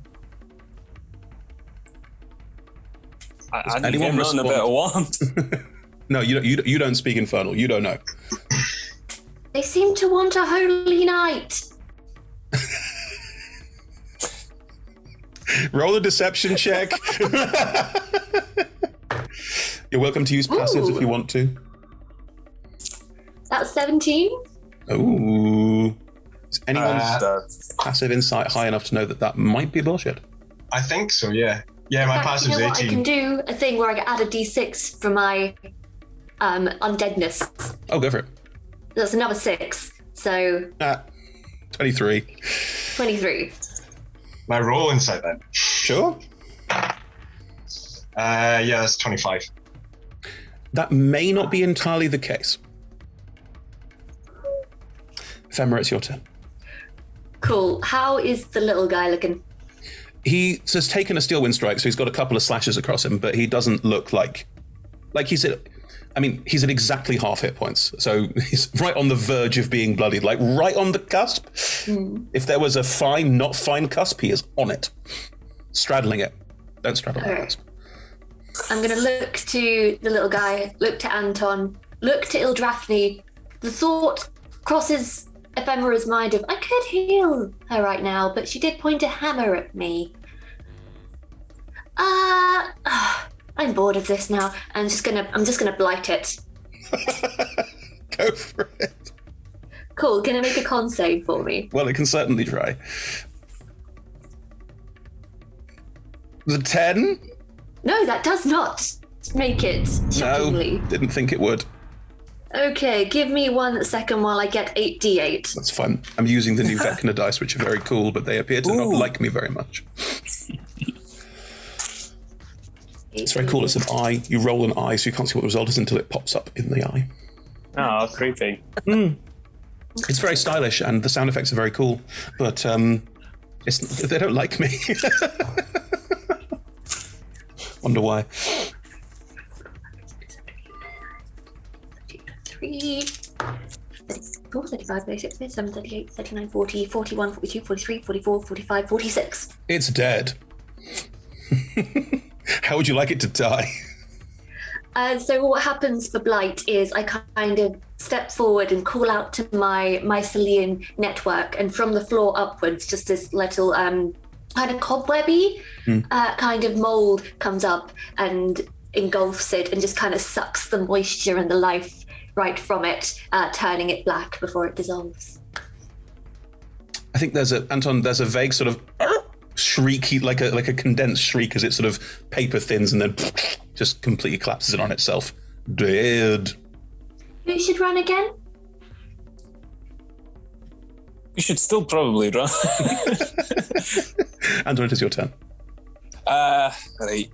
I didn't give nothing a bit of want. No, you don't speak Infernal. You don't know. They seem to want a holy night. Roll a deception check. You're welcome to use passives if you want to. That's 17. Ooh. Is anyone's passive insight high enough to know that might be bullshit? I think so, yeah. Yeah, my passive's 18. I can do a thing where I add a d6 for my undeadness. Oh, go for it. That's another 6. So 23. 23. My roll insight then. Sure. Yeah, that's 25. That may not be entirely the case. Ephemera, it's your turn. Cool. How is the little guy looking? He has taken a steel wind strike, so he's got a couple of slashes across him, but he doesn't look like he's at exactly half hit points. So he's right on the verge of being bloodied, like right on the cusp. If there was a fine, not fine cusp, he is on it. Straddling it. Don't straddle the cusp. I'm going to look to the little guy, look to Anton, look to Ildrathni. The thought crosses Ephemera's mind of, I could heal her right now, but she did point a hammer at me. I'm bored of this now. I'm just gonna blight it. Go for it. Cool. Can I make a con save for me? Well, it can certainly try. The 10? No, that does not make it. Shockingly. No, didn't think it would. Okay, give me 1 second while I get 8d8. That's fun. I'm using the new Vecna dice, which are very cool, but they appear to not like me very much. It's very cool. It's an eye. You roll an eye, so you can't see what the result is until it pops up in the eye. Oh, creepy. It's very stylish, and the sound effects are very cool, but they don't like me. Wonder why. 3, 34, 35, 36, 37, 38, 39, 40, 41, 42, 43, 44, 45, 46. It's dead. How would you like it to die? So what happens for Blight is I kind of step forward and call out to my mycelium network, and from the floor upwards, just this little kind of cobwebby kind of mold comes up and engulfs it and just kind of sucks the moisture and the life right from it, turning it black before it dissolves. I think there's a vague sort of shriek, like a condensed shriek as it sort of paper thins and then just completely collapses in on itself. Dead. Who should run again? You should still probably run. Anton, it is your turn. Right.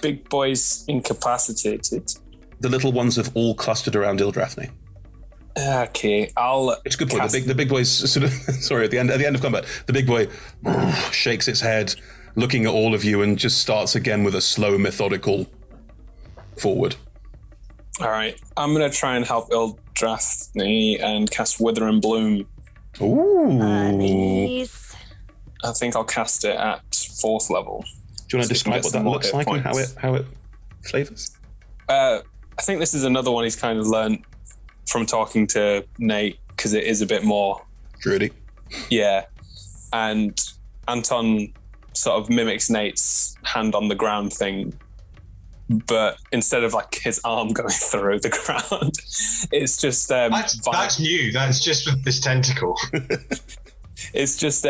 Big boy's incapacitated. The little ones have all clustered around Ildrathni. Okay, It's a good point. The big boy's sort of sorry. At the end of combat, the big boy shakes its head, looking at all of you, and just starts again with a slow, methodical forward. All right, I'm gonna try and help Ildrathni and cast Wither and Bloom. Ooh, nice. I think I'll cast it at 4th level. Do you want to describe what that looks like and how it flavors? I think this is another one he's kind of learned from talking to Nate, because it is a bit more druidy. Yeah, and Anton sort of mimics Nate's hand on the ground thing, but instead of like his arm going through the ground, it's just that's new. That's just with this tentacle. It's just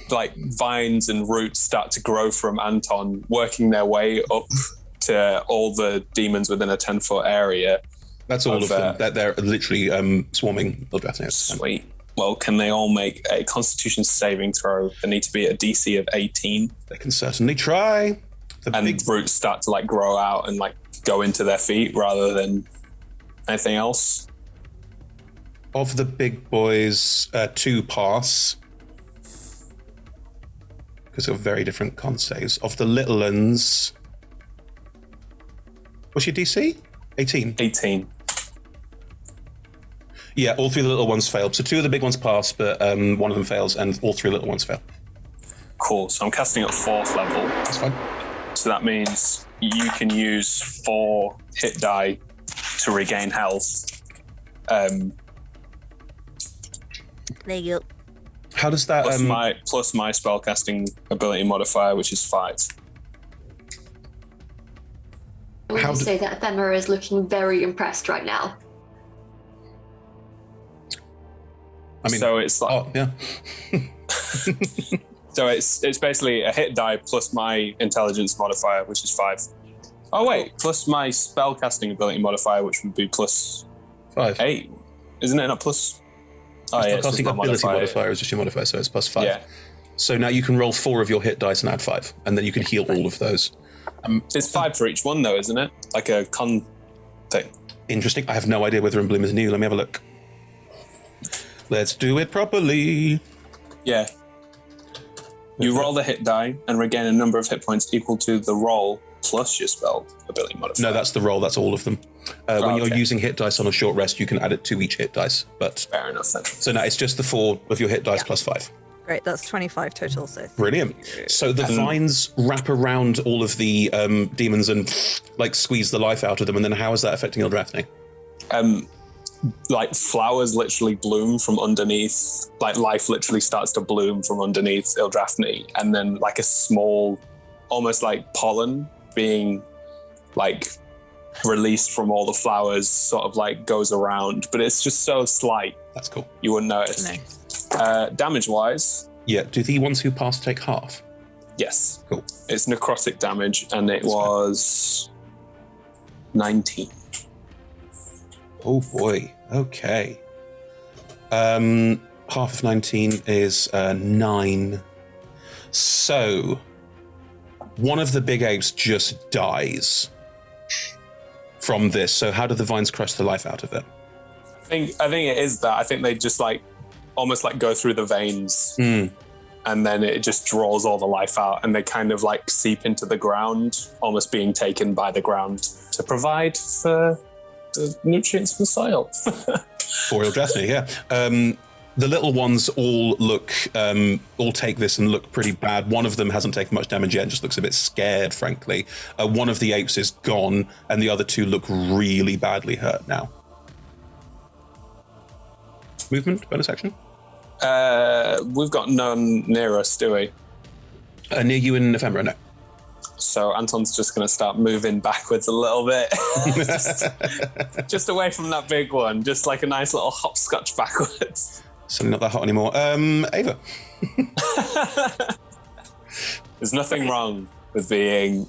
like vines and roots start to grow from Anton, working their way up to all the demons within a 10-foot area. That's all of them. They're literally swarming Ildrathni. Sweet. Well, can they all make a Constitution saving throw? They need to be a DC of 18. They can certainly try. Roots start to like grow out and like go into their feet rather than anything else. Of the big boys, 2 pass. Because of very different con saves. Of the little ones, what's your DC? 18? 18. Yeah, all 3 of the little ones failed. So 2 of the big ones pass, but one of them fails, and all 3 little ones fail. Cool. So I'm casting at 4th level. That's fine. So So that means you can use 4 hit die to regain health. There you go. How does that... plus my spellcasting ability modifier, which is 5. I would say that Ephemera is looking very impressed right now. I mean, so it's like... Oh, yeah. So it's basically a hit die plus my intelligence modifier, which is 5. Oh wait, plus my spellcasting ability modifier, which would be plus 5. 8. Isn't it not plus? Oh yeah, Spellcasting ability modifier is just your modifier, so it's plus 5. Yeah. So now you can roll 4 of your hit dice and add 5, and then you can heal all of those. It's 5 for each one, though, isn't it? Like a con thing. Interesting. I have no idea whether In Bloom is new. Let me have a look. Let's do it properly. Yeah. You roll the hit die and regain a number of hit points equal to the roll plus your spell ability modifier. No, that's the roll. That's all of them. When you're using hit dice on a short rest, you can add it to each hit dice. But fair enough then. So now it's just the 4 of your hit dice plus 5. Great, that's 25 total. So Brilliant. So the vines wrap around all of the demons and like squeeze the life out of them. And then how is that affecting Eldrathne? Like flowers literally bloom from underneath, like life literally starts to bloom from underneath Eldrathne, and then like a small, almost like pollen being like released from all the flowers sort of like goes around, but it's just so slight. That's cool. You wouldn't notice. Nice. Damage wise. Yeah, do the ones who pass take half? Yes. Cool. It's necrotic damage, and it was 19. Oh boy. Okay. Half of 19 is 9. So one of the big apes just dies from this. So how do the vines crush the life out of it? I think it is that. I think they just like almost like go through the veins, and then it just draws all the life out, and they kind of like seep into the ground, almost being taken by the ground to provide for the nutrients for the soil. For Eldrathne, yeah. The little ones all look, all take this and look pretty bad. One of them hasn't taken much damage yet and just looks a bit scared, frankly. One of the apes is gone, and the other 2 look really badly hurt now. Movement, bonus action? We've got none near us, do we? Near you in Ephemera, no. So Anton's just going to start moving backwards a little bit. just away from that big one. Just like a nice little hopscotch backwards. Certainly not that hot anymore. Ava. There's nothing wrong with being,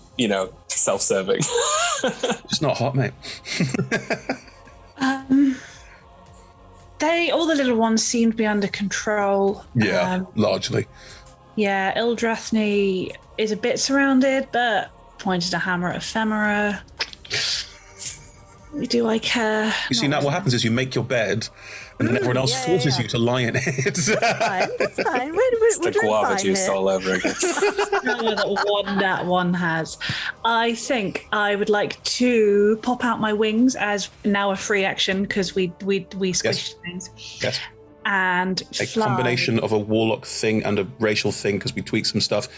self-serving. It's not hot, mate. All the little ones seem to be under control. Yeah, largely. Yeah, Eldrathne is a bit surrounded, but pointed a hammer at Ephemera. Do I care? You see, now what happens is you make your bed, and then everyone else forces you to lie in it. It's fine. It's the guava juice all over again. that one has. I think I would like to pop out my wings as now a free action because we squished things. Yes. And a combination of a warlock thing and a racial thing because we tweaked some stuff.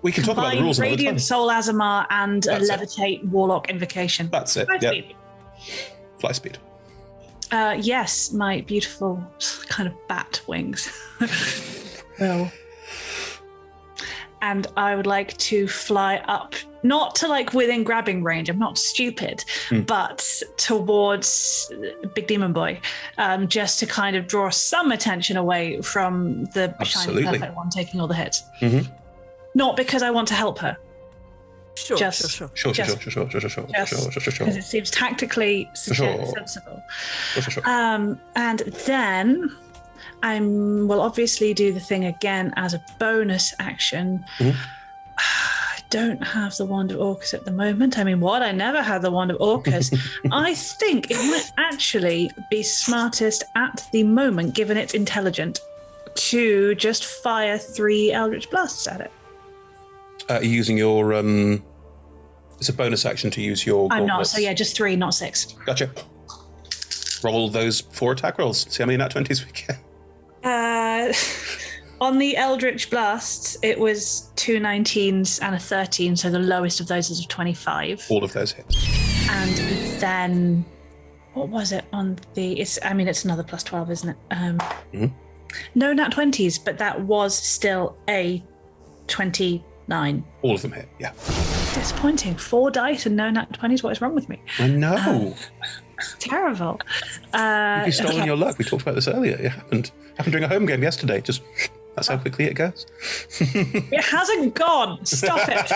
We can talk about the rules another time. Radiant Soul Azamar and a Levitate Warlock Invocation. That's it. Yeah. Fly speed. Yes, my beautiful kind of bat wings. Well, and I would like to fly up, not to like within grabbing range. I'm not stupid, but towards Big Demon Boy, just to kind of draw some attention away from the shiny perfect one taking all the hits. Mm-hmm. Not because I want to help her. Sure. Because it seems tactically sensible. And then we'll obviously do the thing again as a bonus action. I don't have the Wand of Orcus at the moment. I mean, what? I never had the Wand of Orcus. I think it might actually be smartest at the moment, given it's intelligent, to just fire 3 Eldritch Blasts at it. Using your it's a bonus action to use your I'm not, so yeah, just 3, not 6. Gotcha. Roll those 4 attack rolls. See how many nat 20s we get. On the Eldritch Blasts, it was 2 19s and a 13, so the lowest of those is a 25. All of those hit. And then, what was it on the? It's another plus 12, isn't it? No nat 20s, but that was still a 29. All of them hit. Yeah. Disappointing. 4 dice and no nat 20s. What is wrong with me? I know. Terrible. You've stolen your luck. We talked about this earlier. It happened during a home game yesterday. Just that's how quickly it goes. It hasn't gone. Stop it.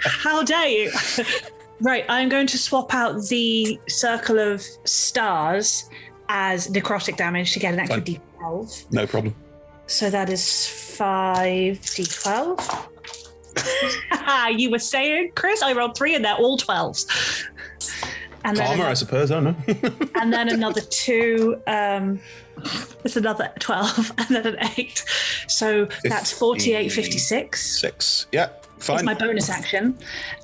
How dare you? Right, I'm going to swap out the circle of stars as necrotic damage to get an extra d12. No problem. So that is 5d12. You were saying, Chris? I rolled 3 and they're all 12s. And then Karma, I suppose. I don't know. and then another 2. It's another 12 and then an 8. So that's 48, 56. 6. Yeah, fine. It's my bonus action.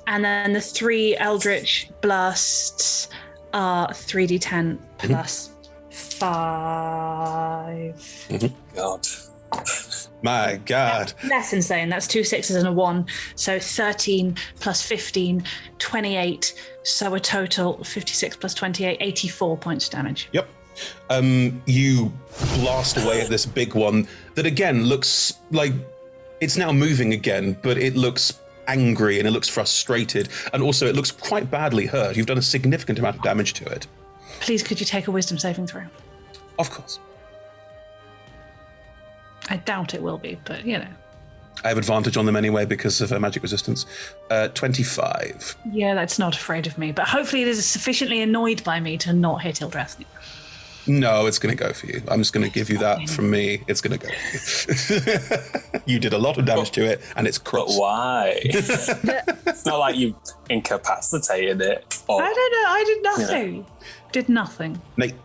And then the 3 Eldritch Blasts are 3d10 plus 5. God. My God. Less insane. That's 2 6s and a 1. So 13 plus 15, 28. So a total 56 plus 28, 84 points of damage. Yep. You blast away at this big one that again looks like it's now moving again, but it looks angry and it looks frustrated, and also it looks quite badly hurt. You've done a significant amount of damage to it. Please, could you take a wisdom saving throw? Of course. I doubt it will be, but you know. I have advantage on them anyway because of magic resistance. 25. Yeah, that's not afraid of me, but hopefully it is sufficiently annoyed by me to not hit Ildrathni. No, it's going to go for you. I'm just going to give you that from me. It's going to go for you. You did a lot of damage to it, and it's crossed. But why? It's not like you incapacitated it. Or, I don't know. I did nothing. You know. Did nothing. Nate.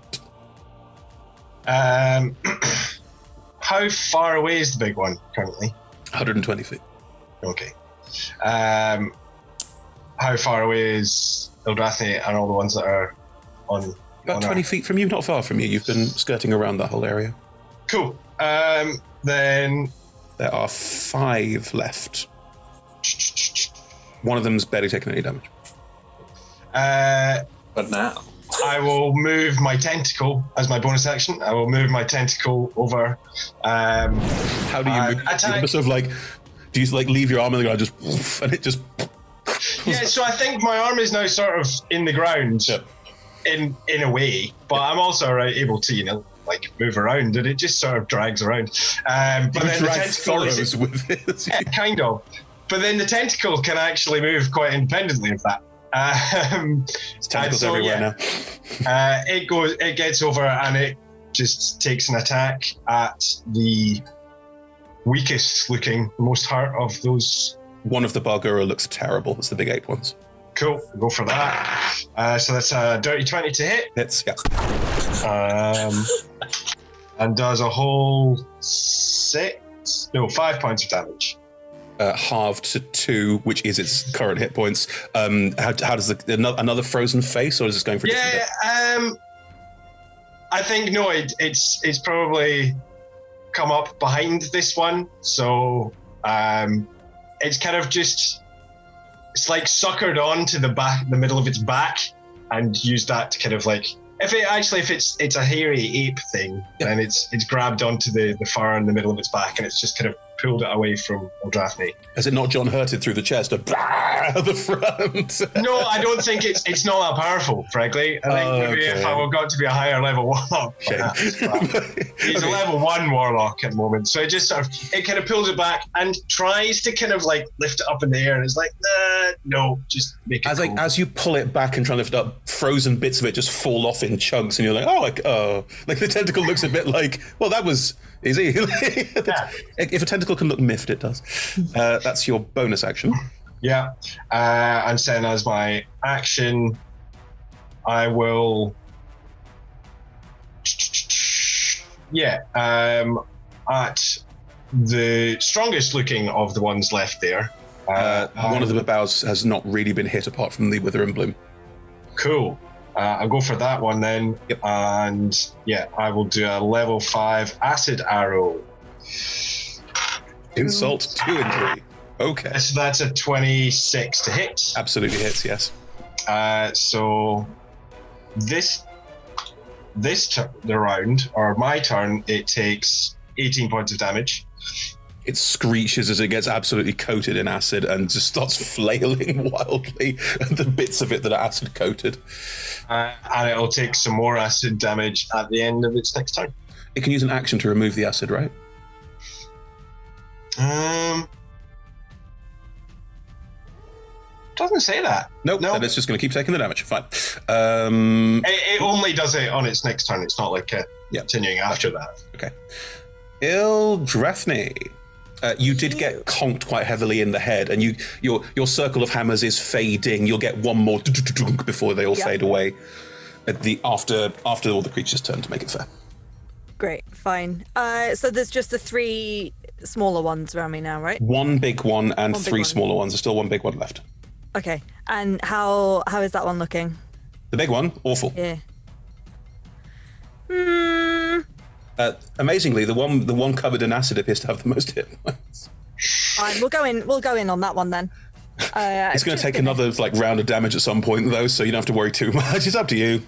How far away is the big one currently? 120 feet. Okay. How far away is Ildrathni and all the ones that are on? About 20 feet from you, not far from you. You've been skirting around that whole area. Cool. Then there are 5 left. One of them's barely taken any damage. But now I will move my tentacle as my bonus action. I will move my tentacle over. How do you move? You sort of like, do you like leave your arm in the ground, just and it just? Yeah. So I think my arm is now sort of in the ground. Yep. In a way, but I'm also able to, like move around, and it just sort of drags around. But then the tentacle is with it. Yeah, kind of. But then the tentacle can actually move quite independently of that. It's tentacles everywhere now. It gets over and it just takes an attack at the weakest looking, most hurt of those. One of the Bargura looks terrible. It's the big ape ones. Cool, go for that. So that's a dirty 20 to hit. Hits, yeah. And does a whole 5 points of damage. Halved to 2, which is its current hit points. How does another frozen face, or is this going for? Yeah, I think no. It's probably come up behind this one, so it's kind of just. It's like suckered onto the middle of its back, and used that to kind of like if it's a hairy ape thing, then it's grabbed onto the fur in the middle of its back, and it's just kind of pulled it away from Ildrathni. Has it not John Hurted through the chest at the front? No, I don't think it's not that powerful, frankly. I think maybe if I got to be a higher level warlock, perhaps, he's a level 1 warlock at the moment, so it just sort of kind of pulls it back and tries to kind of like lift it up in the air, and it's like, no, just make it cool. As you pull it back and try and lift it up, frozen bits of it just fall off in chunks, and you're like, like the tentacle looks a bit like, well, that was easy. If a tentacle can look miffed, it does. That's your bonus action. Yeah. And then as my action, I will... at the strongest looking of the ones left there. One of the bows has not really been hit apart from the Wither and Bloom. Cool. I'll go for that one then. Yep. And yeah, I will do a level 5 acid arrow. Insult 2 and 3. Okay. So that's a 26 to hit. Absolutely hits, yes. So this the round, or my turn, it takes 18 points of damage. It screeches as it gets absolutely coated in acid and just starts flailing wildly at the bits of it that are acid coated. And it'll take some more acid damage at the end of its next turn. It can use an action to remove the acid, right? Doesn't say that. Nope. Then it's just going to keep taking the damage. Fine. It only does it on its next turn. It's not like continuing after that. Okay. Ildrathni. You did get conked quite heavily in the head, and your circle of hammers is fading. You'll get one more before they all fade away after all the creatures' turn to make it fair. Great, fine. So there's just the 3 smaller ones around me now, right? One big one and 3 smaller ones. There's still one big one left. Okay. And how is that one looking? The big one, awful. Yeah. Amazingly, the one covered in acid appears to have the most hit points. Fine, we'll go in on that one then. It's going to take another round of damage at some point, though, so you don't have to worry too much. It's up to you.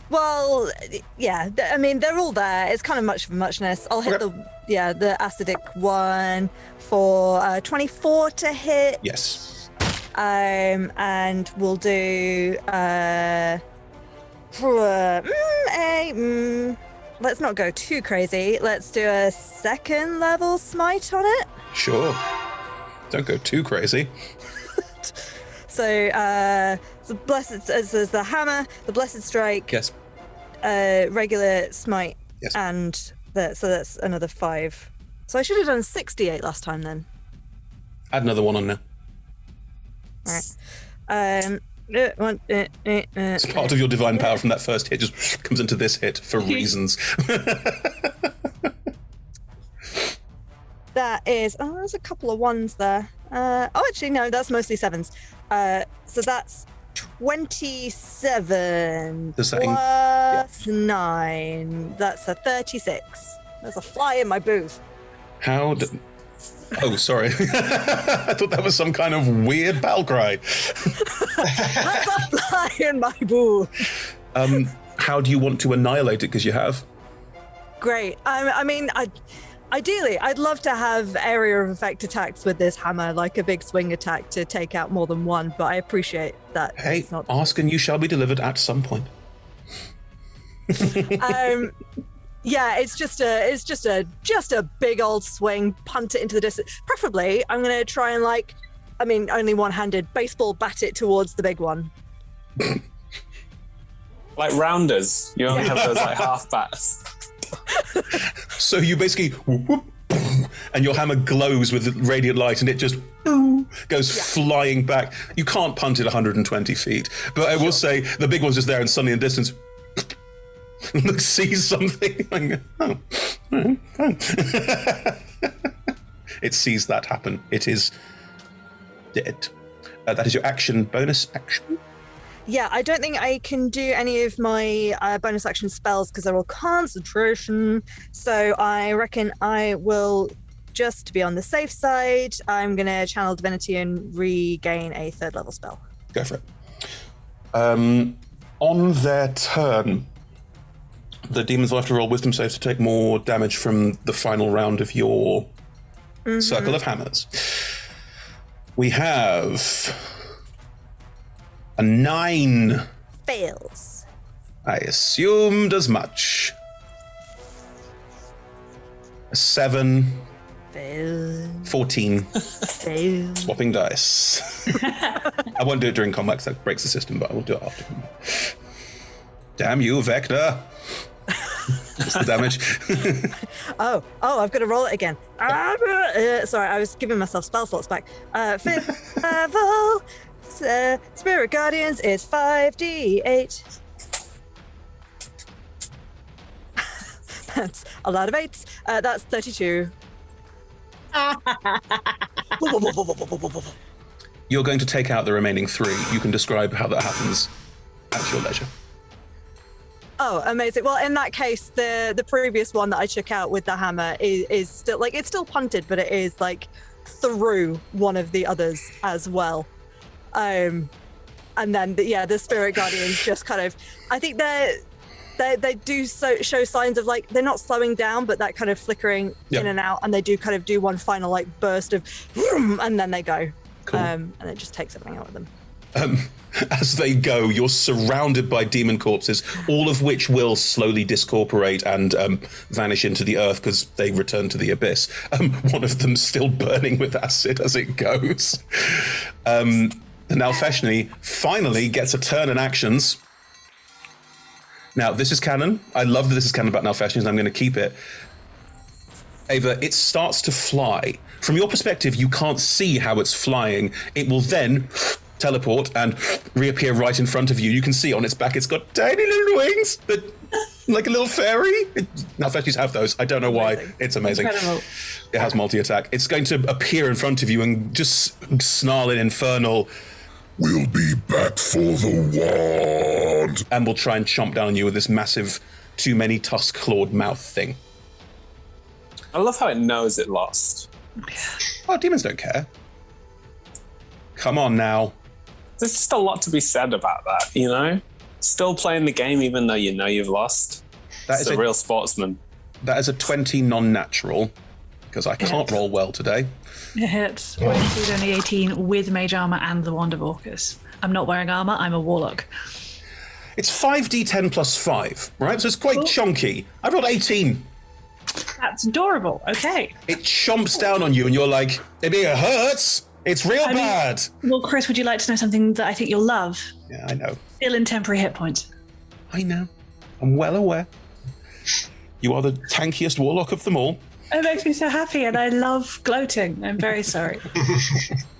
Well, yeah. I mean, they're all there. It's kind of much of a muchness. I'll hit the acidic one for 24 to hit. Yes. And we'll do let's not go too crazy. Let's do a 2nd level smite on it. Sure. Don't go too crazy. So the blessed there's the hammer, the blessed strike. Yes. Regular smite. Yes. And so that's another 5. So I should have done 68 last time then. Add another one on now. All right. It's part of your divine power from that first hit just comes into this hit for reasons. That is there's a couple of 1s there. Actually no, that's mostly 7s. So that's 27 Does that plus 9. That's a 36. There's a fly in my booth. Oh, sorry. I thought that was some kind of weird battle cry. That's a fly in my booth. How do you want to annihilate it? Because you have. Great. I mean, ideally, I'd love to have area of effect attacks with this hammer, like a big swing attack to take out more than one. But I appreciate that. Hey, it's not... ask and you shall be delivered at some point. Yeah, it's just a big old swing, punt it into the distance. Preferably, I'm gonna try and only one-handed baseball bat it towards the big one. Like rounders, you only have those half bats. So you basically whoop, whoop, and your hammer glows with radiant light, and it just goes flying back. You can't punt it 120 feet, but I will say the big one's just there, and suddenly in the distance. Sees something. It sees that happen. It is dead. That is your action. Bonus action. Yeah, I don't think I can do any of my bonus action spells because they're all concentration. So I reckon I will, just to be on the safe side, I'm going to channel divinity and regain a 3rd level spell. Go for it. On their turn, the demons will have to roll wisdom saves to take more damage from the final round of your circle of hammers. We have a 9. Fails. I assumed as much. A 7. Fail. 14. Fail. Swapping dice. I won't do it during combat because that breaks the system, but I will do it after combat. Damn you, Vector. What's the damage? Oh, I've got to roll it again. Sorry, I was giving myself spell slots back. 5th level. Spirit Guardians is 5d8. That's a lot of 8s. That's 32. You're going to take out the remaining 3. You can describe how that happens. at your leisure. Oh, amazing. Well, in that case, the previous one that I took out with the hammer is still, like, it's still punted, but it is, like, through one of the others as well. And then, the Spirit Guardians just kind of, I think they do show signs of, like, they're not slowing down, but that kind of flickering in and out, and they do kind of do one final, like, burst of, and then they go. Cool. And it just takes everything out of them. As they go, you're surrounded by demon corpses, all of which will slowly discorporate and vanish into the earth because they return to the abyss. One of them still burning with acid as it goes. The Nalfeshni finally gets a turn in actions. Now, this is canon. I love that this is canon about Nalfeshni, and I'm going to keep it. Ava, it starts to fly. From your perspective, you can't see how it's flying. It will then teleport and reappear right in front of you. You can see on its back it's got tiny little wings, like a little fairy. Nalfeshnis have those. I don't know why. It's amazing. Incredible. It has multi-attack. It's going to appear in front of you and just snarl in infernal, "We'll be back for the wand," and will try and chomp down on you with this massive, too many tusk-clawed mouth thing. I love how it knows it lost. Oh, demons don't care. Come on now. There's just a lot to be said about that, you know? Still playing the game even though you know you've lost. That's a real sportsman. That is a 20 non-natural, because I can't roll well today. It hits. It's only 18 with mage armor and the Wand of Orcus. I'm not wearing armor, I'm a warlock. It's 5d10 plus 5, right? So it's quite chunky. I rolled 18. That's adorable. Okay. It chomps down on you and you're like, it hurts. It's real bad. Well, Chris, would you like to know something that I think you'll love? Yeah, I know. Still in temporary hit points. I know. I'm well aware. You are the tankiest warlock of them all. It makes me so happy, and I love gloating. I'm very sorry.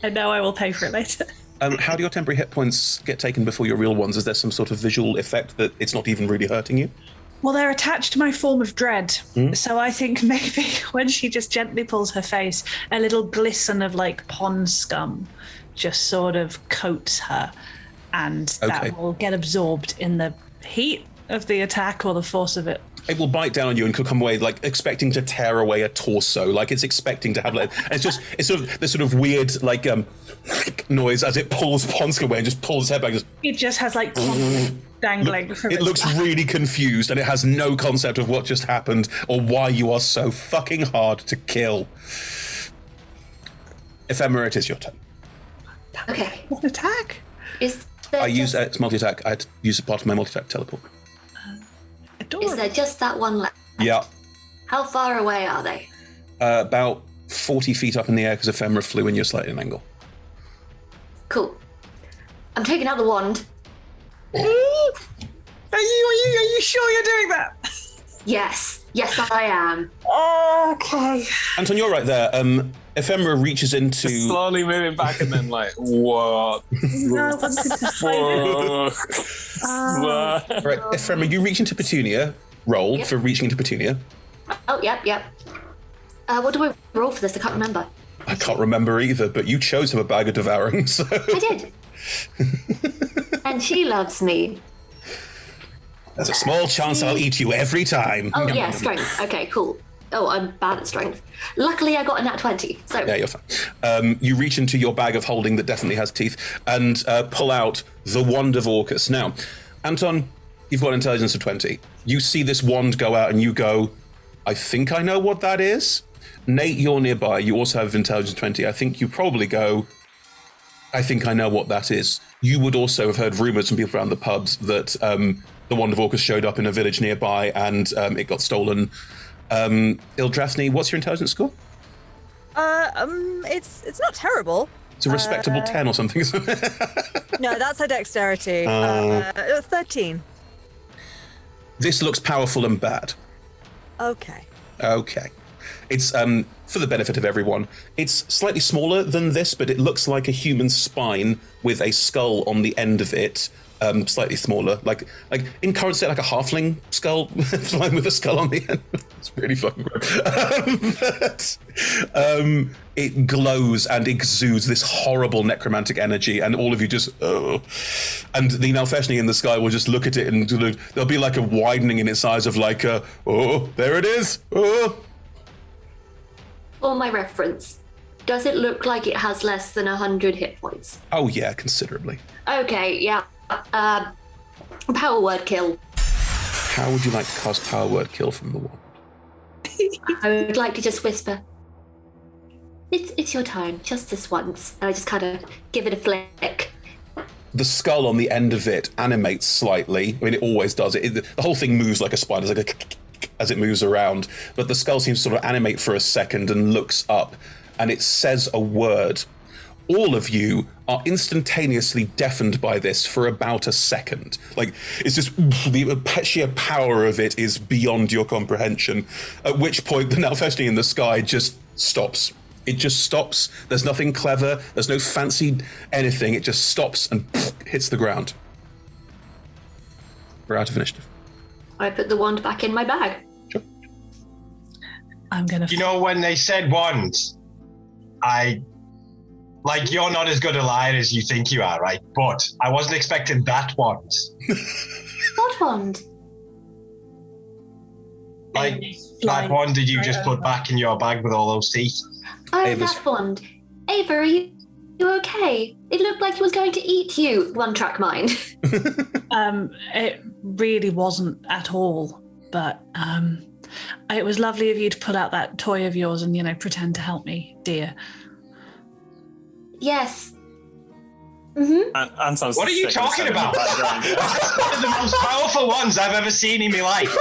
I know I will pay for it later. How do your temporary hit points get taken before your real ones? Is there some sort of visual effect that it's not even really hurting you? Well, they're attached to my form of dread. So I think maybe when she just gently pulls her face, a little glisten of like pond scum just sort of coats her, and that will get absorbed in the heat of the attack or the force of it. It will bite down on you and could come away like expecting to tear away a torso, like it's expecting to have like it's sort of this sort of weird like noise as it pulls Ponska away and just pulls its head back. It just has like dangling from it looks really confused and it has no concept of what just happened or why you are so fucking hard to kill. Ephemera, it is your turn. Okay. What attack? Is I use it's multi-attack. I had to use a part of my multi-attack teleport. Is there just that one left? Yeah. How far away are they? About 40 feet up in the air because Ephemera flew and you're slightly at an angle. Cool. I'm taking out the wand. Are you sure you're doing that? Yes, I am. Okay. Anton, you're right there. Ephemera reaches into... Just slowly moving back and then like, what? No, Right, Ephemera, you reach into Petunia. Roll for reaching into Petunia. Oh, yep. What do I roll for this? I can't remember. I can't remember either, but you chose him a bag of devouring, so... I did. And she loves me. There's a small chance I'll eat you every time. Oh, yeah, strength. Okay, cool. Oh, I'm bad at strength. Luckily, I got a nat 20. So yeah, you're fine. You reach into your bag of holding that definitely has teeth and pull out the Wand of Orcus. Now, Anton, you've got intelligence of 20. You see this wand go out and you go, I think I know what that is. Nate, you're nearby. You also have intelligence of 20. I think you probably go, I think I know what that is. You would also have heard rumors from people around the pubs that the Wand of Orcus showed up in a village nearby and it got stolen. Ildrathni, what's your intelligence score? It's not terrible. It's a respectable 10 or something. No, that's her dexterity. 13. This looks powerful and bad. Okay. It's for the benefit of everyone. It's slightly smaller than this, but it looks like a human spine with a skull on the end of it, slightly smaller, like in current state, like a halfling skull, flying with a skull on the end. It's really fucking gross. But it glows and exudes this horrible necromantic energy, and all of you just, and the Nalfeshni in the sky will just look at it, and there'll be like a widening in its eyes of like, oh, there it is, oh. For my reference, does it look like it has less than 100 hit points? Oh yeah, considerably. Okay, yeah. Power word kill. How would you like to cast power word kill from the wand? I would like to just whisper, it's your time, just this once. And I just kind of give it a flick. The skull on the end of it animates slightly. I mean, it always does. The whole thing moves like a spider, like as it moves around. But the skull seems to sort of animate for a second and looks up, and it says a word. All of you are instantaneously deafened by this for about a second. Like, it's just, the sheer power of it is beyond your comprehension. At which point, the Nalfeshni in the sky just stops. It just stops. There's nothing clever. There's no fancy anything. It just stops and hits the ground. We're out of initiative. I put the wand back in my bag. Sure. I'm gonna... You know, when they said wand, like, you're not as good a liar as you think you are, right? But I wasn't expecting that wand. What wand? Like, that wand did you just put back in your bag with all those teeth? Oh, that wand. Ava, are you okay? It looked like it was going to eat you. One track mind. It really wasn't at all, but it was lovely of you to pull out that toy of yours and, pretend to help me, dear. Yes. Anton's what are you talking about? That's one of the most powerful ones I've ever seen in my life.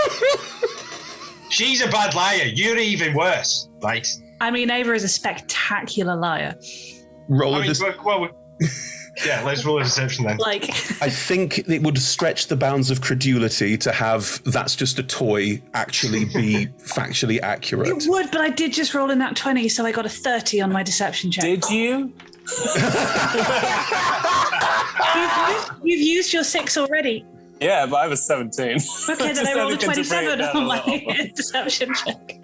She's a bad liar. You're even worse, right? I mean, Ava is a spectacular liar. Yeah, let's roll a deception then. I think it would stretch the bounds of credulity to have that's just a toy actually be factually accurate. It would, but I did just roll in that 20, so I got a 30 on my deception check. Did you? You've used your 6 already. Yeah, but I was 17. Okay, then I rolled a 27 on my deception check.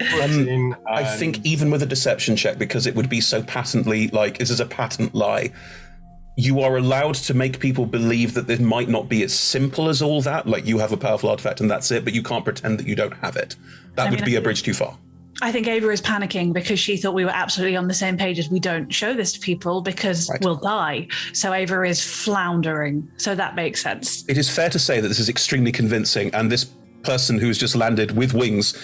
I think even with a deception check, because it would be so patently, like, this is a patent lie, you are allowed to make people believe that this might not be as simple as all that, like you have a powerful artifact and that's it, but you can't pretend that you don't have it. That would be a bridge too far. I think Ava is panicking because she thought we were absolutely on the same page as we don't show this to people because we'll die. So Ava is floundering. So that makes sense. It is fair to say that this is extremely convincing, and this person who's just landed with wings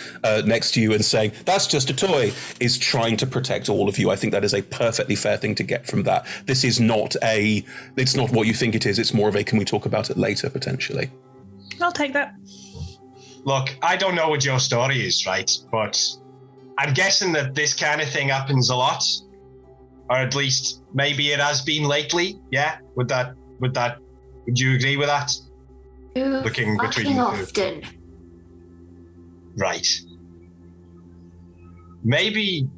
next to you and saying, that's just a toy, is trying to protect all of you. I think that is a perfectly fair thing to get from that. This is it's not what you think it is. It's more of a, can we talk about it later, potentially? I'll take that. Look, I don't know what your story is, right? But I'm guessing that this kind of thing happens a lot, or at least maybe it has been lately. Yeah, would you agree with that? Looking between often. Right. Maybe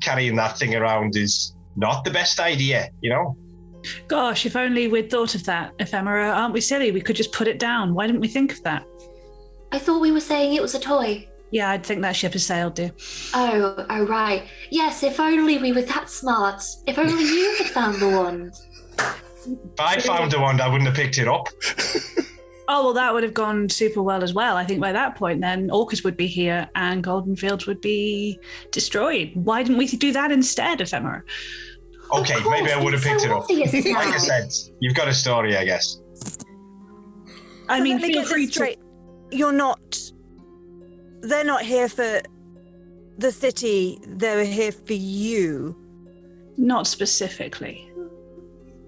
carrying that thing around is not the best idea, Gosh, if only we'd thought of that, Ephemera. Aren't we silly? We could just put it down. Why didn't we think of that? I thought we were saying it was a toy. Yeah, I'd think that ship has sailed, dear. Oh, right. Yes, if only we were that smart. If only you had found the wand. If I found the wand, I wouldn't have picked it up. Oh, well, that would have gone super well as well. I think by that point, then, Orcus would be here and Golden Fields would be destroyed. Why didn't we do that instead, Ephemera? Okay, maybe I would have picked it up. Like I said, you've got a story, I guess. I mean, let me feel get free this straight. They're not here for the city. They're here for you. Not specifically.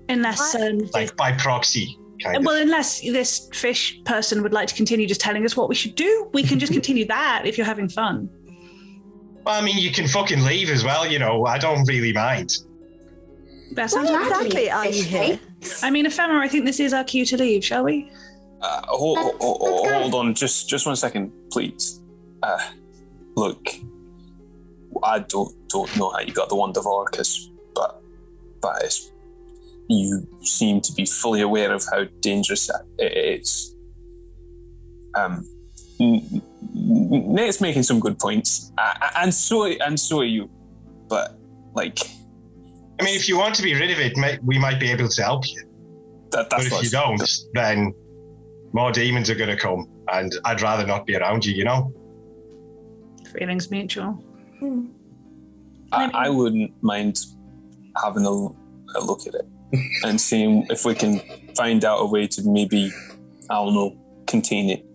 Unless... like by proxy, kind of. Well, unless this fish person would like to continue just telling us what we should do, we can just continue that if you're having fun. Well, I mean, you can fucking leave as well, I don't really mind. That sounds exactly are you here? I mean, Ephemera, I think this is our cue to leave, shall we? Hold on, just 1 second, please. Look, I don't know how you got the wand of Orcus, but you seem to be fully aware of how dangerous it is. Nate's making some good points, and so are you. But like, I mean, if you want to be rid of it, we might be able to help you. But if you don't, then more demons are going to come, and I'd rather not be around you. You know. Feelings mutual. I wouldn't mind having a look at it and seeing if we can find out a way to maybe, I don't know, contain it.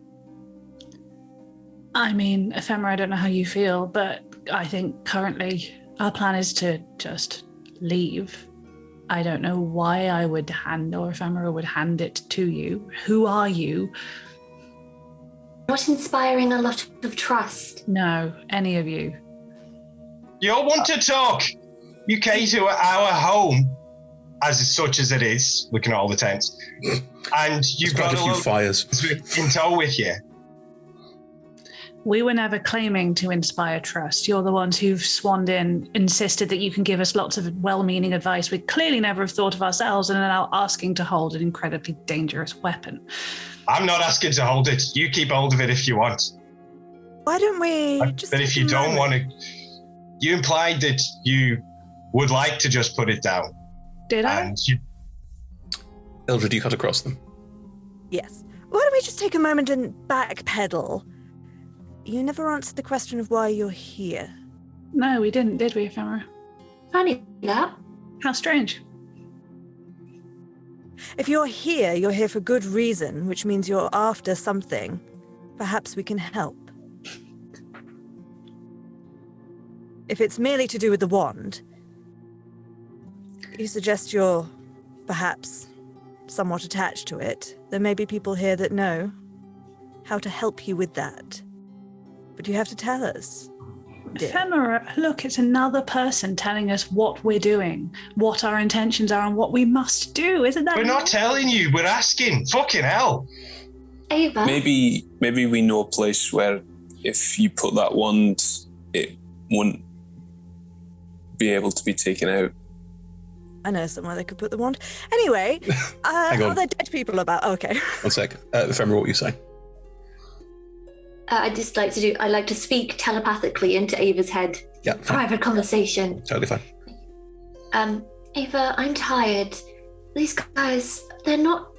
I mean, Ephemera, I don't know how you feel, but I think currently our plan is to just leave. I don't know why I would or Ephemera would hand it to you. Who are you? Not inspiring a lot of trust. No, any of you. You all want to talk. You came to our home, as such as it is, looking at all the tents, and you've got a few fires in tow with you. We were never claiming to inspire trust. You're the ones who've swanned in, insisted that you can give us lots of well-meaning advice we clearly never have thought of ourselves, and are now asking to hold an incredibly dangerous weapon. I'm not asking to hold it. You keep hold of it if you want. Why don't we But if you don't want to... You implied that you would like to just put it down. Did I? Eldred, you cut across them. Yes. Why don't we just take a moment and backpedal? You never answered the question of why you're here. No, we didn't, did we, Ephemera? Funny that. How strange. If you're here for good reason, which means you're after something. Perhaps we can help. If it's merely to do with the wand, you suggest you're perhaps somewhat attached to it. There may be people here that know how to help you with that. But you have to tell us. Ephemera, look, it's another person telling us what we're doing, what our intentions are, and what we must do. Isn't that? We're not telling you. We're asking. Fucking hell. Ava. Maybe we know a place where if you put that wand, it wouldn't be able to be taken out. I know somewhere they could put the wand. Anyway, are there dead people about? Okay. 1 sec. Ephemera, what were you saying? I like to speak telepathically into Ava's head. Yeah. Private conversation. Totally fine. Ava, I'm tired. These guys, they're not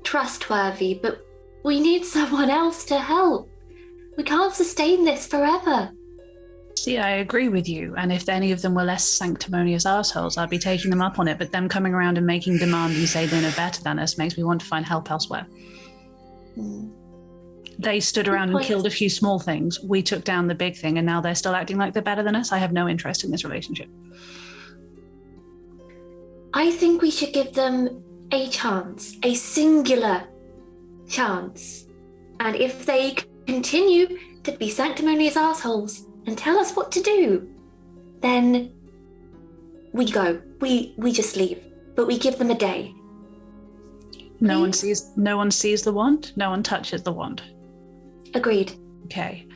trustworthy, but we need someone else to help. We can't sustain this forever. See, I agree with you. And if any of them were less sanctimonious assholes, I'd be taking them up on it. But them coming around and making demands and say they know better than us makes me want to find help elsewhere. They stood around and killed a few small things. We took down the big thing, and now they're still acting like they're better than us. I have no interest in this relationship. I think we should give them a chance, a singular chance. And if they continue to be sanctimonious assholes and tell us what to do, then we go. We just leave. But we give them a day. No one sees the wand. No one touches the wand. Agreed. Okay.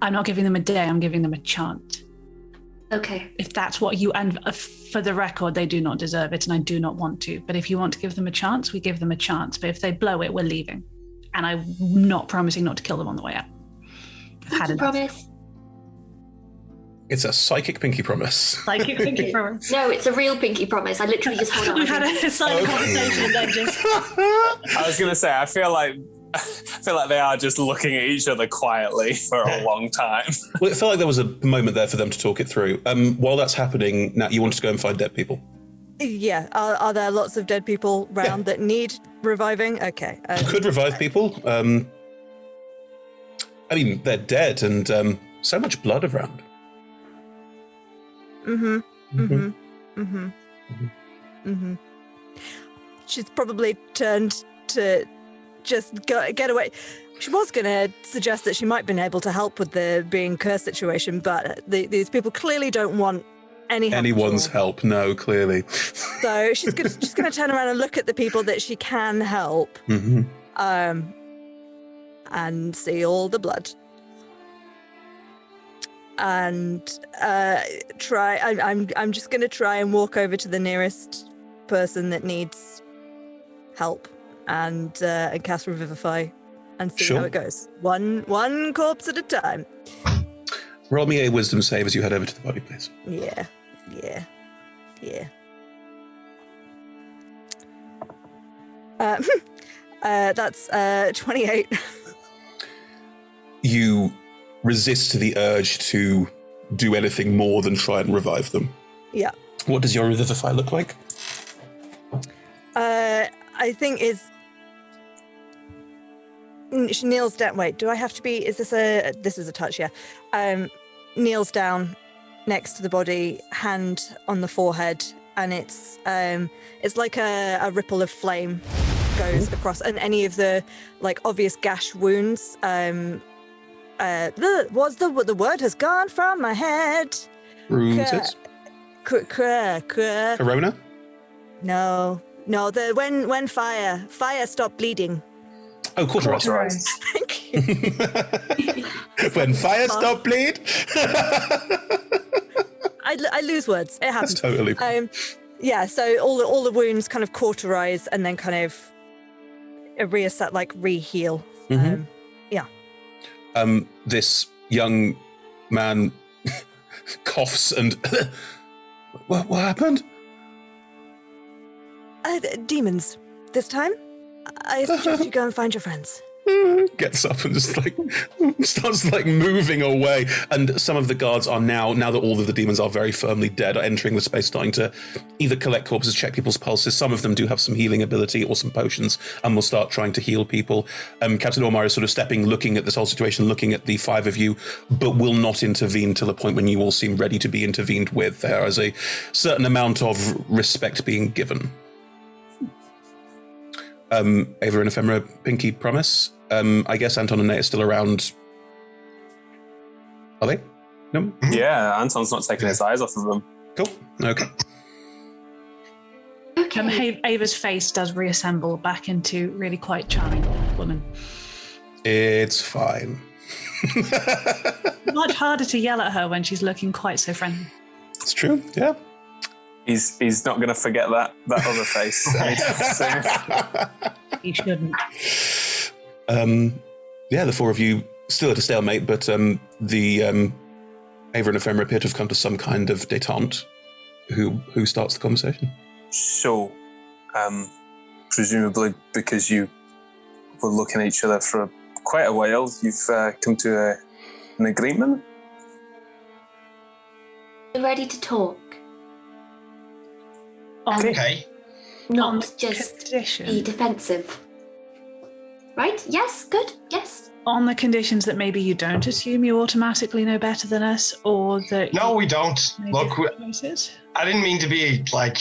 I'm not giving them a day, I'm giving them a chance. Okay. If that's what you, and for the record, they do not deserve it and I do not want to. But if you want to give them a chance, we give them a chance. But if they blow it, we're leaving. And I'm not promising not to kill them on the way out. I've had enough. Promise. It's a psychic pinky promise. Psychic pinky promise. No, it's a real pinky promise. I literally just hold on. We've had a silent conversation and then just... I was going to say, I feel like they are just looking at each other quietly for a long time. Well, it felt like there was a moment there for them to talk it through. While that's happening, Nat, you wanted to go and find dead people. Yeah. Are there lots of dead people around that need reviving? Okay. You could revive people. I mean, they're dead and so much blood around. She's probably turned to just get away. She was going to suggest that she might have been able to help with the being cursed situation, but these people clearly don't want anyone's help. No, clearly. So she's going to turn around and look at the people that she can help, and see all the blood. And I'm just going to try and walk over to the nearest person that needs help and cast Revivify and see how it goes. One corpse at a time. Roll me a wisdom save as you head over to the body, please. Yeah. That's 28. You resist the urge to do anything more than try and revive them. Yeah. What does your Revivify look like? I think she kneels down. Wait, do I have to be? Is this a? This is a touch, yeah. Kneels down next to the body, hand on the forehead, and it's like a ripple of flame goes across, and any of the like obvious gash wounds. The word has gone from my head. Bruises? Corona? No. When fire stopped bleeding. Oh, cauterize. Thank you. When fire stopped bleed. I lose words. It happens. That's totally fine. Yeah. So all the wounds kind of cauterize and then kind of reassert, like re-heal. Mm-hmm. Yeah. This young man coughs and what happened? Demons. This time, I suggest you go and find your friends. Gets up and just like starts like moving away, and some of the guards are now that all of the demons are very firmly dead, are entering the space, starting to either collect corpses, check people's pulses. Some of them do have some healing ability or some potions, and will start trying to heal people. Captain Ormar is sort of stepping, looking at this whole situation, looking at the five of you, but will not intervene till a point when you all seem ready to be intervened with. There is a certain amount of respect being given. Ava and Ephemera, Pinky, promise. I guess Anton and Nate are still around. Are they? No? Yeah, Anton's not taking his eyes off of them. Cool. Okay. Ava's face does reassemble back into really quite charming woman. It's fine. Much harder to yell at her when she's looking quite so friendly. It's true, yeah. He's not going to forget that other face anytime soon. He shouldn't. Yeah, the four of you still at a stalemate, but the Ava and Ephemera appear to have come to some kind of détente. Who starts the conversation? So, presumably because you were looking at each other for quite a while, you've come to an agreement? We're ready to talk. Okay. Not just be defensive. Right? Yes? Good? Yes? On the conditions that maybe you don't assume you automatically know better than us, or that... No, we don't. Look, I didn't mean to be like...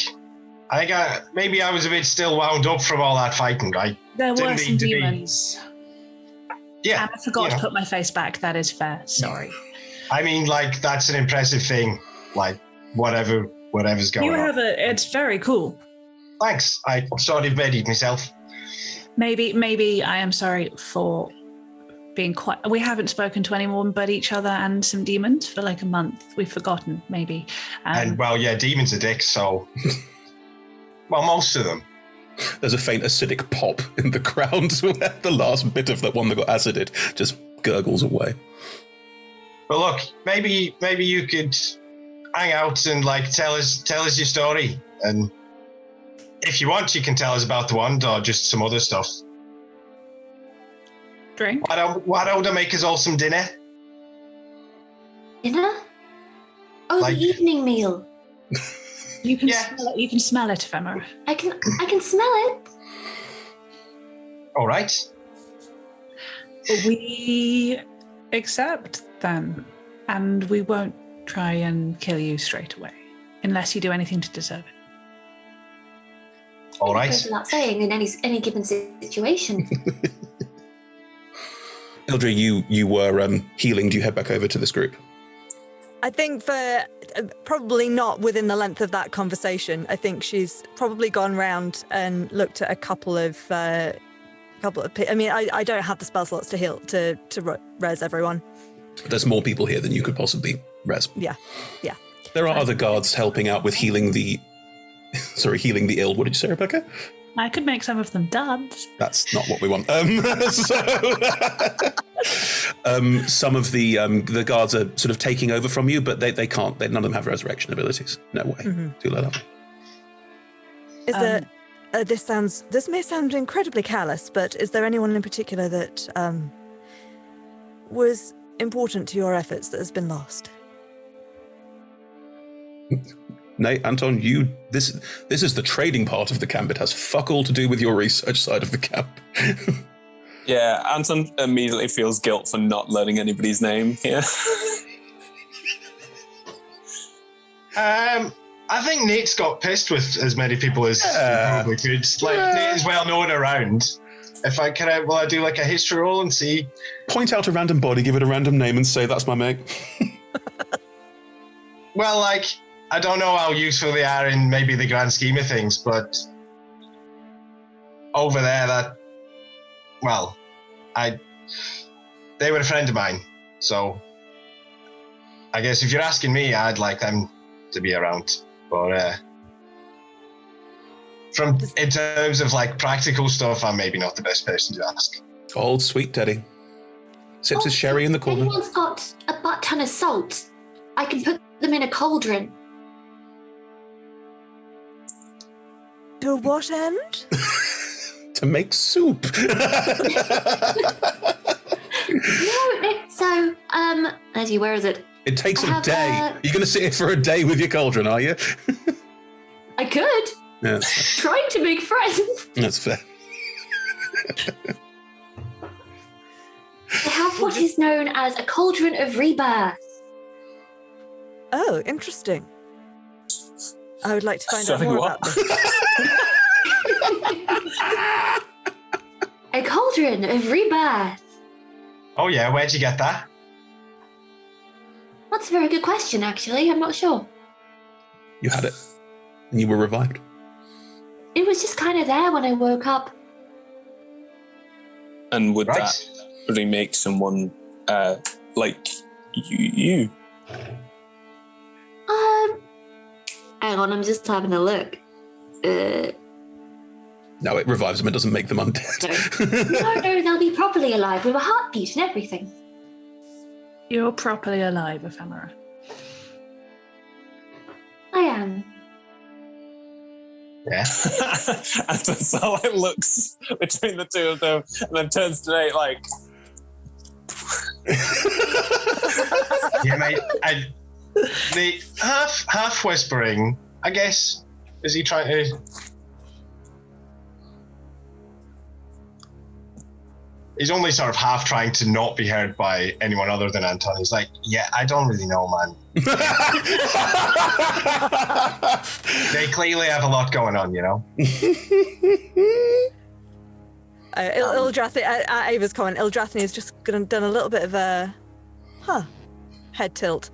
I think maybe I was a bit still wound up from all that fighting, right? There were some demons. Yeah. And I forgot to put my face back. That is fair. Sorry. I mean, like, that's an impressive thing. Like, whatever's going on. It's very cool. Thanks. I sort of readied myself. Maybe I am sorry for being quite... We haven't spoken to anyone but each other and some demons for like a month. We've forgotten, maybe. And, well, yeah, demons are dicks, so... Well, most of them. There's a faint acidic pop in the ground where the last bit of that one that got acided just gurgles away. But look, maybe you could hang out and like tell us your story, and if you want, you can tell us about the wand or just some other stuff. Drink. Why don't I make us all some dinner? Dinner? Oh, like, the evening meal. You can smell it. You can smell it, Ephemera. I can smell it. All right. We accept then, and we won't try and kill you straight away, unless you do anything to deserve it. All right. Goes without saying in any given situation. Ildre, you were healing. Do you head back over to this group? I think for probably not within the length of that conversation. I think she's probably gone round and looked at a couple of. I mean, I don't have the spell slots to heal to res everyone. There's more people here than you could possibly res. Yeah. There are other guards helping out with healing the Sorry, healing the ill. What did you say, Rebecca? I could make some of them dance. That's not what we want. Some of the guards are sort of taking over from you, but they can't. None of them have resurrection abilities. No way. Too low level. Is there? This may sound incredibly callous, but is there anyone in particular that was important to your efforts that has been lost? Nate, Anton, this is the trading part of the camp. It has fuck all to do with your research side of the camp. Yeah, Anton immediately feels guilt for not learning anybody's name here. I think Nate's got pissed with as many people as he probably could. Nate is well known around. Will I do like a history roll and see? Point out a random body, give it a random name, and say that's my mate. Well, I don't know how useful they are in maybe the grand scheme of things, but over there, they were a friend of mine. So I guess if you're asking me, I'd like them to be around. But in terms of practical stuff, I'm maybe not the best person to ask. Old sweet Teddy. Sips his sherry in the corner. Everyone's got a butt ton of salt. I can put them in a cauldron. To what end? To make soup. So, Eddie, where is it? It takes a day. You're going to sit here for a day with your cauldron, are you? I could. Yeah, Trying to make friends. that's fair. I have what is known as a cauldron of rebirth. Oh, interesting. I would like to find out more about this. A cauldron of rebirth. Oh yeah, where'd you get that? That's a very good question, actually. I'm not sure. You had it, and you were revived. It was just kind of there when I woke up. And would that really make someone like you? Hang on, I'm just having a look. No, it revives them. It doesn't make them undead. No, they'll be properly alive with a heartbeat and everything. You're properly alive, Ephemera. I am. Yeah. And so Starlight looks between the two of them and then turns to Nate like... Yeah, mate. The half whispering, I guess, is he trying to... He's only sort of half trying to not be heard by anyone other than Anton. He's like, yeah, I don't really know, man. They clearly have a lot going on, you know? Ildrathni, Ava's comment, Ildrathni is just done a little bit of a head tilt,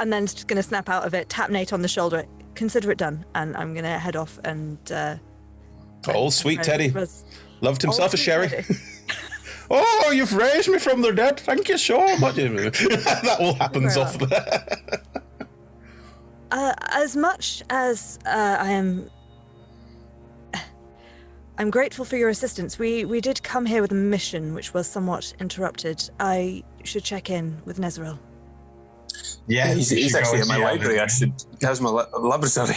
and then just going to snap out of it, tap Nate on the shoulder, consider it done, and I'm going to head off and... Old sweet Teddy. Loved himself a sherry. Oh, you've raised me from the dead. Thank you so much. That all happens off there. As much as I'm grateful for your assistance. We did come here with a mission which was somewhat interrupted. I should check in with Nezeril. Yeah, he's actually in my library. How's my laboratory?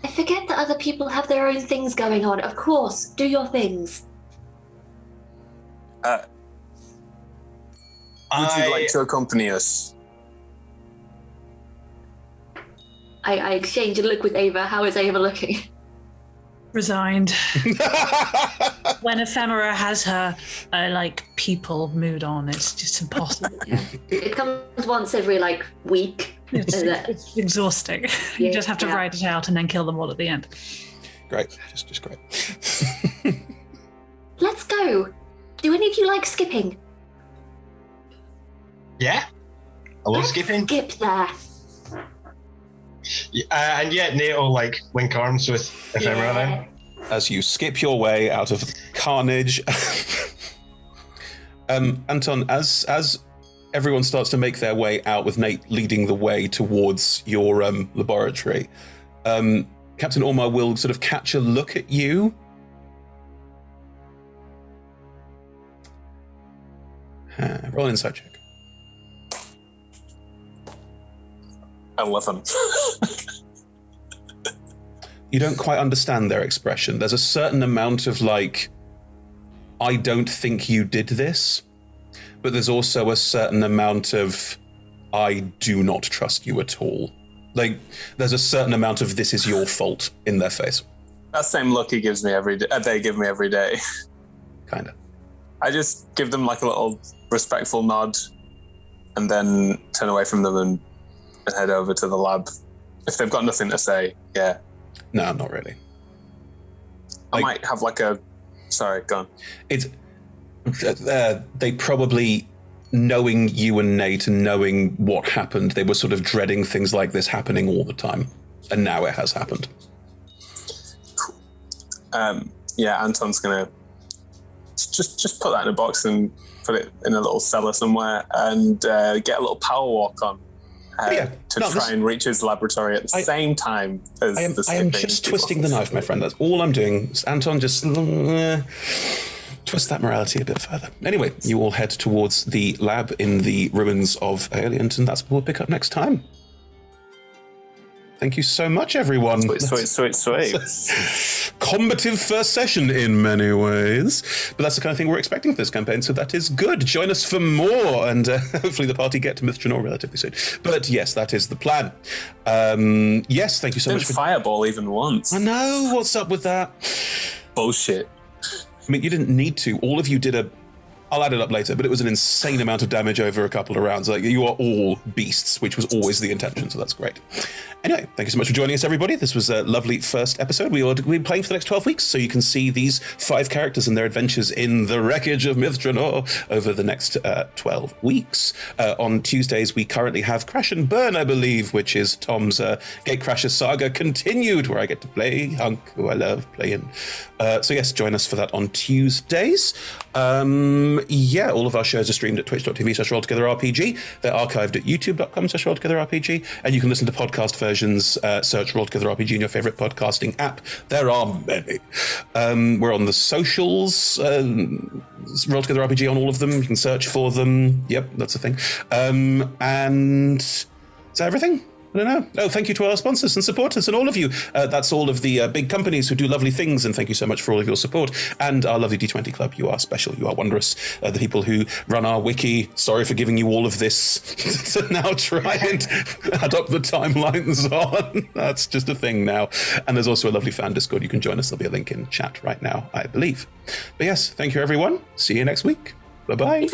I forget that other people have their own things going on. Of course, do your things. Would you like to accompany us? I exchange a look with Ava. How is Ava looking? Resigned. When Ephemera has her people mood on, it's just impossible. It comes once every week. It's exhausting. You just have to write it out and then kill them all at the end. Great, just great. Let's go. Do any of you like skipping? Yeah, I love skipping. Skip there. And yet Nate will link arms with Ephemera then. As you skip your way out of carnage. Anton, as everyone starts to make their way out with Nate leading the way towards your laboratory, Captain Ormar will sort of catch a look at you. Roll an insight check. 11. You don't quite understand their expression. There's a certain amount of like, I don't think you did this, but there's also a certain amount of, I do not trust you at all. Like, there's a certain amount of this is your fault in their face. That same look he gives me every day. They give me every day. Kind of. I just give them like a little respectful nod, and then turn away from them and head over to the lab. If they've got nothing to say, yeah. No, not really. I might have like a. Sorry, go on. It's they probably, knowing you and Nate and knowing what happened, they were sort of dreading things like this happening all the time, and now it has happened. Cool. Yeah, Anton's gonna just put that in a box and put it in a little cellar somewhere, and get a little power walk on try and reach his laboratory at the same time as I am just twisting the knife, my friend. That's all I'm doing. Anton, just twist that morality a bit further. Anyway, you all head towards the lab in the ruins of Aeoliant, and that's what we'll pick up next time. Thank you so much, everyone. Sweet. Combative first session in many ways, but that's the kind of thing we're expecting for this campaign, so that is good. Join us for more, and hopefully the party get to Myth Drannor relatively soon. But yes, that is the plan. Yes, thank you so much. Fireball even once. I know, what's up with that? Bullshit. I mean, you didn't need to. All of you did I'll add it up later, but it was an insane amount of damage over a couple of rounds. Like, you are all beasts, which was always the intention, so that's great. Anyway, thank you so much for joining us, everybody. This was a lovely first episode. We'll be playing for the next 12 weeks, so you can see these 5 characters and their adventures in the Wreckage of Myth Drannor over the next 12 weeks. On Tuesdays, we currently have Crash and Burn, I believe, which is Tom's Gatecrasher saga continued, where I get to play Hunk, who I love playing. So yes, join us for that on Tuesdays. Yeah, all of our shows are streamed at twitch.tv/RollTogetherRPG. They're archived at youtube.com/RollTogetherRPG, and you can listen to podcast versions. Search Roll Together RPG in your favorite podcasting app. There are many. We're on the socials. Roll Together RPG on all of them. You can search for them. Yep, that's a thing. And is that everything? I don't know. Oh, thank you to our sponsors and supporters and all of you. That's all of the big companies who do lovely things, and thank you so much for all of your support. And our lovely D20 Club. You are special. You are wondrous. The people who run our wiki, sorry for giving you all of this to now try and add up the timelines on. That's just a thing now. And there's also a lovely fan Discord. You can join us. There'll be a link in chat right now, I believe. But yes, thank you, everyone. See you next week. Bye-bye.